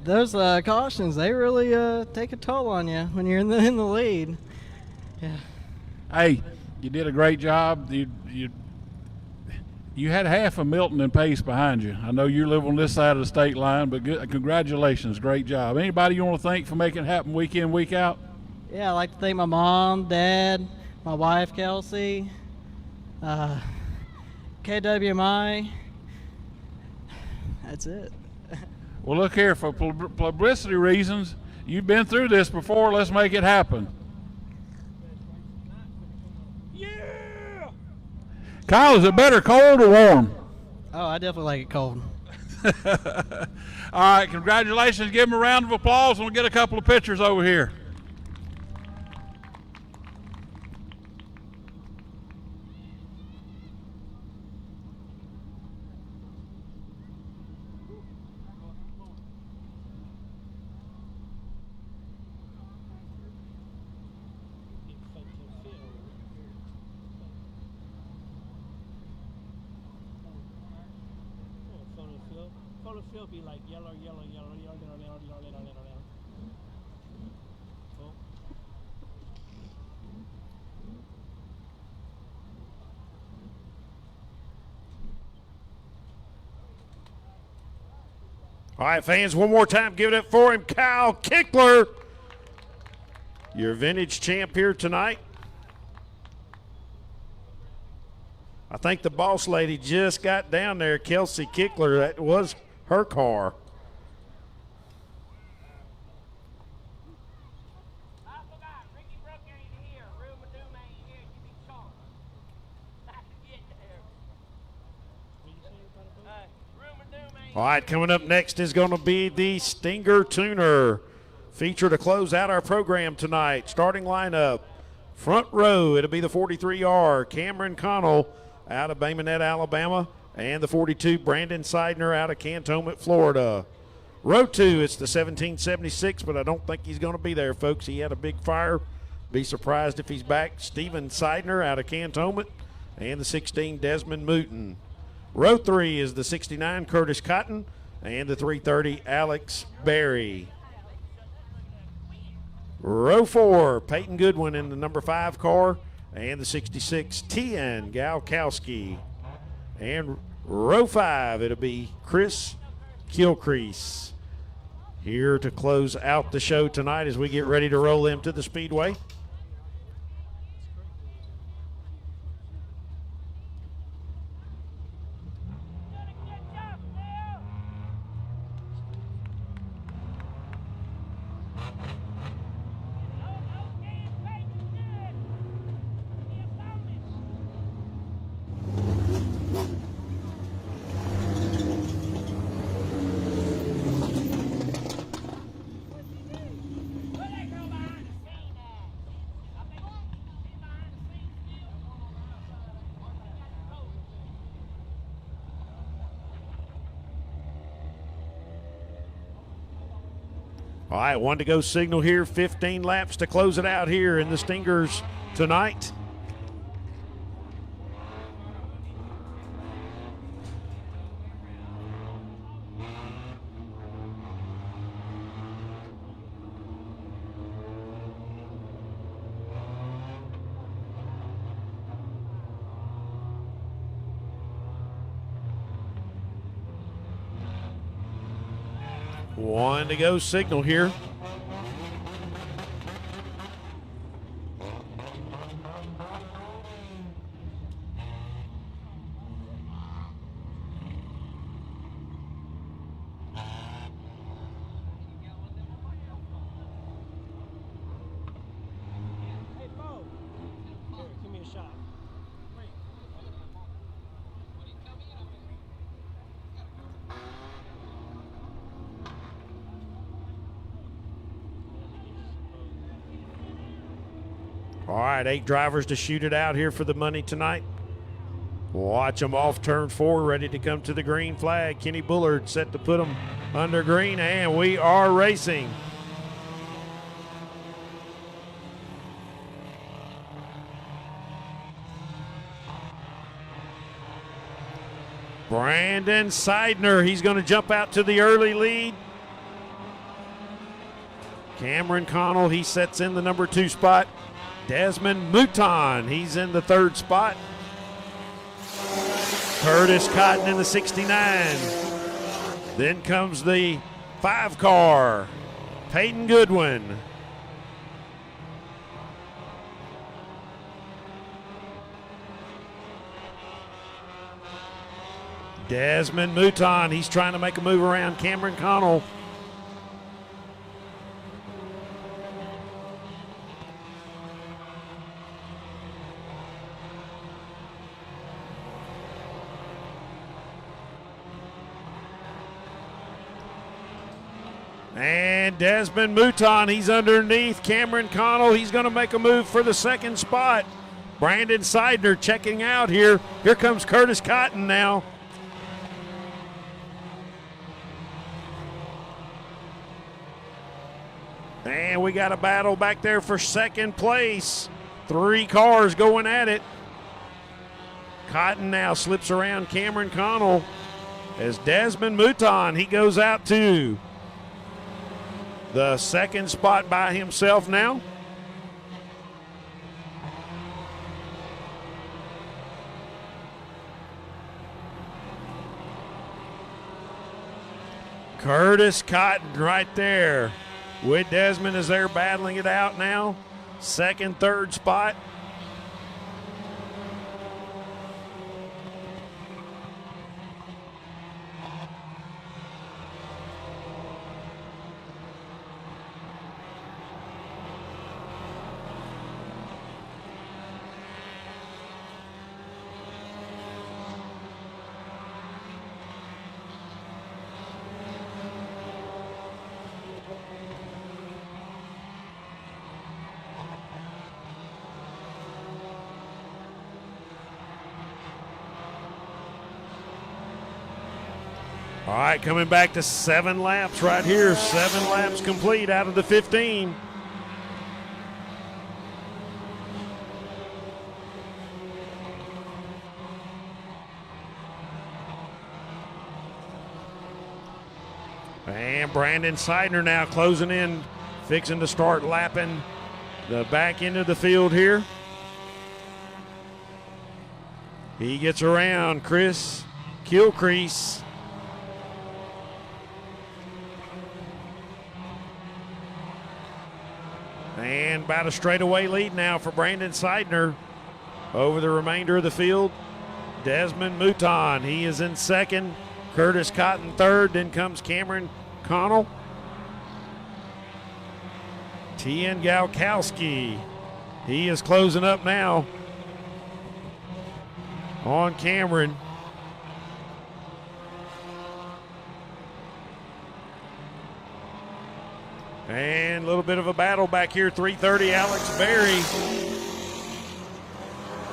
Those cautions, they really take a toll on you when you're in the lead. Yeah. Hey, you did a great job. You had half of Milton and Pace behind you. I know you live on this side of the state line, but congratulations, great job. Anybody you want to thank for making it happen week in, week out? Yeah, I'd like to thank my mom, dad, my wife, Kelsey, KWMI. That's it. Well, look here, for publicity reasons, you've been through this before. Let's make it happen. Yeah! Kyle, is it better cold or warm? Oh, I definitely like it cold. All right, congratulations. Give him a round of applause, and we'll get a couple of pictures over here. Photo field be like yellow, yellow, yellow, yellow, yellow, yellow, yellow, yellow, yellow. Cool. All right, fans, one more time, give it up for him, Kyle Kickler, your vintage champ here tonight. I think the boss lady just got down there, Kelsey Kickler. That was her car. I forgot, Ricky Brook ain't here. Ruma Doom ain't here. You be sharp. I can get there. Ruma Doom ain't All right, coming up next is going to be the Stinger Tuner feature to close out our program tonight. Starting lineup, front row, it'll be the 43R, Cameron Connell out of Baymonette, Alabama, and the 42, Brandon Seidner out of Cantonment, Florida. Row 2, it's the 1776, but I don't think he's going to be there, folks. He had a big fire. Be surprised if he's back. Steven Seidner out of Cantonment, and the 16, Desmond Mooten. Row 3 is the 69, Curtis Cotton, and the 330, Alex Berry. Row 4, Peyton Goodwin in the number 5 car, and the 66, Tian Galkowski. And row 5, it'll be Chris Kilcrease here to close out the show tonight as we get ready to roll into the Speedway. All right, one to go signal here. 15 laps to close it out here in the Stingers tonight. One to go signal here. Hey, Bo. Here, give me a shot. All right, 8 drivers to shoot it out here for the money tonight. Watch them off turn 4, ready to come to the green flag. Kenny Bullard set to put them under green, and we are racing. Brandon Seidner, he's going to jump out to the early lead. Cameron Connell, he sets in the number 2 spot. Desmond Mouton, he's in the 3rd spot. Curtis Cotton in the 69. Then comes the 5 car, Peyton Goodwin. Desmond Mouton, he's trying to make a move around Cameron Connell. And Desmond Mouton, he's underneath Cameron Connell. He's going to make a move for the 2nd spot. Brandon Seidner checking out here. Here comes Curtis Cotton now. And we got a battle back there for 2nd place. 3 cars going at it. Cotton now slips around Cameron Connell as Desmond Mouton, he goes out to the 2nd spot by himself now. Curtis Cotton right there with Desmond as they're battling it out now. 2nd, 3rd spot. All right, coming back to 7 laps right here. 7 laps complete out of the 15. And Brandon Seidner now closing in, fixing to start lapping the back end of the field here. He gets around Chris Gilcrease. And about a straightaway lead now for Brandon Seidner over the remainder of the field. Desmond Mouton, he is in second. Curtis Cotton third. Then comes Cameron Connell. Tien Galkowski, he is closing up now on Cameron. And a little bit of a battle back here. 330, Alex Berry.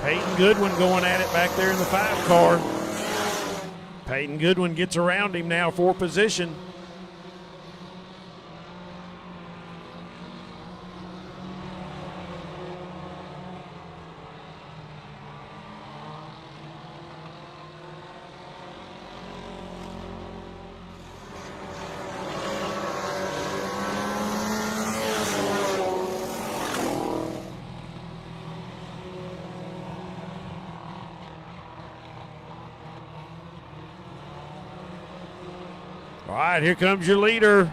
Peyton Goodwin going at it back there in the 5 car. Peyton Goodwin gets around him now for position. All right, here comes your leader.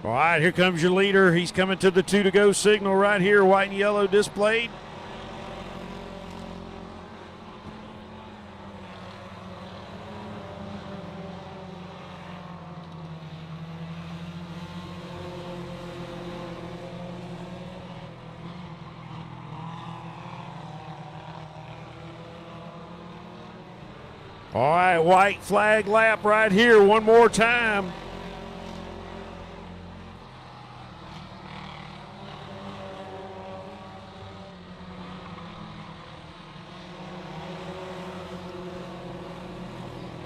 All right, here comes your leader. He's coming to the 2 to go signal right here, white and yellow displayed. All right, white flag lap right here one more time.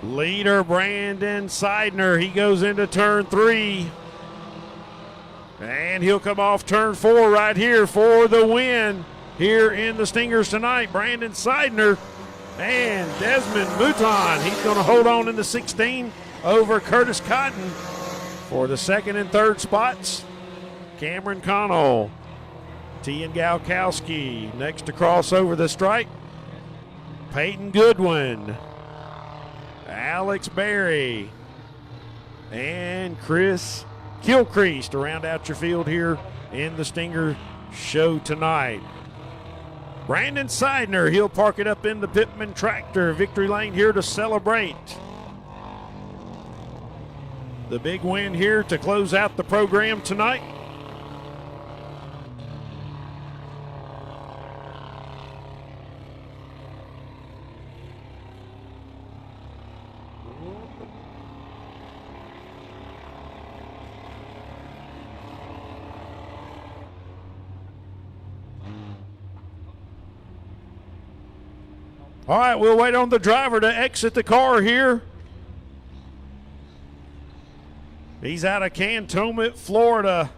Leader Brandon Seidner, he goes into turn 3. And he'll come off turn 4 right here for the win here in the Stingers tonight. Brandon Seidner and Desmond Mouton, he's going to hold on in the 16 over Curtis Cotton for the 2nd and 3rd spots. Cameron Connell, Tien Galkowski next to cross over the stripe. Peyton Goodwin, Alex Berry, and Chris Gilcrease to round out your field here in the Stinger show tonight. Brandon Seidner, he'll park it up in the Pittman tractor. Victory lane here to celebrate the big win here to close out the program tonight. All right, we'll wait on the driver to exit the car here. He's out of Cantonment, Florida.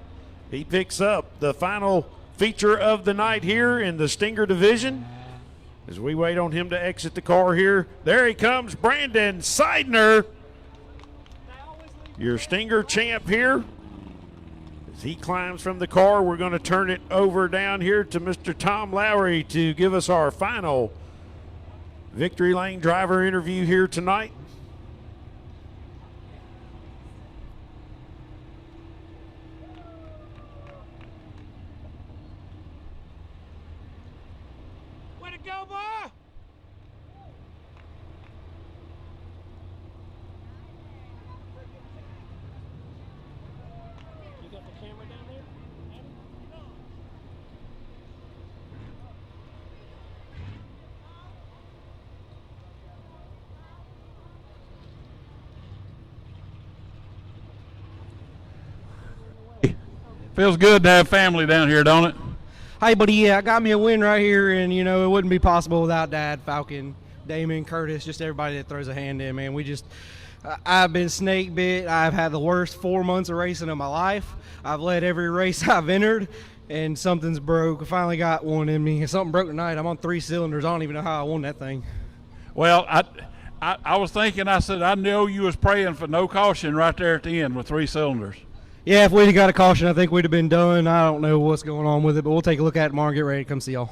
He picks up the final feature of the night here in the Stinger division. As we wait on him to exit the car here, there he comes, Brandon Seidner, your Stinger champ here. As he climbs from the car, we're going to turn it over down here to Mr. Tom Lowry to give us our final Victory Lane driver interview here tonight. Way to go, boy! You got the camera down there? Feels good to have family down here, don't it? Hey, buddy, yeah, I got me a win right here, and, you know, it wouldn't be possible without Dad, Falcon, Damon, Curtis, just everybody that throws a hand in, man. I've been snake bit. I've had the worst 4 months of racing of my life. I've led every race I've entered, and something's broke. I finally got one in me. Something broke tonight. I'm on 3 cylinders. I don't even know how I won that thing. Well, I was thinking, I said, I know you was praying for no caution right there at the end with 3 cylinders. Yeah, if we'd have got a caution, I think we'd have been done. I don't know what's going on with it, but we'll take a look at it tomorrow and get ready to come see y'all.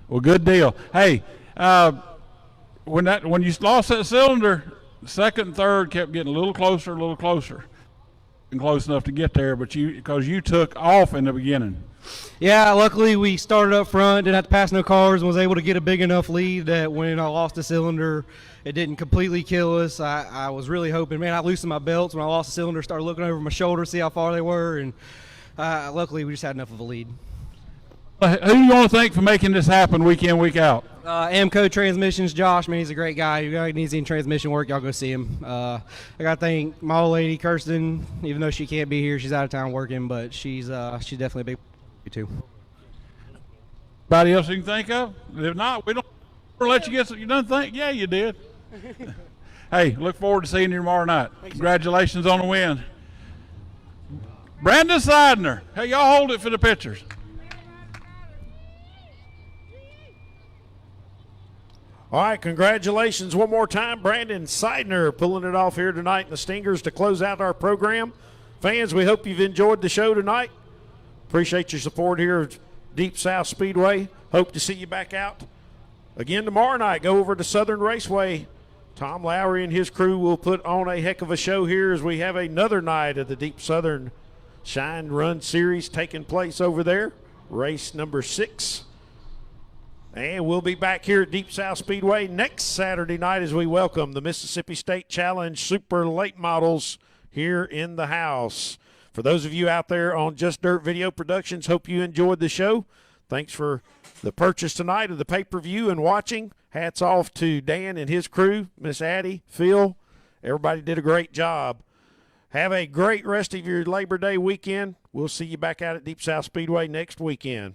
Well, good deal. Hey, when you lost that cylinder, second and third kept getting a little closer, and close enough to get there, but because you took off in the beginning. Yeah, luckily we started up front, didn't have to pass no cars, and was able to get a big enough lead that when I lost the cylinder, it didn't completely kill us. I was really hoping, man, I loosened my belts when I lost the cylinder, started looking over my shoulder, see how far they were, and luckily we just had enough of a lead. Who do you want to thank for making this happen week in, week out? Amco Transmissions, Josh, man, he's a great guy. If you guys need any transmission work, y'all go see him. I got to thank my old lady, Kirsten, even though she can't be here, she's out of town working, but she's definitely a big too. Anybody else you can think of? If not, we don't let you get some. You done think? Yeah, you did. Hey, look forward to seeing you tomorrow night. Congratulations on the win. Brandon Seidner. Hey, y'all hold it for the pictures. All right, congratulations one more time, Brandon Seidner, pulling it off here tonight in the Stingers to close out our program. Fans, we hope you've enjoyed the show tonight. Appreciate your support here at Deep South Speedway. Hope to see you back out again tomorrow night. Go over to Southern Raceway. Tom Lowry and his crew will put on a heck of a show here as we have another night of the Deep Southern Shine Run Series taking place over there. Race number 6. And we'll be back here at Deep South Speedway next Saturday night as we welcome the Mississippi State Challenge Super Late Models here in the house. For those of you out there on Just Dirt Video Productions, hope you enjoyed the show. Thanks for the purchase tonight of the pay-per-view and watching. Hats off to Dan and his crew, Miss Addie, Phil. Everybody did a great job. Have a great rest of your Labor Day weekend. We'll see you back out at Deep South Speedway next weekend.